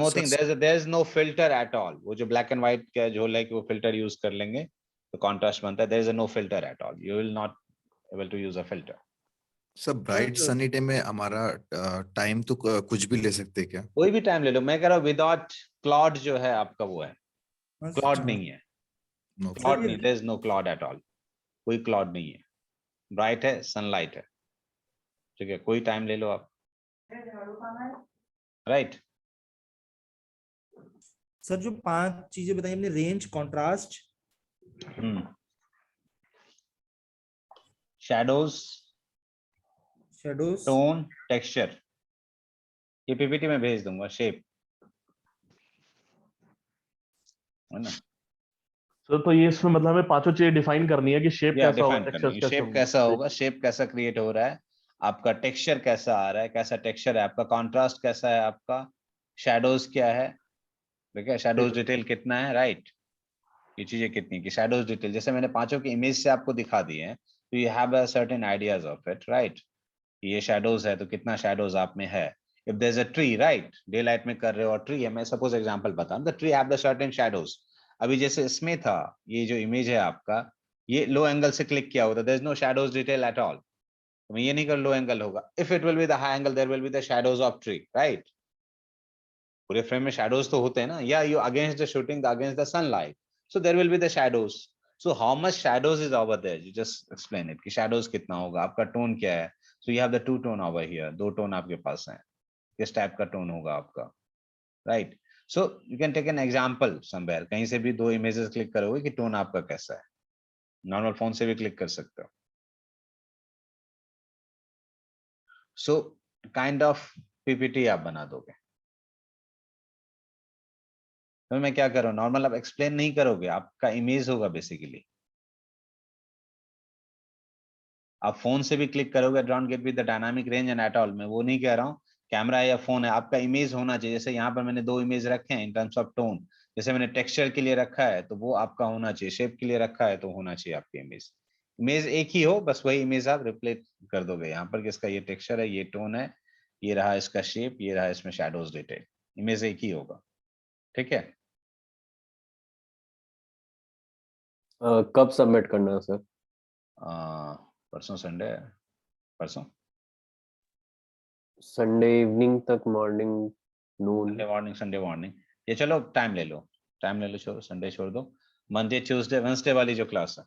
more thing, sir, there's no filter at all. वो जो black and white का झोल है कि वो filter use कर लेंगे तो contrast बनता है. There is no filter at all. You will not able to use a filter. Sir bright sunny day में हमारा टाइम तो कुछ भी ले सकते हैं क्या? कोई भी टाइम ले लो. मैं कह रहा हूँ विदाउट क्लॉड जो है आपका वो है, क्लॉड अच्छा. नहीं है. No. क्लॉड नहीं, there is no cloud at all. कोई क्लॉड नहीं है, ब्राइट है, सनलाइट है. ठीक है, कोई टाइम ले लो आप, राइट. सर जो 5 चीजें बताई हमने, range, contrast, shadows, shadows, tone, texture, ये पीपीटी में भेज दूंगा. शेप है ना, सर तो ये इसमें मतलब हमें पांचों चीजें डिफाइन करनी है कि शेप या कैसा होगा, डिफाइन टेक्सचर करनी. कैसे शेप होंगे. कैसा होगा, शेप कैसा क्रिएट हो रहा है आपका, टेक्सचर कैसा आ रहा है, कैसा टेक्सचर है आपका, कॉन्ट्रास्ट कैसा है आपका, शैडोज क्या है, ठीक है, शैडोज डिटेल कितना है, राइट. ये चीजें कितनी की शैडोज डिटेल, जैसे मैंने पांचों की इमेज से आपको दिखा दिए हैं, तो you have a certain ideas of it, right. ये शैडोज है तो कितना शैडोज आप में है. If there is a tree, right, daylight में कर रहे हो और ट्री है, मैं सपोज एग्जांपल बता, the tree have the certain shadows. अभी जैसे इसमें था, ये जो इमेज है आपका, ये लो एंगल से क्लिक किया होता, there is no shadows detail at all. तो मैं ये नहीं कर लो एंगल होगा. If it will be the high angle, there will be the shadows of tree, right. पूरे फ्रेम में शैडोज तो होते हैं ना, या you against the shooting against the sunlight, so there will be the shadows. So how much shadows is over there, you just explain it कि shadows कितना होगा, आपका टोन क्या है. So you have the two tone over here, दो tone आपके पास हैं, किस टाइप का टोन होगा आपका, right. So you can take an example somewhere, कहीं से भी दो इमेजेस क्लिक करोगे कि टोन आपका कैसा है, नॉर्मल फोन से भी क्लिक कर सकते हो. सो काइंड ऑफ पीपीटी आप बना दोगे. तो मैं क्या कर रहा हूँ, नॉर्मल आप एक्सप्लेन नहीं करोगे, आपका इमेज होगा बेसिकली. आप फोन से भी क्लिक करोगे, don't get with the dynamic range and at all, मैं वो नहीं कह रहा हूँ. कैमरा है या फोन है, आपका इमेज होना चाहिए. जैसे यहाँ पर मैंने दो इमेज रखे हैं इन टर्म्स ऑफ टोन, जैसे मैंने टेक्सचर के लिए रखा है तो वो आपका होना चाहिए, शेप के लिए रखा है तो होना चाहिए आपकी इमेज. इमेज एक ही हो, बस वही इमेज आप रिप्लेस कर दोगे यहाँ पर, किसका ये टेक्सचर है, ये टोन है, ये रहा इसका शेप, ये रहा इसमें शैडोज डिटेल, इमेज एक ही होगा. ठीक है. कब सबमिट करना है सर? परसों संडे, परसों संडे इवनिंग तक, मॉर्निंग, नून? Sunday morning. ये चलो टाइम ले लो, छोड़ो, संडे छोड़ दो. मंडे ट्यूसडे वेडनेसडे वाली जो क्लास है,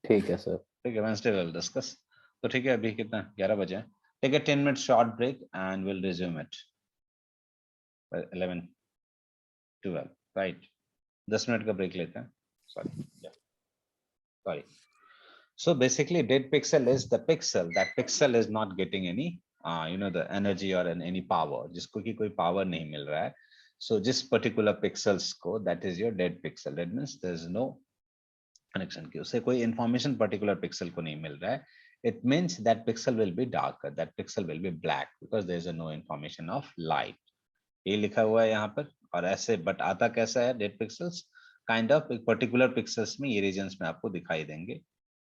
ठीक है सर. ठीक है, वेडनेसडे विल डिस्कस. तो ठीक है, अभी कितना 11 बजे है. Take a 10 minute short break and will resume it 11 12, right. 10 minute का ब्रेक लेते हैं. Sorry. So basically dead pixel is the pixel, that pixel is not getting any the energy or any power, जिसको की कोई power नहीं मिल रहा है. So जिस particular pixels को, that is your dead pixel. That means there is no connection की, उससे कोई information particular pixel को नहीं मिल रहा है. It means that pixel will be darker, that pixel will be black because there is no information of light. ये लिखा हुआ है यहाँ पर. और ऐसे बट आता कैसा है, डेड पिक्सल्स काइंड ऑफ एक पर्टिकुलर पिक्सल्स में, ये रीजन्स में आपको दिखाई देंगे.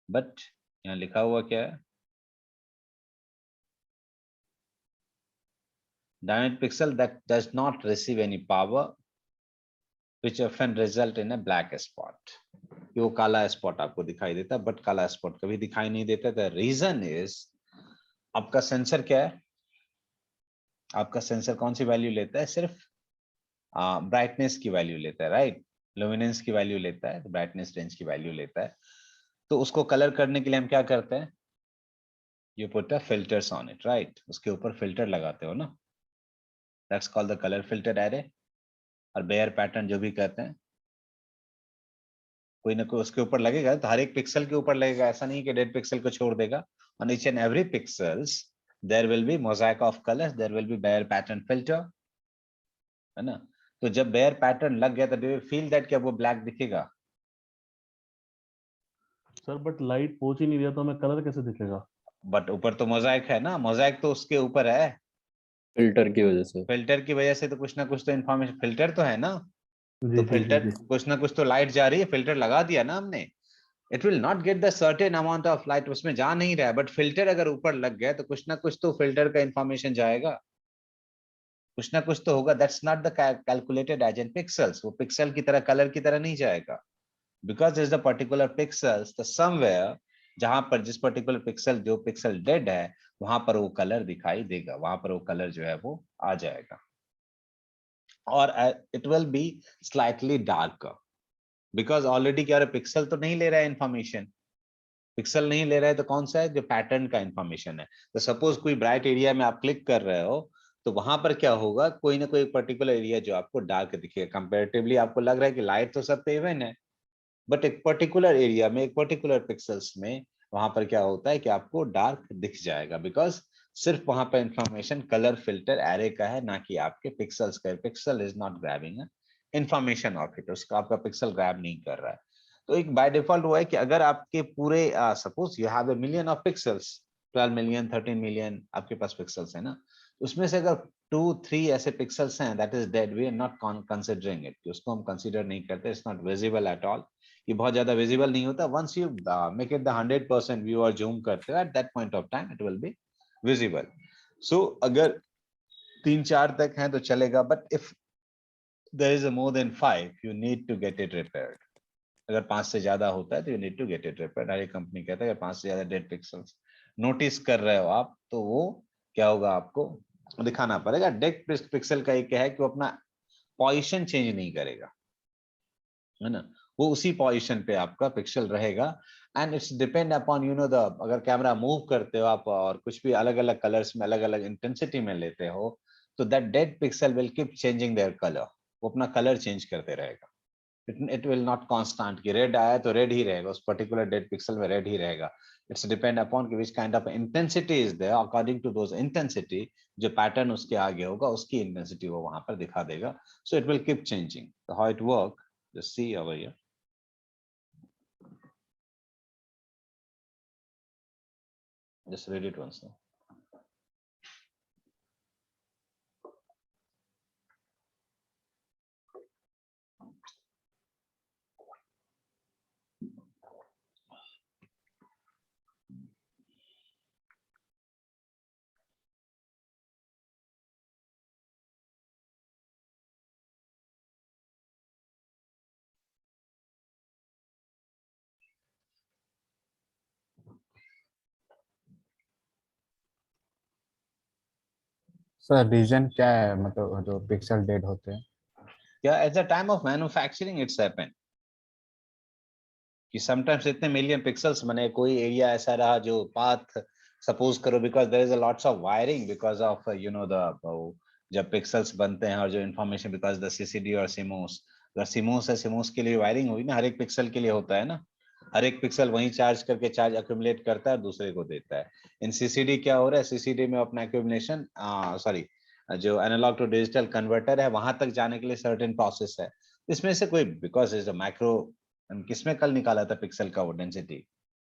बट यहाँ लिखा हुआ क्या है, dynamic pixel that does not receive any power which often result in a black spot. वो काला स्पॉट आपको दिखाई देता है, बट काला स्पॉट कभी दिखाई नहीं देता. द रीजन इज, आपका सेंसर क्या है, आपका सेंसर कौन सी वैल्यू लेता है, सिर्फ ब्राइटनेस की वैल्यू लेता है, राइट. लुमिनेंस की वैल्यू लेता है, ब्राइटनेस रेंज की वैल्यू लेता है. तो उसको कलर करने के लिए हम क्या करते हैं, you put a filters on it, right. उसके ऊपर फिल्टर लगाते हो ना, that's called the colour filter array. और बेयर पैटर्न जो भी कहते हैं, कोई ना कोई उसके ऊपर लगेगा, तो हर एक पिक्सल के ऊपर लगेगा. ऐसा नहीं कि डेड पिक्सल को छोड़ देगा. On each and every pixels there will be mosaic of colours, there will be Bayer pattern filter, है ना. तो जब बेयर पैटर्न लग गया तो डू यू फील दैट क्या वो ब्लैक दिखेगा? सर बट लाइट पहुंच ही नहीं रहा तो हमें कलर कैसे दिखेगा? बट ऊपर तो मोज़ाइक है ना, मोज़ाइक तो उसके ऊपर है, फिल्टर की वजह से. फिल्टर की वजह से तो कुछ ना कुछ तो इन्फॉर्मेशन, फिल्टर तो है ना. जी तो जी जी फिल्टर जी. कुछ ना कुछ तो लाइट जा रही है, फिल्टर लगा दिया ना हमने. It will not get the certain amount of light, उसमें जा नहीं रहा है, बट फिल्टर अगर ऊपर लग गया तो कुछ ना कुछ तो फिल्टर का इन्फॉर्मेशन जाएगा, कुछ ना कुछ तो होगा. That's not the calculated as in pixels, वो पिक्सल की तरह, कलर की तरह नहीं जाएगा. Because is the particular pixels, तो समवेयर जहां पर जिस पर्टिकुलर पिक्सल, जो पिक्सल डेड है, वहां पर वो कलर दिखाई देगा, वहां पर वो कलर जो है वो आ जाएगा. और it will be slightly darker because already क्या पिक्सल तो नहीं ले रहा है इंफॉर्मेशन, पिक्सल नहीं ले रहा है तो कौन सा है, जो पैटर्न का इंफॉर्मेशन है. तो सपोज कोई ब्राइट एरिया में आप क्लिक कर रहे हो, तो वहां पर क्या होगा, कोई ना कोई पर्टिकुलर एरिया जो आपको डार्क दिखेगा. कंपैरेटिवली आपको लग रहा है कि लाइट तो सब पे इवन है, बट एक पर्टिकुलर एरिया में, एक पर्टिकुलर पिक्सल्स में, वहां पर क्या होता है कि आपको डार्क दिख जाएगा. बिकॉज सिर्फ वहां पर इंफॉर्मेशन कलर फिल्टर एरे का है, ना कि आपके पिक्सल्स का. Pixel is not grabbing information of it, उसका आपका पिक्सल ग्रैब नहीं कर रहा है. तो एक बाय डिफॉल्ट हुआ है कि अगर आपके पूरे suppose you have a million of pixels, 12 million 13 million आपके पास पिक्सल्स है ना, उसमें से अगर 2-3 ऐसे पिक्सल्स हैं that is dead, we are not considering it, उसको हम कंसीडर नहीं करते. It's not visible at all, ये बहुत ज्यादा विजिबल नहीं होता. Once you make it the 100% view और जूम करते हो, at that point of time it will be visible. So अगर 3-4 तक हैं तो चलेगा, but if there is more than 5 you need to get it repaired. अगर 5 से ज्यादा होता है तो you need to get it repaired. हर एक कंपनी कहता है अगर 5 से ज्यादा डेड पिक्सल्स नोटिस कर रहे हो आप, तो वो क्या होगा, आपको दिखाना पड़ेगा। डेप्थ पिक्सल का एक है कि वो अपना पोजीशन चेंज नहीं करेगा, है ना, वो उसी पोजीशन पे आपका पिक्सल रहेगा। And it's depend upon you know the, अगर कैमरा मूव करते हो आप और कुछ भी अलग अलग कलर्स में अलग अलग इंटेंसिटी में लेते हो, तो that dead pixel will keep changing their colour, वो अपना कलर चेंज करते रहेगा। इट विल नॉट कांस्टेंट कि रेड आया तो रेड ही रहेगा, उस पर्टिकुलर डेड पिक्सल में रेड ही रहेगा। इट्स डिपेंड अपॉन कि which kind of intensity is there, according to those intensity जो पैटर्न उसके आगे होगा उसकी इंटेंसिटी वो वहां पर दिखा देगा। So it will keep changing. How it work, just see over here. Just read it once now. Sir reason क्या है, मतलब जो पिक्सल डेड होते हैं? Yeah, at the time of manufacturing it's happened कि sometimes इतने मिलियन पिक्सल्स बने, कोई एरिया ऐसा रहा जो पाथ सपोज करो, because there is a lots of wiring because of you know the, जब पिक्सल्स बनते हैं और जो इन्फॉर्मेशन बिकॉज द सीसीडी और सिमोस, अगर सिमोस है सिमोस के लिए वायरिंग हुई ना, हर एक पिक्सल के लिए होता है ना, हर एक पिक्सल वहीं चार्ज करके चार्ज एक्यूमुलेट करता है और दूसरे को देता है। इन सीसीडी क्या हो रहा है, सीसीडी में अपना एक्यूमुलेशन, सॉरी जो एनालॉग टू डिजिटल कन्वर्टर है वहां तक जाने के लिए सर्टेन प्रोसेस है। इसमें से कोई बिकॉज इज अ माइक्रो, किसमें कल निकाला था पिक्सल का वो डेंसिटी,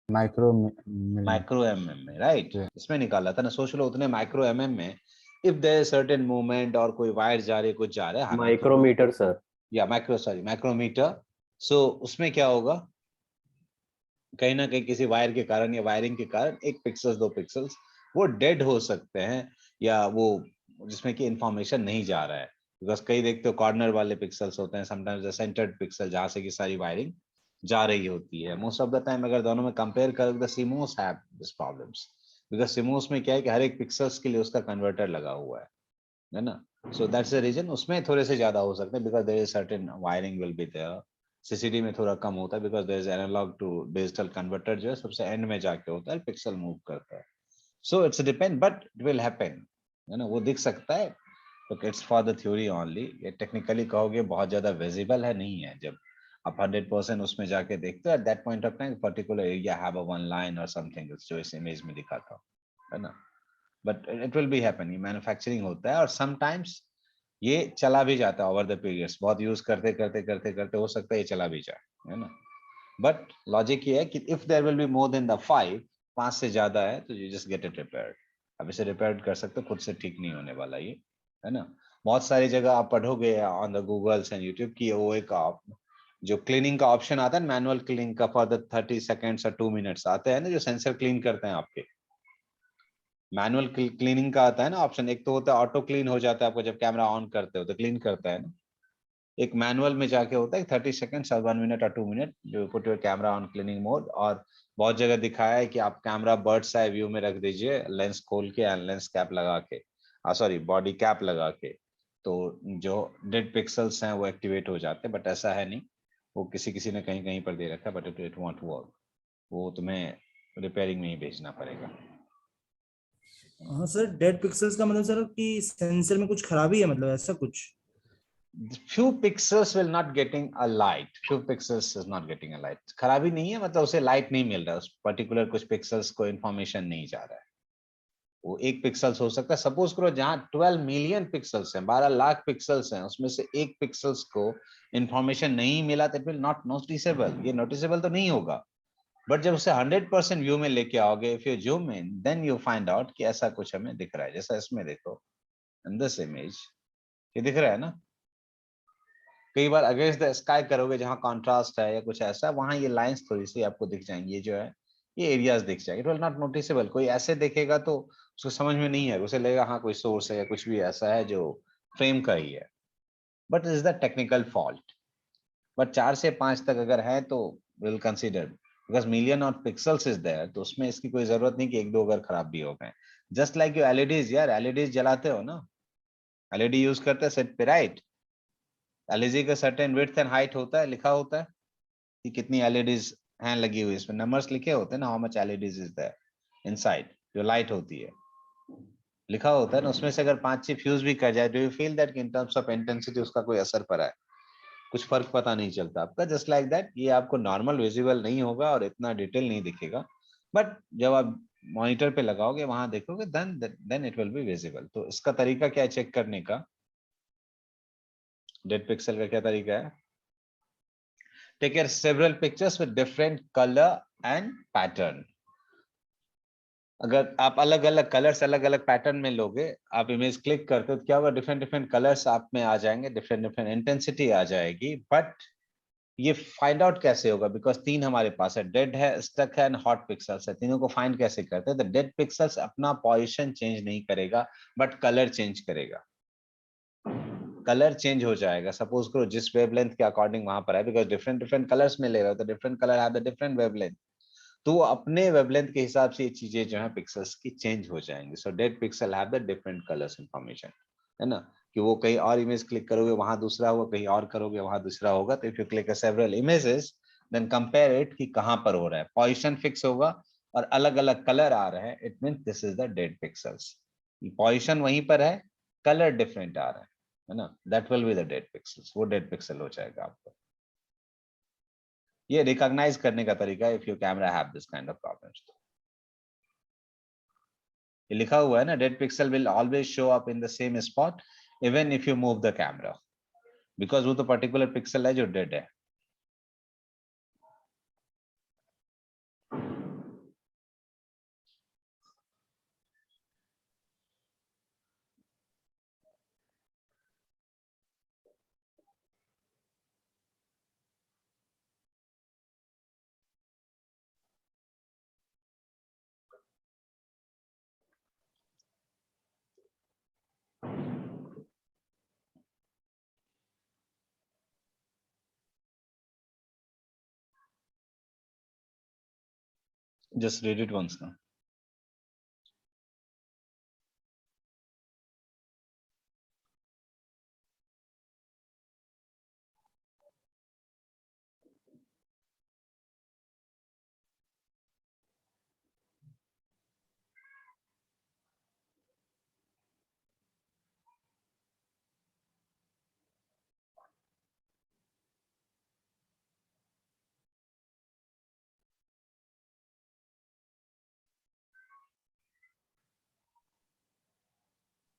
माइक्रो माइक्रो एमएम में, राइट, Yeah. इसमें निकाला था ना। सोच लो उतने माइक्रो एमएम में if there is certain movement और कोई वायर जा रही है कुछ जा रहा है, हालांकि माइक्रोमीटर सर। या माइक्रो, सॉरी माइक्रोमीटर। सो उसमें क्या होगा, कहीं ना कहीं किसी वायर के कारण या वायरिंग के कारण एक पिक्सल्स दो पिक्सल्स वो डेड हो सकते हैं, या वो जिसमें कि इंफॉर्मेशन नहीं जा रहा है। बिकॉज कई देखते हो कॉर्नर वाले पिक्सल्स होते हैं, समटाइम्स सेंटर्ड पिक्सल जहां से कि सारी वायरिंग जा रही होती है। मोस्ट ऑफ द टाइम अगर दोनों में कंपेयर करोगे the CMOS have this problems, because CMOS में क्या है कि हर एक पिक्सल्स के लिए उसका कन्वर्टर लगा हुआ है ना। सो दैट्स द रीजन उसमें थोड़े से ज्यादा हो सकते हैं, because there is certain wiring will be there. CCD में थोड़ा कम होता है because there is analogue to digital converter जो है सबसे एंड में जाके होता है, पिक्सल मूव करता है। So it's depend but it will happen, है ना, वो दिख सकता है। तो it's for the theory only, ये टेक्निकली कहोगे बहुत ज्यादा विजिबल है नहीं है। जब आप 100% उसमें जाके देखते हो at that point of time particular area have a one line और समथिंग जो इस इमेज में दिखा था, है ना। But it will be happening, manufacturing होता है और समटाइम्स ये चला भी जाता है ओवर द पीरियड्स, बहुत यूज करते करते करते करते हो सकता है ये चला भी जाए, है ना। बट लॉजिक ये है कि if there will be more than the 5 से ज्यादा है तो you just get it repaired. अब इसे रिपेयर कर सकते हो, खुद से ठीक नहीं होने वाला ये, है ना। बहुत सारी जगह आप पढ़ोगे on the Googles and YouTube की वो एक जो क्लीनिंग का ऑप्शन आता है, मैनुअल क्लीनिंग का फॉर द 30 सेकेंड्स और 2 मिनट्स आते हैं ना, जो सेंसर क्लीन करते हैं आपके। मैनुअल क्लीनिंग का आता है ना ऑप्शन, एक तो होता है ऑटो क्लीन हो जाता है आपको जब कैमरा ऑन करते हो तो क्लीन करता है ना, एक मैनुअल में जाके होता है 30 सेकंड्स और 1 मिनट और 2 मिनट जो put your camera on cleaning mode. और बहुत जगह दिखाया है कि आप कैमरा बर्ड्स आई व्यू में रख दीजिए, लेंस खोल के एंड लेंस कैप लगा के, सॉरी बॉडी कैप लगा के, तो जो डेड पिक्सल्स हैं वो एक्टिवेट हो जाते हैं। बट ऐसा है नहीं, वो किसी किसी ने कहीं कहीं पर दे रखा है, बट इट वॉन्ट वर्क, वो तुम्हें रिपेयरिंग में ही भेजना पड़ेगा। हाँ सर, डेड पिक्सल्स का मतलब सर कि सेंसर में कुछ खराबी है, मतलब ऐसा कुछ? few pixels will not getting a light, few pixels is not getting a light, खराबी नहीं है, मतलब उसे लाइट नहीं मिल रहा है, उस पर्टिकुलर कुछ पिक्सल्स को इंफॉर्मेशन नहीं जा रहा है। वो एक पिक्सल्स हो सकता है, सपोज करो जहां 12 मिलियन पिक्सल्स हैं, 12 लाख पिक्सल्स हैं, उसमें से एक पिक्सल्स को इंफॉर्मेशन नहीं मिला तो इट विल नॉट नोटिसेबल, ये नोटिसेबल तो नहीं होगा। बट जब उसे 100% व्यू में लेके आओगे, if you zoom in then you find out कि ऐसा कुछ हमें दिख रहा है। जैसा इसमें देखो इन दिस इमेज, ये दिख रहा है ना। कई बार अगेंस्ट द स्काई करोगे जहां कॉन्ट्रास्ट है या कुछ ऐसा, वहां ये लाइंस थोड़ी सी आपको दिख जाएंगी, ये जो है ये एरियाज दिख जाएंगे, इट विल नॉट नोटिसेबल। कोई ऐसे देखेगा तो उसको समझ में नहीं है, उसे लगेगा हाँ कोई सोर्स है या कुछ भी ऐसा है जो फ्रेम का ही है, but is the technical fault. But 4 से 5 तक अगर है तो will consider because million of pixels is there, तो उसमें इसकी कोई जरूरत नहीं कि एक दो अगर खराब भी हो गए। जस्ट लाइक यू एलईडीज, यार एलईडीज जलाते हो ना, एलईडी यूज करते हैं सेट पे, राइट? एलईडी का सर्टेन विड्थ एंड हाइट होता है, लिखा होता है कि कितनी एलईडीज हैं लगी हुई, इसमें नंबर्स लिखे होते हैं ना, how much LEDs is there inside, जो लाइट होती है लिखा होता है ना। उसमें से अगर 5-6 फ्यूज भी कर जाए, do you feel that in terms of intensity उसका कोई असर पड़ा है? कुछ फर्क पता नहीं चलता आपका। जस्ट लाइक दैट ये आपको नॉर्मल विजिबल नहीं होगा और इतना डिटेल नहीं दिखेगा, बट जब आप मॉनिटर पे लगाओगे वहां देखोगे then it will be visible. तो इसका तरीका क्या है चेक करने का? डेड पिक्सल का क्या तरीका है? Take several pictures with different colour and pattern. अगर आप अलग अलग कलर्स अलग अलग पैटर्न में लोगे, आप इमेज क्लिक करते हो तो क्या होगा, डिफरेंट डिफरेंट कलर्स आप में आ जाएंगे, डिफरेंट डिफरेंट इंटेंसिटी आ जाएगी। बट ये फाइंड आउट कैसे होगा? बिकॉज 3 हमारे पास है, डेड है, स्टक है एंड हॉट पिक्सल्स है। तीनों को फाइंड कैसे करते हैं? द डेड पिक्सल्स अपना पोजीशन चेंज नहीं करेगा, बट कलर चेंज करेगा। कलर चेंज हो जाएगा। सपोज करो जिस वेवलेंथ के अकॉर्डिंग वहां पर है, बिकॉज डिफरेंट डिफरेंट कलर्स में ले रहे हो तो different colour have the different wavelength, तो वो अपने वेवलेंथ के हिसाब से ये चीजें जो है पिक्सल्स की चेंज हो जाएंगी। So dead pixel have the different colours information, है ना? कि वो कहीं और इमेज क्लिक करोगे वहां दूसरा होगा, कहीं और करोगे वहां दूसरा होगा। तो if you click several images then compare it कि कहां पर हो रहा है, पोजीशन फिक्स होगा और अलग अलग कलर आ रहा है, it means this is the dead pixels. Position वहीं पर है, कलर डिफरेंट आ रहा है ना? That will be the dead pixels, वो डेड पिक्सल हो जाएगा आपको। ये रिकॉग्नाइज करने का तरीका है if your camera have this kind of problems. ये लिखा हुआ है ना, dead pixel will always show up in the same spot even if you move the camera, because वो तो पर्टिकुलर पिक्सल है जो डेड है। Just read it once now.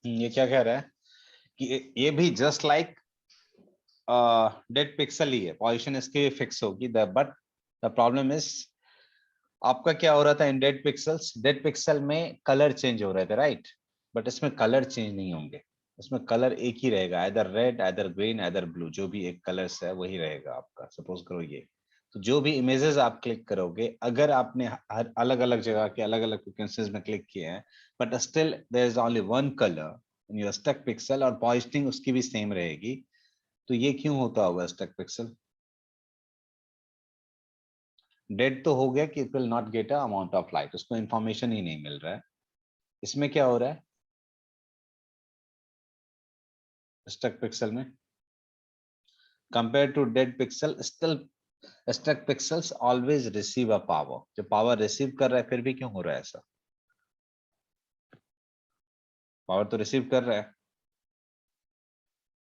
ये क्या कह रहा है कि ये भी जस्ट लाइक डेड पिक्सल ही है, पोजीशन इसकी फिक्स होगी। बट द प्रॉब्लम इज आपका क्या हो रहा था इन डेड पिक्सल्स, डेड पिक्सल में कलर चेंज हो रहे थे, राइट? बट इसमें कलर चेंज नहीं होंगे, इसमें कलर एक ही रहेगा, either red either green either blue, जो भी एक कलर्स है वही रहेगा आपका। सपोज करो ये, तो जो भी इमेजेस आप क्लिक करोगे, अगर आपने हर अलग अलग जगह के अलग अलग फ्रीक्वेंसीज में क्लिक किए हैं, but still there is only one colour in your stuck pixel और पॉजिशनिंग उसकी भी सेम रहेगी, तो ये क्यों होता होगा? स्टक पिक्सल डेड तो हो गया कि it will not get a amount of light, उसको इंफॉर्मेशन ही नहीं मिल रहा है। इसमें क्या हो रहा है स्टक पिक्सल में? Compare to dead pixel, still stuck pixels always receive a power. जो पावर रिसीव कर रहा है फिर भी क्यों हो रहा है ऐसा? पावर तो रिसीव कर रहा है,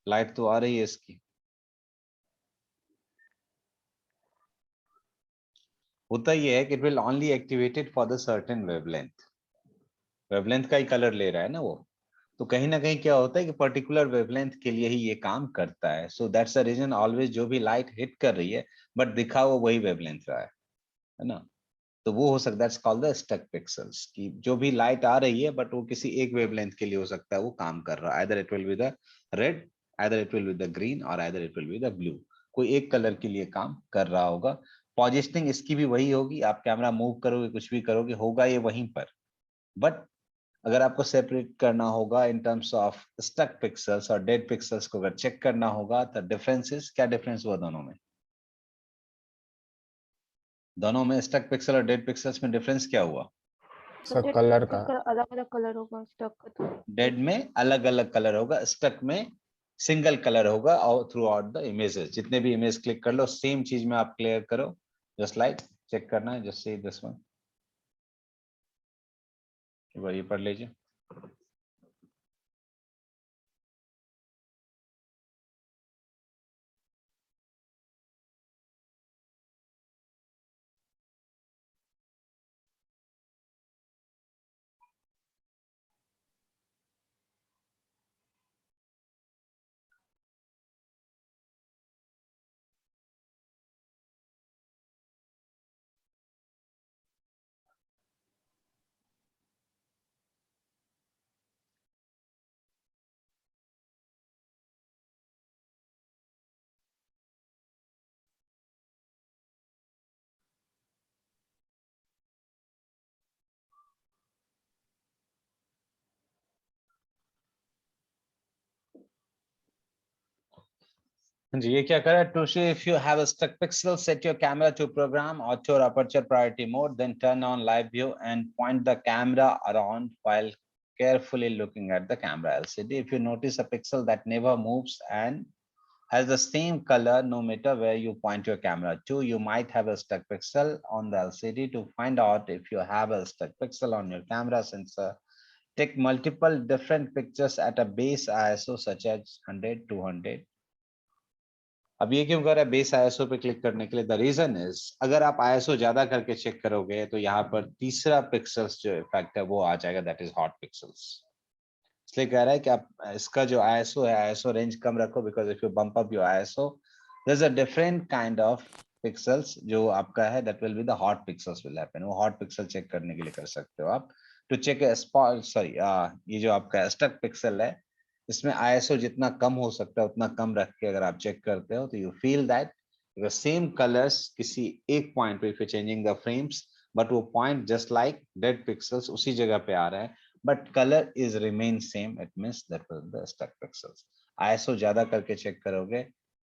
लाइट तो आ रही है इसकी। होता ये है कि it will only activated for the certain wavelength, wavelength का ही कलर ले रहा है ना वो। तो कहीं ना कहीं क्या होता है कि पर्टिकुलर वेवलेंथ के लिए ही ये काम करता है। So that's the reason always जो भी लाइट हिट कर रही है बट दिखा वो वही वेवलेंथ रहा है ना? तो वो हो सकता है कॉल्ड द स्टक पिक्सल्स, कि जो भी लाइट आ रही है बट वो किसी एक वेवलेंथ के लिए हो सकता है वो काम कर रहा है, either it will be the red either it will be the green और either it will be the blue, कोई एक कलर के लिए काम कर रहा होगा। पोजिशनिंग इसकी भी वही होगी, आप कैमरा मूव करोगे कुछ भी करोगे होगा ये वहीं पर। बट अगर आपको सेपरेट करना होगा in terms of stuck pixels और डेड पिक्सल्स को अगर चेक करना होगा तो डिफरेंसेस क्या, डिफरेंस हुआ दोनों में? दोनों में स्टक पिक्सल और डेड पिक्सल्स में डिफरेंस क्या हुआ? सर कलर का अलग अलग कलर होगा स्टक का तो। डेड में अलग अलग कलर होगा, स्टक में सिंगल कलर होगा और थ्रू आउट द इमेजेस। जितने भी इमेज क्लिक कर लो सेम चीज में आप क्लियर करो, जस्ट लाइक चेक करना है, जस्ट सी दिस वन, एक बार ये पढ़ लीजिए। जी ये क्या कर रहा है? To see if you have a stuck pixel, set your camera to program auto aperture priority mode, then turn on live view and point the camera around while carefully looking at the camera LCD. If you notice a pixel that never moves and has the same color no matter where you point your camera to, you might have a stuck pixel on the LCD. To find out if you have a stuck pixel on your camera sensor, take multiple different pictures at a base ISO such as 100, 200. अब ये क्यों कर रहा है base ISO पे click करने के लिए? द रीजन इज अगर आप आईएसओ ज्यादा करके चेक करोगे तो यहाँ पर तीसरा पिक्सल्स जो इफेक्ट है वो आ जाएगा, दैट इज हॉट पिक्सल्स। इसलिए कह रहा है कि आप इसका जो आईएसओ है आईएसओ रेंज कम रखो, because if you bump up your ISO there is a different kind of pixels जो आपका है, that will be the hot pixels will happen. वो हॉट पिक्सल चेक करने के लिए कर सकते हो आप। टू चेक स्पॉट सॉरी ये जो आपका स्टक पिक्सल है इसमें आईएसओ जितना कम हो सकता है उतना कम रख के अगर आप चेक करते हो तो you feel that the same colors किसी एक पॉइंट पे if you're changing the frames, but वो point just like dead pixels उसी जगह पे आ रहा है, but color is remain same, it means that will the stuck pixels. ISO ज्यादा करके चेक करोगे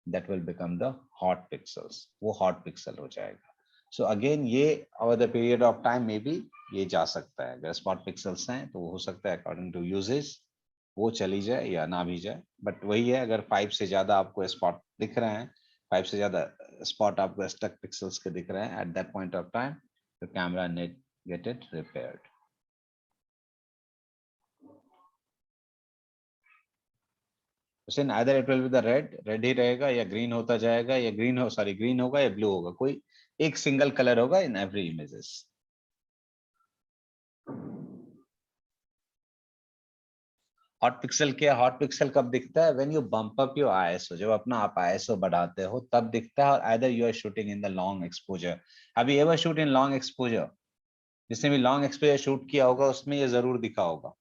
that will become the hot pixels, वो hot pixel हो जाएगा। So again ये over the period of time maybe ये जा सकता है, अगर spot pixels हैं तो हो सकता है according to usage वो चली जाए या ना भी जाए, बट वही है अगर 5 से ज्यादा आपको स्पॉट दिख रहे हैं, 5 से ज्यादा स्पॉट आपको स्टक पिक्सल्स के दिख रहे हैं, at that point of time the camera need get it repaired. either it will be the red ही रहेगा या ग्रीन होता जाएगा, या ग्रीन होगा या ब्लू होगा, कोई एक सिंगल कलर होगा in every images. Hot pixel क्या? हॉट पिक्सल कब दिखता है? When you bump up your ISO, जब अपना आप आईएसओ बढ़ाते हो तब दिखता है, और either you are shooting in the long exposure. अभी ever shoot in long exposure? जिसने भी लॉन्ग एक्सपोजर शूट किया होगा उसमें ये जरूर दिखा होगा,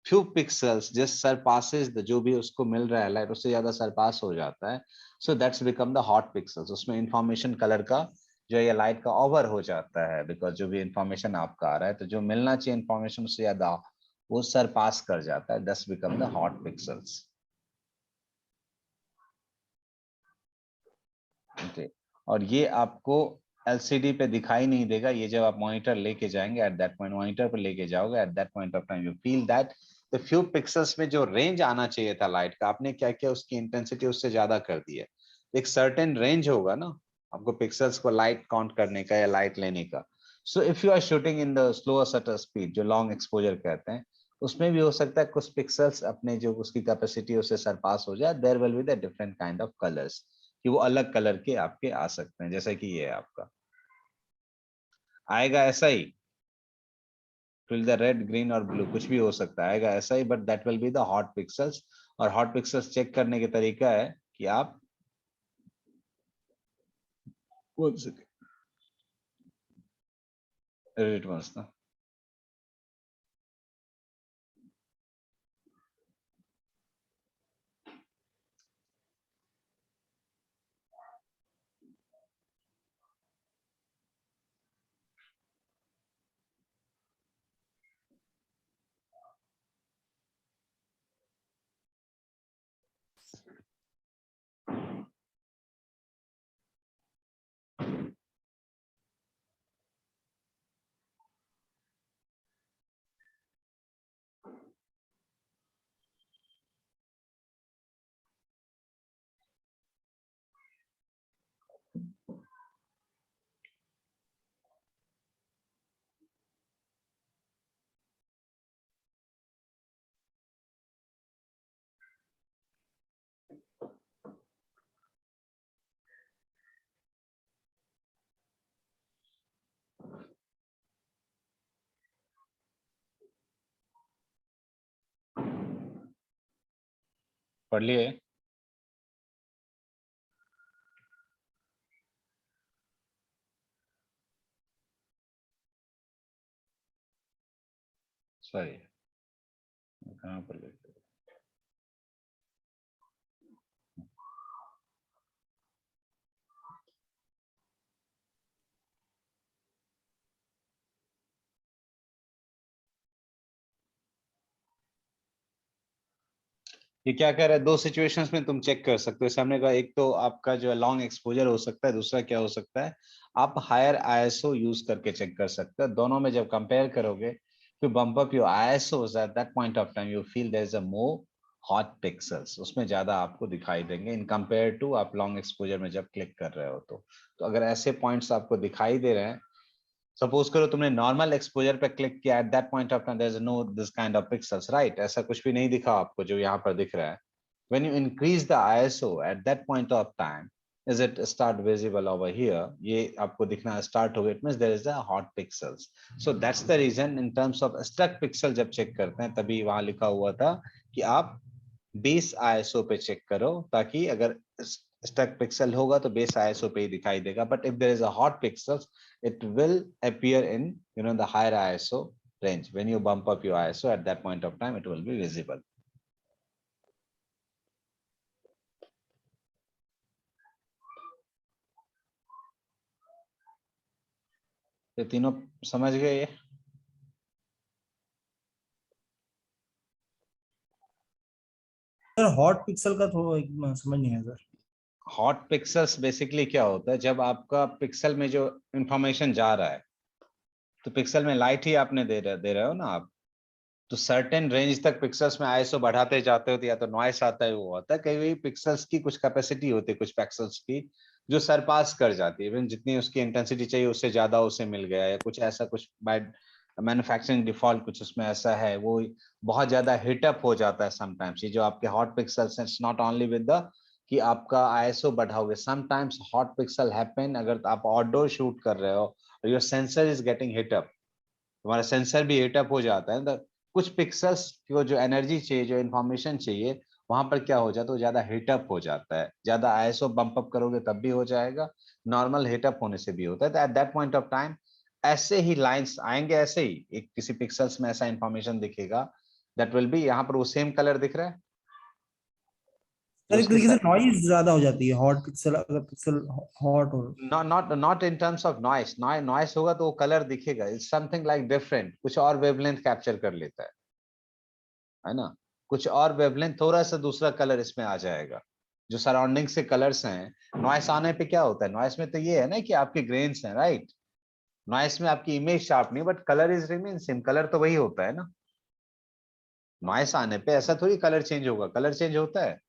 few pixels just surpasses the जो भी उसको मिल रहा है लाइट उससे ज्यादा सरपास हो जाता है, so that's become the hot pixels. उसमें इंफॉर्मेशन कलर का जो है लाइट का ओवर हो जाता है, बिकॉज जो भी इंफॉर्मेशन आपका आ रहा है तो जो मिलना चाहिए इंफॉर्मेशन उससे ज्यादा वो सरपास कर जाता है, दस become the hot pixels. Okay, और ये आपको एलसीडी पे दिखाई नहीं देगा, ये जब आप मॉनिटर लेके जाएंगे एट दैट पॉइंट, मॉनिटर पे लेके जाओगे eight that point of time you feel that the few pixels में जो रेंज आना चाहिए था लाइट का, आपने क्या किया उसकी इंटेंसिटी उससे ज्यादा कर दी है। एक सर्टेन रेंज होगा ना आपको पिक्सल्स को लाइट काउंट करने का या लाइट लेने का। So if you are shooting in the slower shutter speed जो लॉन्ग एक्सपोजर कहते हैं, उसमें भी हो सकता है कुछ पिक्सल्स अपने जो उसकी कैपेसिटी उससे सरपास हो जाए, there will be the different kind of colours, कि वो अलग कलर के आपके आ सकते हैं, जैसा कि ये आपका आएगा ऐसा ही, फिल द रेड ग्रीन और ब्लू कुछ भी हो सकता है, आएगा ऐसा ही, but that will be the hot pixels. और हॉट पिक्सल्स चेक करने के तरीका है कि आप कौन से ना पढ़ लिए? सॉरी, कहाँ पर लिखते हैं? ये क्या कह रहा है, दो सिचुएशंस में तुम चेक कर सकते हो सामने का। एक तो आपका जो लॉन्ग एक्सपोजर हो सकता है, दूसरा क्या हो सकता है, आप हायर आईएसओ यूज करके चेक कर सकते हो। दोनों में जब कंपेयर करोगे to bump up your ISOs at that point of time, you feel there's a more hot pixels, उसमें ज्यादा आपको दिखाई देंगे इन कंपेयर टू आप लॉन्ग एक्सपोजर में जब क्लिक कर रहे हो। तो अगर ऐसे पॉइंट्स आपको दिखाई दे रहे हैं, सपोज करो तुमने नॉर्मल एक्सपोजर पे क्लिक किया, at that point of time there is no this kind of pixels, right? ऐसा कुछ भी नहीं दिखा आपको जो यहाँ पर दिख रहा है। When you increase the ISO at that point of time, is it start visible over here? ये आपको दिखना start हो गया, it means there is a hot pixels. So that's the reason in terms of stuck pixel जब check करते हैं तभी वहां लिखा हुआ था कि आप बेस ISO पे check करो, ताकि अगर stuck pixel होगा तो बेस ISO पे ही दिखाई देगा. But if there is a hot pixels, it will appear in the higher ISO range. When you bump up your ISO at that point of time, it will be visible. ये तीनों समझ गए? ये sir hot pixel का थोड़ा समझ नहीं आया सर। हॉट पिक्सल्स बेसिकली क्या होता है, जब आपका पिक्सल में जो इंफॉर्मेशन जा रहा है, तो पिक्सल में लाइट ही आपने दे रहे हो ना आप, तो सर्टेन रेंज तक पिक्सल्स में आईएसओ बढ़ाते जाते हो तो या तो नॉइस आता है, वो होता है कई पिक्सल्स की कुछ कैपेसिटी होती है, कुछ पिक्सल्स की जो सरपास कर जाती है, इवन जितनी उसकी इंटेंसिटी चाहिए उससे ज्यादा उसे मिल गया, या कुछ ऐसा, कुछ बाय मैन्युफैक्चरिंग डिफॉल्ट कुछ उसमें ऐसा है, वो बहुत ज्यादा हिटअप हो जाता है समटाइम्स। ये जो आपके हॉट पिक्सल्स हैं, it's not only with the कि आपका आईएसओ बढ़ाओगे, समटाइम्स हॉट पिक्सल हैपन अगर आप आउटडोर शूट कर रहे हो और your sensor is getting heated up, तुम्हारा सेंसर भी हिटअप हो जाता है, कुछ पिक्सल्स को जो एनर्जी चाहिए, जो इंफॉर्मेशन चाहिए, वहां पर क्या हो जाता है, वो ज्यादा हिटअप हो जाता है। ज्यादा आईएसओ बम्प अप करोगे तब भी हो जाएगा, नॉर्मल हिटअप होने से भी होता है। तो at that point of time ऐसे ही लाइंस आएंगे, ऐसे ही एक किसी पिक्सल्स में ऐसा इंफॉर्मेशन दिखेगा, दैट विल बी, यहाँ पर वो सेम कलर दिख रहा है, सर एक तरीके से नॉइज ज्यादा हो जाती है हॉट पिक्सल, अगर पिक्सल हॉट हो। Not in terms of noise, noise होगा तो वो कलर दिखेगा, इट्स समथिंग लाइक डिफरेंट, कुछ और वेवलेंथ कैप्चर कर लेता है ना, कुछ और वेवलेंथ, थोड़ा सा दूसरा कलर इसमें आ जाएगा। जो सराउंडिंग से कलर्स हैं, नॉइस आने पे क्या होता है, नॉइस में तो ये है ना कि आपके ग्रेन्स हैं, राइट? नॉइस में आपकी इमेज शार्प नहीं, but colour is remain same, colour तो वही होता है ना। नॉइस आने पे ऐसा थोड़ी कलर चेंज होगा, कलर चेंज होता है?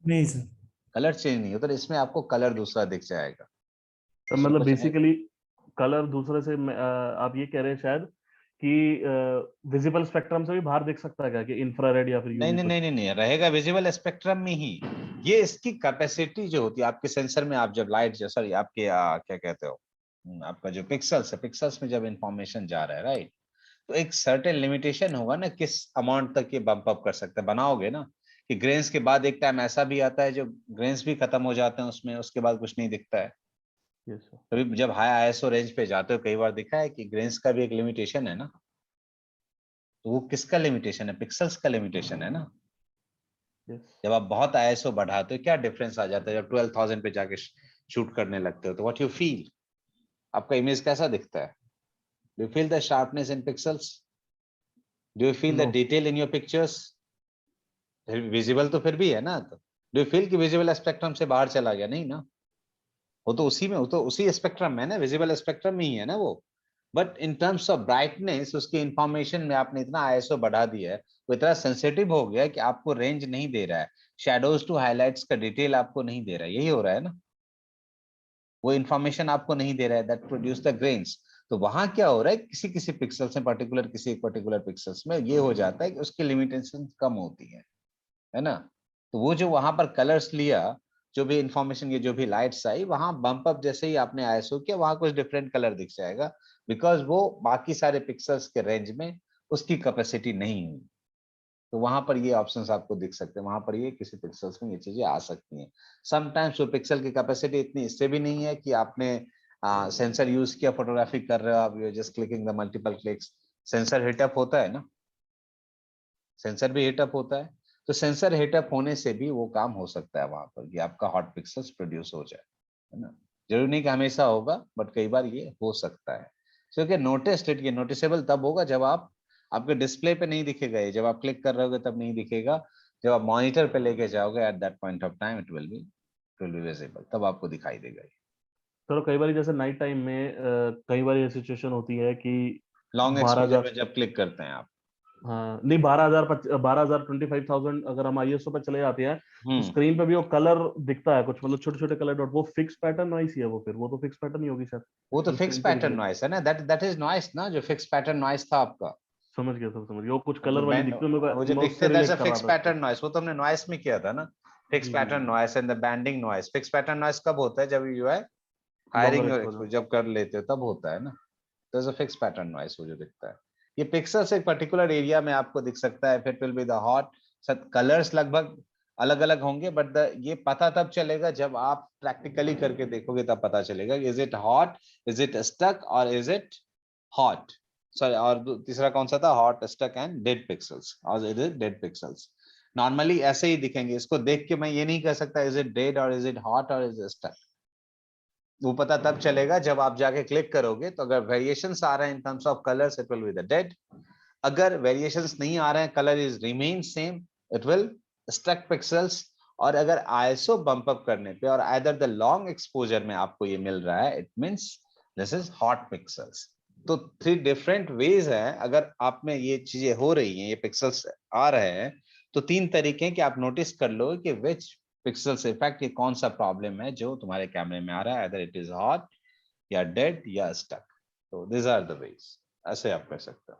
नहीं सर, कलर चेंज नहीं होता, इसमें आपको कलर दूसरा दिख जाएगा। तो मतलब बेसिकली कलर दूसरे से आप ये कह रहे हैं शायद कि विजिबल स्पेक्ट्रम से भी बाहर दिख सकता है क्या, कि इंफ्रारेड या फिर नहीं नहीं नहीं नहीं नहीं रहेगा विजिबल स्पेक्ट्रम में ही। ये इसकी कैपेसिटी जो होती है आपके सेंसर में, आप जब लाइट, सॉरी आपके क्या कहते हो, आपका जो पिक्सल्स है, पिक्सल्स में जब इंफॉर्मेशन जा रहा है, राइट, तो एक सर्टेन लिमिटेशन होगा ना किस अमाउंट तक ये बम्प अप कर सकते हैं। बनाओगे ना कि ग्रेन्स के बाद एक टाइम ऐसा भी आता है जो ग्रेन्स भी खत्म हो जाते हैं उसमें, उसके बाद कुछ नहीं दिखता है। तभी जब हाई आईएसओ रेंज पे जाते हो, कई बार दिखा है कि ग्रेन्स का भी एक लिमिटेशन है ना, तो वो किसका लिमिटेशन है, पिक्सल्स का लिमिटेशन है ना। जब आप बहुत आईएसओ बढ़ाते हो क्या डिफरेंस आ जाता है, जब 12,000 पे जाके शूट करने लगते हो तो व्हाट यू फील, आपका इमेज कैसा दिखता है? Do you feel the sharpness in pixels? Do you feel the detail in your pictures? Visible तो फिर भी है ना, तो डू यू फील कि विजिबल स्पेक्ट्रम से बाहर चला गया? नहीं ना, वो तो उसी में, वो तो उसी स्पेक्ट्रम में ना, विजिबल स्पेक्ट्रम में ही है ना वो। But in terms of brightness, उसकी इंफॉर्मेशन में आपने इतना आईएसओ बढ़ा दिया है, वो इतना सेंसिटिव हो गया है कि आपको रेंज नहीं दे रहा है, शैडोज टू हाइलाइट्स का डिटेल आपको नहीं दे रहा है, यही हो रहा है ना, वो इंफॉर्मेशन आपको नहीं दे रहा है, दैट प्रोड्यूस द ग्रेन्स। तो वहां क्या हो रहा है, किसी किसी पिक्सल्स में पर्टिकुलर, किसी एक पर्टिकुलर पिक्सल्स में ये हो जाता है कि उसकी लिमिटेशन कम होती है ना। तो वो जो वहां पर कलर्स लिया, जो भी इंफॉर्मेशन, ये जो भी लाइट्स आई, वहां बम्प अप जैसे ही आपने आईएसओ किया, वहां कुछ डिफरेंट कलर दिख जाएगा, बिकॉज वो बाकी सारे पिक्सल्स के रेंज में उसकी कैपेसिटी नहीं हुई। तो वहां पर ये ऑप्शंस आपको दिख सकते हैं, वहां पर ये किसी पिक्सल्स में ये चीजें आ सकती हैं। समटाइम्स वो पिक्सल की कैपेसिटी इतनी इससे भी नहीं है कि आपने सेंसर यूज किया, फोटोग्राफी कर रहे हो आप, you just clicking the multiple clicks, sensor hit up होता है ना, सेंसर भी हिटअप होता है। तो सेंसर हिटअप होने से भी वो काम हो सकता है वहां पर कि आपका हॉट पिक्सल्स प्रोड्यूस हो जाए, है ना। जरूरी नहीं कि हमेशा होगा, बट कई बार ये हो सकता है। क्योंकि नोटिस इट, ये नोटिसेबल तब होगा जब आप, आपके डिस्प्ले पे नहीं दिखेगा ये, जब आप क्लिक कर रहे होगे तब नहीं दिखेगा, जब आप मॉनिटर पे लेके जाओगे eight that point of time it will be visible, तब आपको दिखाई देगा ये। चलो कई बार जैसे नाइट टाइम में कई बार ये सिचुएशन होती है कि लॉन्ग 12,000 एक्सपोजर में जब क्लिक करते हैं आप, हाँ नहीं 12,000 25,000 अगर हम आईएसओ पे चले जाते हैं तो हम्म, स्क्रीन पे भी वो कलर दिखता है कुछ, मतलब छोटे छोटे कलर डॉट, वो फिक्स पैटर्न नॉइस ही है वो, फिर वो तो फिक्स पैटर्न ही होगी शायद, वो तो जो फिक्स स्क्रीन पे दिख पैटर्न रही है। नॉइस है ना, दैट इज नॉइस ना, जो फिक्स पैटर्न नॉइस था आपका, समझ गया सर, समझ गया, वो कुछ जो कलर वाली बैंड, दिखती है, मेरे वो को जो मैं दिखते उससे हैं दैट्स अ रिलेट कर रहा फिक्स था पैटर्न उसको। नॉइस, वो तो हमने नॉइस में किया था ना, फिक्स जी पैटर्न जी noise and the banding noise. Fix pattern noise कब होता है, जब यू है लॉन्गर हायरिंग और एक्सपोजर। जब कर लेते हो तब होता है ना। तो is a fix pattern noise वो जो दिखता है। ये पिक्सेल्स एक पर्टिकुलर एरिया में आपको दिख सकता है, फिर will be the hot, colours लगभग अलग अलग होंगे, बट ये पता तब चलेगा जब आप प्रैक्टिकली करके देखोगे, तब पता चलेगा is it hot, is it stuck और इज इट हॉट। सॉरी, और तीसरा कौन सा था, hot, stuck and dead pixels, और is it dead pixels. Normally ऐसे ही दिखेंगे, इसको देख के मैं ये नहीं कह सकता इज इट डेड और इज इट हॉट और इज इट स्टक। वो पता तब चलेगा जब आप जाके क्लिक करोगे, तो अगर वेरिएशंस आ रहे हैं in terms of colours it will be the dead, अगर वेरिएशंस नहीं आ रहे हैं, colour is remain same, it will stuck pixels. और अगर आईएसओ बम्प अप करने पे और आइदर द लॉन्ग एक्सपोजर में आपको ये मिल रहा है, it means this is hot pixels. तो 3 डिफरेंट वेज है, अगर आप में ये चीजें हो रही हैं, ये पिक्सल्स आ रहे हैं, तो 3 तरीके हैं कि आप नोटिस कर लो कि विच पिक्सल्स इफेक्ट, ये कौन सा प्रॉब्लम है जो तुम्हारे कैमरे में आ रहा है, आइदर इट इज हॉट या डेड या स्टक। तो दिस आर द वेज, ऐसे आप कर सकते हो।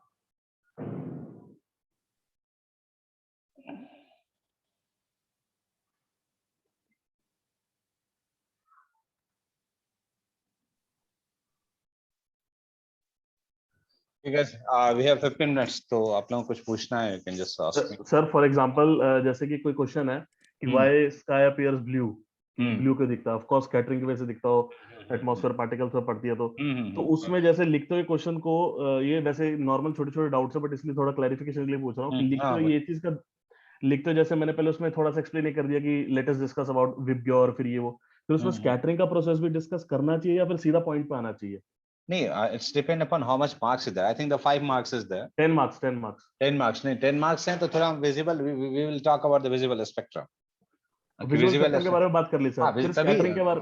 ठीक है, we have 15 minutes, तो आप लोगों को कुछ पूछना है, you can just ask me. Sir for example जैसे कि कोई क्वेश्चन है कि व्हाई स्काई अपीयर्स ब्लू, कि ब्लू क्यों दिखता है, ऑफ कोर्स स्कैटरिंग की वजह से दिखता हो, एटमॉस्फेयर पार्टिकल्स में पड़ती है तो उसमें जैसे लिखते हुए क्वेश्चन को ये वैसे नॉर्मल छोटे छोटे डाउट्स है, बट इसलिए थोड़ा क्लैरिफिकेशन के लिए पूछ रहा हूँ कि लिखते हुए ये चीज का, लिखते हुए जैसे मैंने पहले उसमें थोड़ा सा एक्सप्लेन कर दिया कि let us discuss about VIBGYOR, फिर ये वो, फिर उसमें स्कैटरिंग का प्रोसेस भी डिस्कस करना चाहिए या फिर सीधा पॉइंट पे आना चाहिए? नहीं, it's depend upon how much marks is there. I think the 5 marks is there. 10 marks 10 marks 10 marks नहीं, 10 marks हैं तो थोड़ा visible, we will talk about the visible spectrum. Okay, visual visible spectrum के बारे में बात कर ली हाँ, सर, फिर तभी स्कैटरिंग के बारे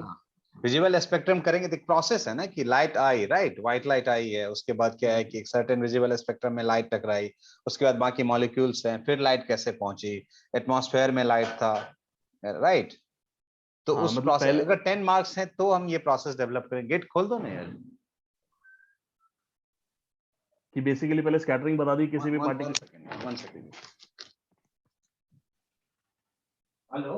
विजुअल स्पेक्ट्रम करेंगे तो प्रोसेस है ना कि लाइट आई, राइट, व्हाइट लाइट आई है, उसके बाद क्या है कि एक सर्टेन विजुअल स्पेक्ट्रम में लाइट टकराई, उसके बाद बाकी मॉलिक्यूल्स हैं, फिर लाइट कैसे पहुंची, एटमॉस्फेयर में लाइट था, राइट। तो हाँ उस मतलब प्रोसेस, पहले अगर 10 मार्क्स हैं तो हम ये प्रोसेस डेवलप करेंगे। गेट खोल दो ना यार। कि बेसिकली पहले स्कैटरिंग बता दी किसी भी One particle. second, 1 second. Hello,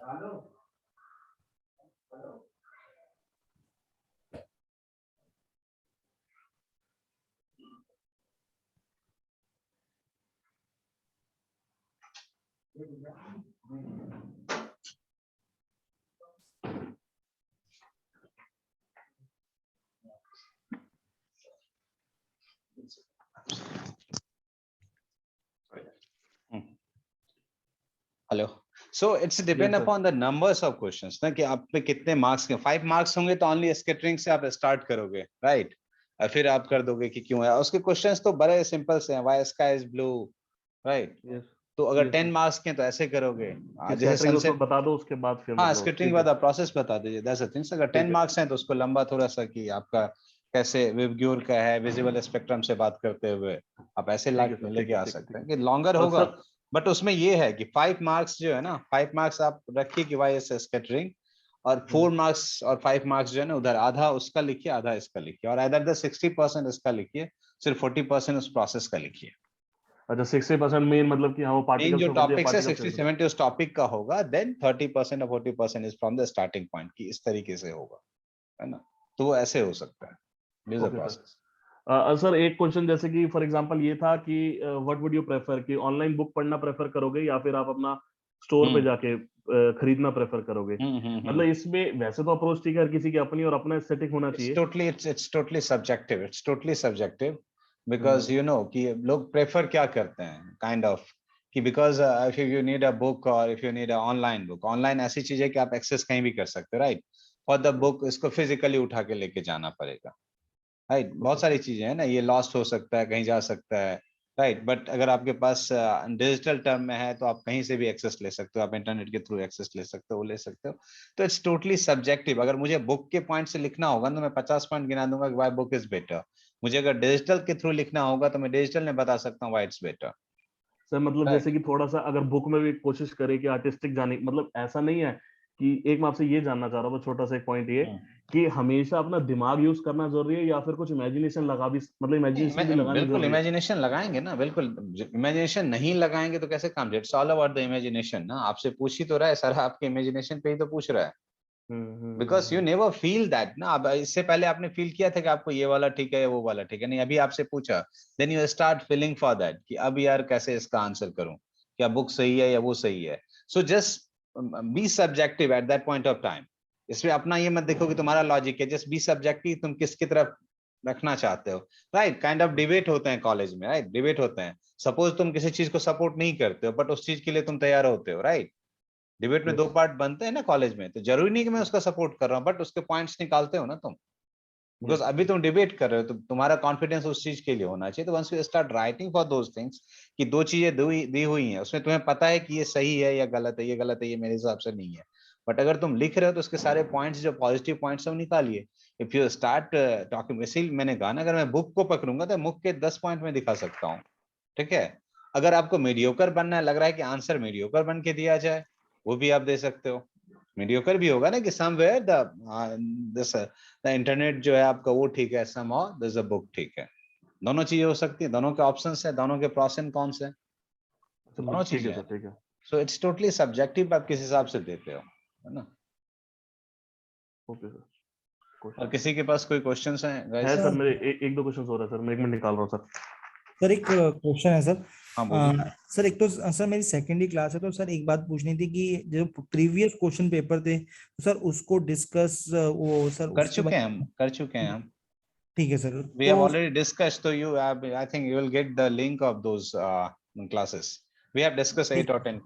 hello, hello. Hello, so it's depend Yes, sir. Upon the numbers of questions ना, कि आप पे कितने मार्क्स के। 5 मार्क्स होंगे तो ओनली स्कैटरिंग से आप स्टार्ट करोगे, राइट, और फिर आप कर दोगे कि क्यों है। उसके क्वेश्चंस तो बड़े सिंपल से हैं, why sky is blue, right. Yes. तो अगर Yes, 10 sir. मार्क्स के तो ऐसे करोगे, कि जैसे स्कैटरिंग उसको सनसेट। बता दो, उसके बाद फिर हाँ, मतलब स्कैटरिंग ठीक है वाला प्रोसेस बता दीजिए, दैट्स द थिंग। अगर 10 ठीक है मार्क्स हैं तो उसको लंबा थोड़ा सा कि आपका कैसे विबग्योर का है, विजिबल स्पेक्ट्रम से बात करते हुए आप ऐसे ठीक है सर, लेके ठीक है आ ठीक है सकते ठीक हैं है। कि लॉन्गर और होगा। सर बट उसमें ये है कि 5 मार्क्स जो है ना, 5 मार्क्स आप रखिए कि वाई एस स्कैटरिंग, और 4 मार्क्स और 5 मार्क्स जो है ना, उधर आधा उसका लिखिए, आधा इसका लिखिए, और इधर द 60% इसका लिखिए, सिर्फ 40% उस प्रोसेस का लिखिए। अच्छा 60% मेन मतलब कि हाँ वो मेन पार्टिकल्स जो में पढ़ती है, टॉपिक है पार्टिकल्स 60-70 उस टॉपिक का होगा, देन 30% और 40% is from the starting point, कि इस तरीके से होगा, है ना। तो वो ऐसे हो सकता है, this a okay sir. Process. Sir एक क्वेश्चन जैसे कि फॉर एग्जांपल ये था कि व्हाट वुड यू प्रेफर, कि ऑनलाइन बुक पढ़ना प्रेफर करोगे या फिर आप अपना स्टोर पे जाके खरीदना प्रेफर करोगे? मतलब इसमें वैसे तो अप्रोच ठीक है, हर किसी की अपनी और अपना एस्थेटिक होना चाहिए। it's totally subjective, it's totally subjective, because you know कि लोग प्रेफर क्या करते हैं काइंड ऑफ, कि because if you need a book or if you need a online book, online ऐसी चीज है कि आप एक्सेस कहीं भी कर सकते हो, राइट। फॉर द बुक इसको फिजिकली उठा के लेके जाना पड़ेगा, राइट। बहुत सारी चीजें हैं ना, ये लॉस्ट हो सकता है, कहीं जा सकता है, राइट। बट अगर आपके पास डिजिटल टर्म में है तो आप कहीं से भी एक्सेस ले सकते हो, आप इंटरनेट के थ्रू एक्सेस ले सकते हो, वो ले सकते हो। तो इट्स टोटली सब्जेक्टिव। अगर मुझे बुक के पॉइंट से लिखना होगा तो मैं 50 पॉइंट गिना दूंगा कि व्हाई बुक इज बेटर। मुझे अगर डिजिटल के थ्रू लिखना होगा तो मैं डिजिटल में बता सकता हूँ व्हाई इट्स बेटर। सर मतलब जैसे कि थोड़ा सा अगर बुक में भी कोशिश करे कि आर्टिस्टिक जाने, मतलब ऐसा नहीं है कि, एक मैं आपसे ये जानना चाह रहा हूँ छोटा सा एक पॉइंट ये, कि हमेशा अपना दिमाग यूज करना जरूरी है या फिर कुछ इमेजिनेशन लगा भी, मतलब इमेजिनेशन भी लगानी बिल्कुल जरूरी है? इमेजिनेशन लगाएंगे ना, बिल्कुल। इमेजिनेशन नहीं लगाएंगे तो कैसे काम? It's all about the imagination ना। आपसे पूछ ही तो रहा है सर, आपके इमेजिनेशन पे ही तो पूछ रहा है, because you never feel that ना। अब इससे पहले आपने फील किया था कि आपको ये वाला ठीक है या वो वाला ठीक है? नहीं, अभी आपसे पूछा, then you start feeling for that कि अब यार कैसे इसका आंसर करूं, क्या बुक सही है या वो सही है। So just be subjective eight that point of time. इसमें अपना ये मत देखो कि तुम्हारा लॉजिक है, जस्ट बी सब्जेक्टिव, तुम किसकी तरफ रखना चाहते हो, राइट। काइंड ऑफ डिबेट होते हैं कॉलेज में, राइट, डिबेट होते हैं। सपोज तुम किसी चीज को सपोर्ट नहीं करते हो बट उस चीज के लिए तुम तैयार होते हो, राइट। डिबेट में दो पार्ट बनते हैं ना कॉलेज में, तो जरूरी नहीं कि मैं उसका सपोर्ट कर रहा हूँ, बट उसके पॉइंट्स निकालते हो ना तुम, बिकॉज अभी तुम डिबेट कर रहे हो तो तुम्हारा कॉन्फिडेंस उस चीज के लिए होना चाहिए। तो once you start writing for those things, कि दो चीजें दी हुई हैं, उसमें तुम्हें पता है कि ये सही है या गलत है, ये गलत है, ये मेरे हिसाब से नहीं है, बट अगर तुम लिख रहे हो तो उसके सारे पॉइंट्स जो पॉजिटिव पॉइंट्स है वो निकालिए। इफ यू स्टार्ट टॉकिंग, इसीलिए मैंने कहा ना, अगर मैं बुक को पकड़ूंगा तो बुक के 10 पॉइंट में दिखा सकता हूँ, ठीक है। अगर आपको मीडियोकर बनना है, लग रहा है कि आंसर मीडियोकर बन के दिया जाए, वो भी आप दे सकते हो। मीडियोकर भी होगा ना कि समवेयर द इंटरनेट जो है आपका वो ठीक है, समहाउ दिस अ बुक ठीक है। दोनों चीजें हो सकती है, दोनों के ऑप्शंस है, दोनों के प्रोस एंड कॉन्स है, दोनों ठीक चीजें है हैं। सर, ठीक है। सो इट्स टोटली सब्जेक्टिव, आप किस हिसाब से देते हो, है ना। Okay sir. और किसी के पास कोई क्वेश्चंस हैं है गाइस? सर, मेरे एक दो क्वेश्चन हो रहा है सर, मैं 1 मिनट निकाल रहा हूँ सर। सर एक क्वेश्चन है सर। हाँ बोलिए। सर एक तो सर मेरी सेकेंडरी क्लास है, तो सर एक बात पूछनी थी कि जो प्रीवियस क्वेश्चन पेपर थे तो सर उसको डिस्कस वो सर कर उसके चुके हैं बाद। हम, कर चुके हैं हम। ठीक है सर। We have तो already discussed, so you have, I think you will get the link of those classes. We have discussed 8 or 10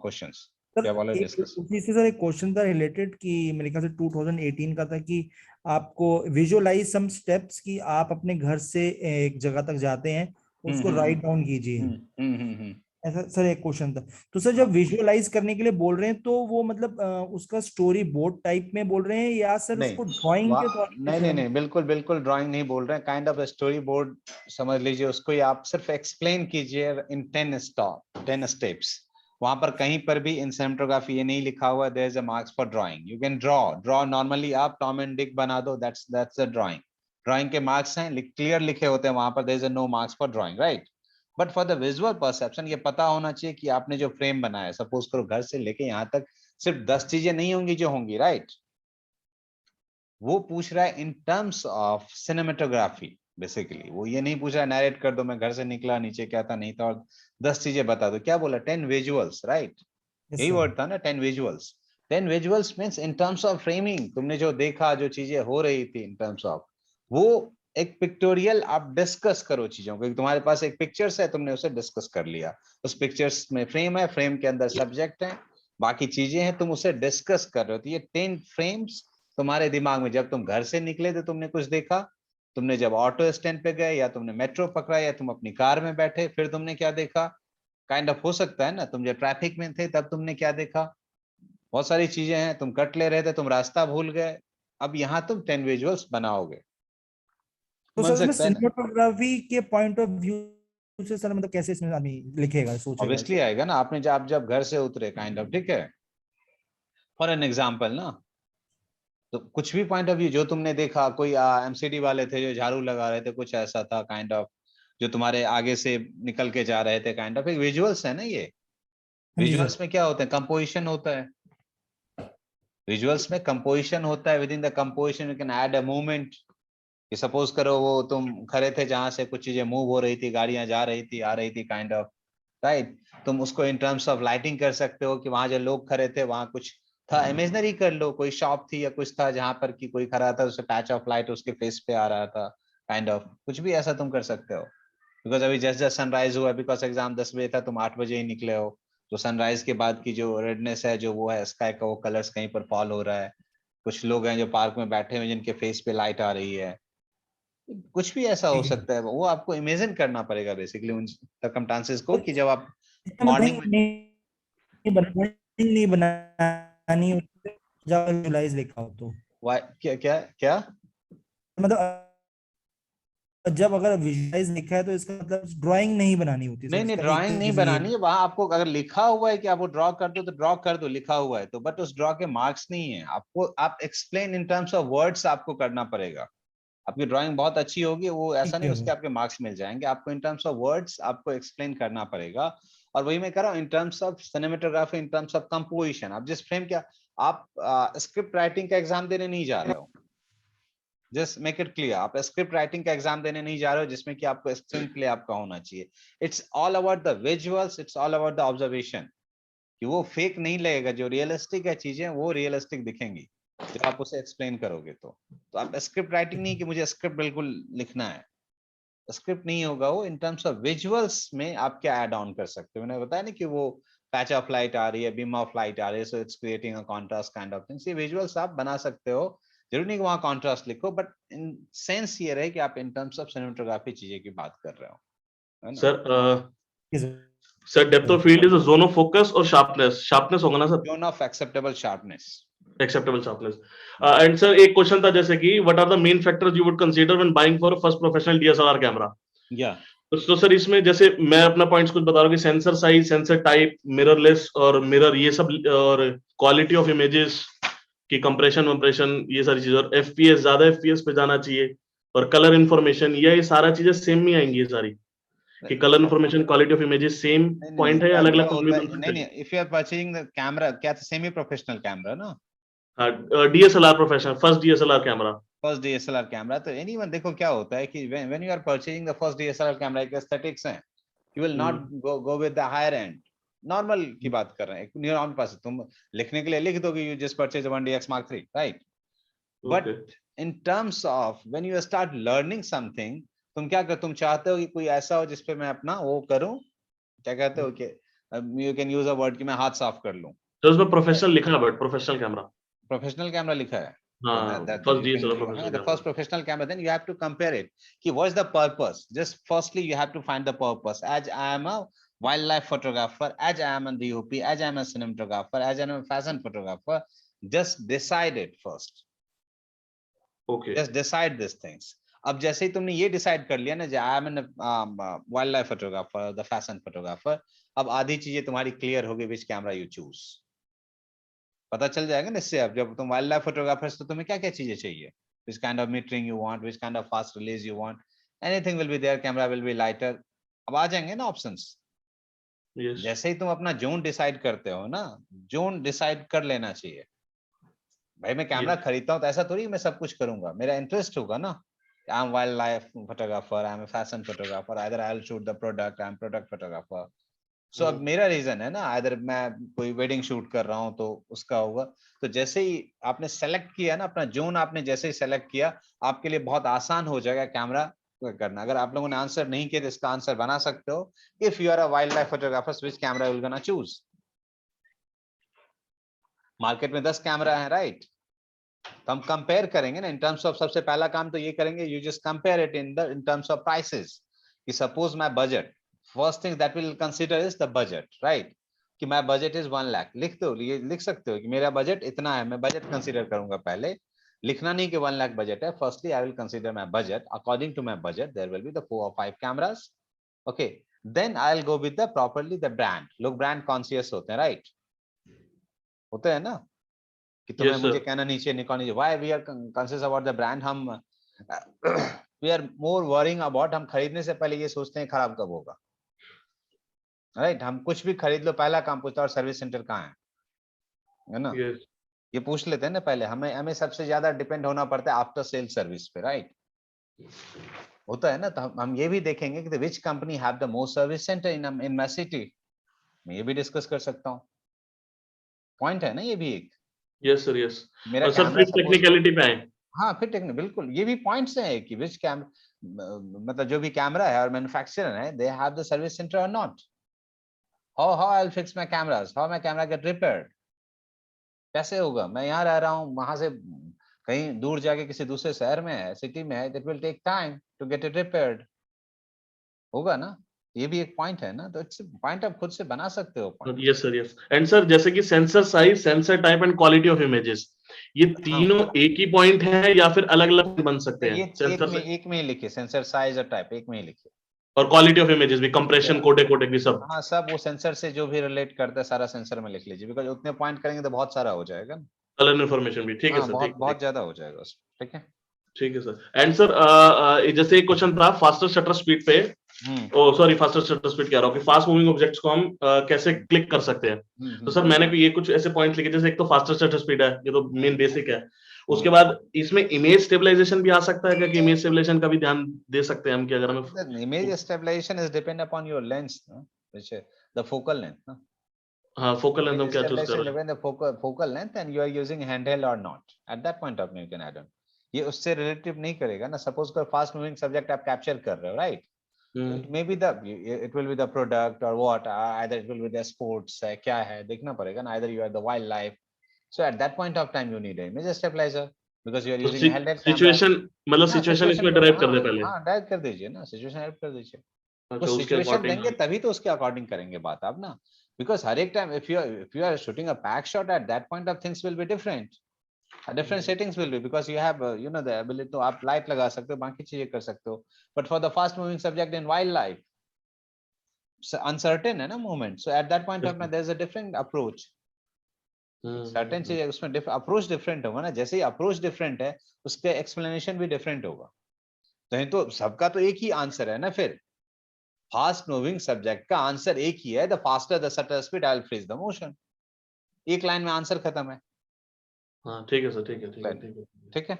questions. We have sir already एक discussed. उसी से सर एक क्वेश्चन था रिलेटेड कि मेरे ख्याल से 2018 का था कि आपको विजुअलाइज सम स्टेप्स कि आप अपने घर से एक जगह तक जाते हैं, उसको राइट डाउन कीजिए, हम्म। ऐसा सर एक क्वेश्चन था। तो सर जब विजुअलाइज करने के लिए बोल रहे हैं तो वो मतलब उसका स्टोरी बोर्ड टाइप में बोल रहे हैं या सर नहीं, उसको ड्राइंग के तौर पे नहीं सर नहीं हम। नहीं, बिल्कुल बिल्कुल ड्राइंग नहीं बोल रहे हैं, काइंड ऑफ स्टोरी बोर्ड समझ लीजिए उसको, या आप सिर्फ एक्सप्लेन कीजिए इन 10 स्टेप्स। वहां पर कहीं पर भी इन सिनेमेटोग्राफी ये नहीं लिखा हुआ there is a marks for drawing. You can draw normally, आप टॉम एंड डिक बना दो, दैट्स अ ड्राइंग। ड्राइंग के मार्क्स हैं, क्लियर लिखे होते हैं वहां पर, there is no marks for drawing, right. But for the visual perception ये पता होना चाहिए कि आपने जो फ्रेम बनाया, सपोज करो घर से लेके यहाँ तक सिर्फ 10 चीजें नहीं होंगी जो होंगी, राइट। वो पूछ रहा है इन टर्म्स ऑफ सिनेमेटोग्राफी। बेसिकली वो ये नहीं पूछ रहा है नैरेट कर दो, मैं घर से निकला नीचे क्या था नहीं था और 10 चीजें बता दो। क्या बोला? 10 विजुअल्स, राइट। यस यही सर। वर्ड था ना, 10 visuals. 10 visuals means in terms of framing, तुमने जो देखा, जो चीजें हो रही थी इन टर्म्स ऑफ, वो एक पिक्टोरियल आप डिस्कस करो चीजों को। तुम्हारे पास एक पिक्चर्स है, तुमने उसे डिस्कस कर लिया, उस पिक्चर्स में फ्रेम है, फ्रेम के अंदर सब्जेक्ट है, बाकी चीजें हैं, तुम उसे डिस्कस कर रहे हो। तो ये 10 फ्रेम्स तुम्हारे दिमाग में, जब तुम घर से निकले तो तुमने कुछ देखा, तुमने जब ऑटो स्टैंड पे गए या तुमने मेट्रो पकड़ा या तुम अपनी कार में बैठे फिर तुमने क्या देखा, काइंड ऑफ हो सकता है ना, तुम जब ट्रैफिक में थे तब तुमने क्या देखा। बहुत सारी चीजें हैं, तुम कट ले रहे थे, तुम रास्ता भूल गए, अब यहाँ तुम 10 विजुअल्स बनाओगे, तो बन सर इसमें सकता है ना। सिनेमेटोग्राफी के पॉइंट ऑफ व्यू से सर मतलब कैसे इसमें आदमी लिखेगा सोचेगा ऑब्वियसली इसको? आएगा ना, आपने जब घर से उतरे, काइंड ऑफ, ठीक है। फॉर एन एग्जाम्पल ना, तो कुछ भी पॉइंट ऑफ व्यू जो तुमने देखा, कोई एमसीडी वाले थे जो झाड़ू लगा रहे थे, कुछ ऐसा था काइंड ऑफ, जो तुम्हारे आगे से निकल के जा रहे थे, काइंड ऑफ एक विजुअल्स है ना ये। विजुअल्स में क्या होता है, कंपोजिशन होता है। विजुअल्स में कंपोजिशन होता है, with in the composition you can add a movement. कि सपोज करो वो तुम खड़े थे जहां से कुछ चीजें मूव हो रही थी, गाड़ियां जा रही थी, आ रही थी, काइंड ऑफ, राइट। तुम उसको इन टर्म्स ऑफ लाइटिंग कर सकते हो कि वहां जो लोग खड़े थे वहां कुछ था, इमेजिनरी कर लो, कोई शॉप थी या कुछ था जहां पर कि कोई खड़ा था, उसे पैच ऑफ लाइट उसके फेस पे आ रहा था, काइंड ऑफ कुछ भी ऐसा तुम कर सकते हो। बिकॉज अभी जस्ट जस्ट सनराइज हुआ, बिकॉज एग्जाम 10 बजे था, तुम 8 बजे ही निकले हो, तो सनराइज के बाद की जो रेडनेस है, जो वो है स्काई का, वो कलर्स कहीं पर फॉल हो रहा है। कुछ लोग हैं जो पार्क में बैठे हुए जिनके फेस पे लाइट आ रही है, कुछ भी ऐसा हो ठीक है। सकता है। वो आपको इमेजिन करना पड़ेगा बेसिकली उन सर्कमस्टांसेस को, कि जब आप इसका मतलब मॉर्निंग में नहीं बनानी होती है, जब विजुअलाइज लिखा हो तो। क्या क्या क्या मतलब जब अगर विजुअलाइज लिखा है तो इसका मतलब ड्राइंग नहीं बनानी होती सर, नहीं नहीं, इसका ड्राइंग नहीं एक बनानी है। वहां आपको अगर लिखा हुआ है कि आप वो ड्रॉ कर दो तो ड्रॉ कर दो, लिखा हुआ है तो, बट उस ड्रॉ के मार्क्स नहीं है आपको। आप explain in terms of words आपको करना पड़ेगा। आपकी ड्राइंग बहुत अच्छी होगी, वो ऐसा ठीक नहीं है उसके आपके मार्क्स मिल जाएंगे। आपको इन टर्म्स ऑफ वर्ड्स आपको एक्सप्लेन करना पड़ेगा। और वही मैं कह रहा हूँ, इन terms of cinematography, in terms of composition. आप जिस फ्रेम क्या, आप स्क्रिप्ट राइटिंग का एग्जाम देने नहीं जा रहे हो, जस्ट मेक इट क्लियर। आप स्क्रिप्ट राइटिंग का एग्जाम देने नहीं जा रहे हो जिसमें कि आपको स्क्रीन प्ले आपका होना चाहिए। It's all about the visuals, it's all about the observation, कि वो फेक नहीं लगेगा। जो रियलिस्टिक है चीजें वो रियलिस्टिक दिखेंगी जब आप उसे एक्सप्लेन करोगे तो आप स्क्रिप्ट राइटिंग नहीं कि मुझे स्क्रिप्ट बिल्कुल लिखना है, स्क्रिप्ट नहीं होगा वो। इन टर्म्स ऑफ विजुअल्स में आप क्या ऐड ऑन कर सकते हो, मैंने बताया ना कि वो पैच ऑफ लाइट आ रही है, बीम ऑफ लाइट आ रही है, so it's creating a contrast kind of things. ये विजुअल्स आप बना सकते हो, जरूरी नहीं कि वहां कॉन्ट्रास्ट लिखो, बट इन सेंस ये रहे कि आप इन टर्म्स ऑफ सिनेमेटोग्राफी चीजें की बात कर रहे हो, है ना। Sir depth of field is a zone of focus और शार्पनेस होगा ना sir? Zone of acceptable sharpness. Acceptable sharpness. And sir एक क्वेश्चन था जैसे कि what are the main factors you would consider when buying for first professional DSLR camera? या तो sir इसमें जैसे मैं अपना पॉइंट्स कुछ बता रहा हूँ कि sensor size, sensor type, mirrorless और मिरर, ये सब, और क्वालिटी ऑफ इमेजेस की कंप्रेशन वंप्रेशन, ये सारी चीजें, और एफपीएस, ज्यादा एफपीएस पे जाना चाहिए, और कलर इन्फॉर्मेशन, ये सारा चीजें सेम में आएंगी ये सारी, कि colour information, quality of images same point है या अलग अलग कंपनी में? नहीं नहीं, if you are purchasing the camera, क्या सेमी प्रोफेशनल कैमरा ना, DSLR professional, first DSLR camera. First DSLR camera, तो एनीवन, देखो क्या होता है कि when you are purchasing the first DSLR camera, एक एस्थेटिक्स है, you will not go with the higher end. Normal की बात कर रहे हैं, एक नॉर्मल पास तुम लिखने के लिए लिख दोगे you just purchase 1DX Mark III, right. But in terms of when you start learning something, तुम क्या कर, तुम चाहते हो कि कोई ऐसा हो जिसपे मैं अपना वो करूं, क्या कहते हो कि you can use a word कि मैं हाथ साफ कर लूं। तो उसमें प्रोफेशनल लिखा है, but professional camera, professional camera लिखा है, हाँ, first DSLR professional the first professional camera, then you have to compare it. Ki, what's the purpose? Just firstly, you have to find the purpose. As I am a wildlife photographer, as I am a DOP, as I am a cinematographer, as I am a fashion photographer, just decide it first. Okay. Just decide these things. अब जैसे ही तुमने ये decide कर लिया ना, जो I am an wild life photographer, the fashion photographer, अब आधी चीजें तुम्हारी क्लियर होगी, विच कैमरा यू चूज, पता चल जाएगा ना इससे। अब जब तुम वाइल्ड लाइफ फोटोग्राफर, तो तुम्हें क्या क्या चीजें चाहिए, which kind of metering you want, which kind of fast release you want, anything will be there, camera will be lighter, अब आ जाएंगे ना ऑप्शंस। यस, जैसे ही तुम अपना जोन डिसाइड करते हो ना, जोन डिसाइड कर लेना चाहिए। भाई मैं कैमरा खरीदता हूँ तो ऐसा थोड़ी मैं सब कुछ करूंगा, मेरा इंटरेस्ट होगा ना। I am wild life photographer, I am a fashion photographer, either I will shoot the product, I am product photographer. So अब मेरा रीजन है ना, आइदर मैं कोई वेडिंग शूट कर रहा हूँ तो उसका होगा। तो जैसे ही आपने सेलेक्ट किया ना अपना जोन, आपने जैसे ही सेलेक्ट किया, आपके लिए बहुत आसान हो जाएगा कैमरा करना। अगर आप लोगों ने आंसर नहीं किया तो इसका आंसर बना सकते हो, if you are a wild life photographer, which camera you gonna choose. Market में 10 कैमरा है, राइट। तो हम कंपेयर करेंगे ना इन टर्म्स ऑफ, सबसे पहला काम तो ये करेंगे, you just compare it in terms of prices. कि suppose my budget, first thing that will consider is the budget, right. कि माय बजट इज 1 लाख, लिख दो, ये लिख सकते हो कि मेरा बजट इतना है, मैं बजट कंसीडर करूंगा पहले। लिखना नहीं कि 1 लाख बजट है, firstly I will consider my budget, according to my budget there will be the 4 or 5 cameras, okay. Then I will go with the properly the brand. लोग ब्रांड कॉन्शियस होते हैं, right, होते हैं ना, कि तुम्हें मुझे कहना नीचे निकलनी चाहिए, why we are conscious about the brand. हम we are more worrying about, हम खरीदने से पहले ये सोचते हैं खराब कब होगा, राइट? हम कुछ भी खरीद लो, पहला काम पूछता है सर्विस सेंटर कहाँ है ना? Yes. ये पूछ लेते हैं ना पहले। हमें हमें सबसे ज्यादा डिपेंड होना पड़ता है आफ्टर सेल सर्विस पे, राइट? होता है ना। तो हम ये भी देखेंगे कि which company have the most service centre in my city, मैं ये भी डिस्कस कर सकता हूँ। पॉइंट है ना ये भी एक। Yes sir, yes. मेरा और सर कैमरा फिर टेक्निकलिटी पे आए। हाँ फिर टेक्निक, बिल्कुल ये भी पॉइंट्स हैं कि विच मतलब जो भी कैमरा है और मैन्युफैक्चरर है, they have the service centre और not. How I will fix my cameras, how my camera get repaired, कैसे होगा? मैं यहाँ रह रहा हूँ, वहां से कहीं दूर जाके किसी दूसरे शहर में है, सिटी में है, it will take time to get it repaired, होगा ना? ये भी एक पॉइंट है ना। तो इट्स पॉइंट आप खुद से बना सकते हो point। Yes sir, yes. And sir जैसे कि sensor size, sensor type and quality of images, ये तीनों एक ही पॉइंट है या फिर अलग अलग बन सकते हैं? ये एक में ही लिखिए, सेंसर साइज और टाइप एक में ही लिखिए। और क्वालिटी ऑफ इमेजेस भी, कंप्रेशन, कोडेक कोडेक भी सब? हाँ सब वो सेंसर से जो भी रिलेट करता है सारा सेंसर में लिख लीजिए, बिकॉज उतने पॉइंट करेंगे तो बहुत सारा हो जाएगा ना। कलर इन्फॉर्मेशन भी, ठीक है हाँ सर, बहुत ठीक बहुत ज्यादा हो जाएगा उसमें, ठीक है। ठीक है सर। एंड सर जैसे एक क्वेश्चन था फास्टर शटर स्पीड पे, ओ सॉरी फास्टर शटर स्पीड कह रहा हूँ कि फास्ट मूविंग ऑब्जेक्ट्स को हम कैसे क्लिक कर सकते हैं। तो सर मैंने भी ये कुछ ऐसे पॉइंट्स लिखे, जैसे एक तो फास्टर शटर स्पीड है, ये तो मेन बेसिक है। उसके बाद इसमें इमेज स्टेबलाइजेशन भी आ सकता है क्या, कि इमेज स्टेबलाइजेशन का भी ध्यान दे सकते हैं हम कि अगर हमें image stabilisation is depend upon your lens, which is the focal length, ना? हाँ फोकल लेंथ हम Image क्या चूज कर stabilization रहे हैं? depend the focal length and you are using handheld or not. At that point of time you can add on. ये उससे relative नहीं करेगा ना। सपोज कर फास्ट मूविंग सब्जेक्ट आप कैप्चर कर रहे हो, right? It may be the it will be the product और what, either it will be the sports है, क्या है देखना पड़ेगा ना। Either you are the wild life, so at that point of time you need image stabiliser because you are using handheld camera. Situation मतलब हाँ situation situation इसमें पे, ड्राइव कर दे पहले। हाँ डायरेक्ट कर दीजिए ना, सिचुएशन हेल्प कर दीजिए। अच्छा कुछ उसके सिचुएशन अकॉर्डिंग देंगे तभी तो उसके अकॉर्डिंग करेंगे बात आप ना। बिकॉज हर एक time if you are shooting a pack shot at that point of things will be different, different settings will be because you have you know the ability, तो आप लाइट लगा सकते हो, बाकी चीजें कर सकते हो। But for the fast moving subject in wild life uncertain है ना movement, so at that point of time there is a different approach. Certain चीजें उसमें अप्रोच डिफरेंट होगा ना। जैसे ही अप्रोच डिफरेंट है उसके एक्सप्लेनेशन भी डिफरेंट होगा। तो सबका तो एक ही आंसर है ना। फिर फास्ट मूविंग सब्जेक्ट का आंसर एक ही है, the faster the shutter speed I will freeze the motion. एक लाइन में आंसर खत्म है। हाँ ठीक है सर, ठीक है, ठीक है, ठीक है, ठीक है,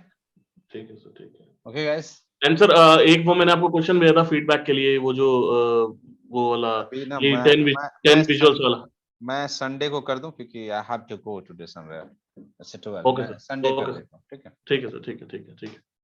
ठीक है सर, ठीक है। Okay guys. एंड सर एक वो मैंने आपको क्वेश्चन भेजा था फीडबैक के लिए, वो जो वो वाला, अभी ना ये मैं 10 विजुअल्स वाला। मैं संडे को कर दूं क्योंकि I have to go today somewhere. Okay मैं सर, संडे कर ओके सर, देता हूं, ठीक है। ठीक है सर, ठीक है, ठीक है, ठीक है।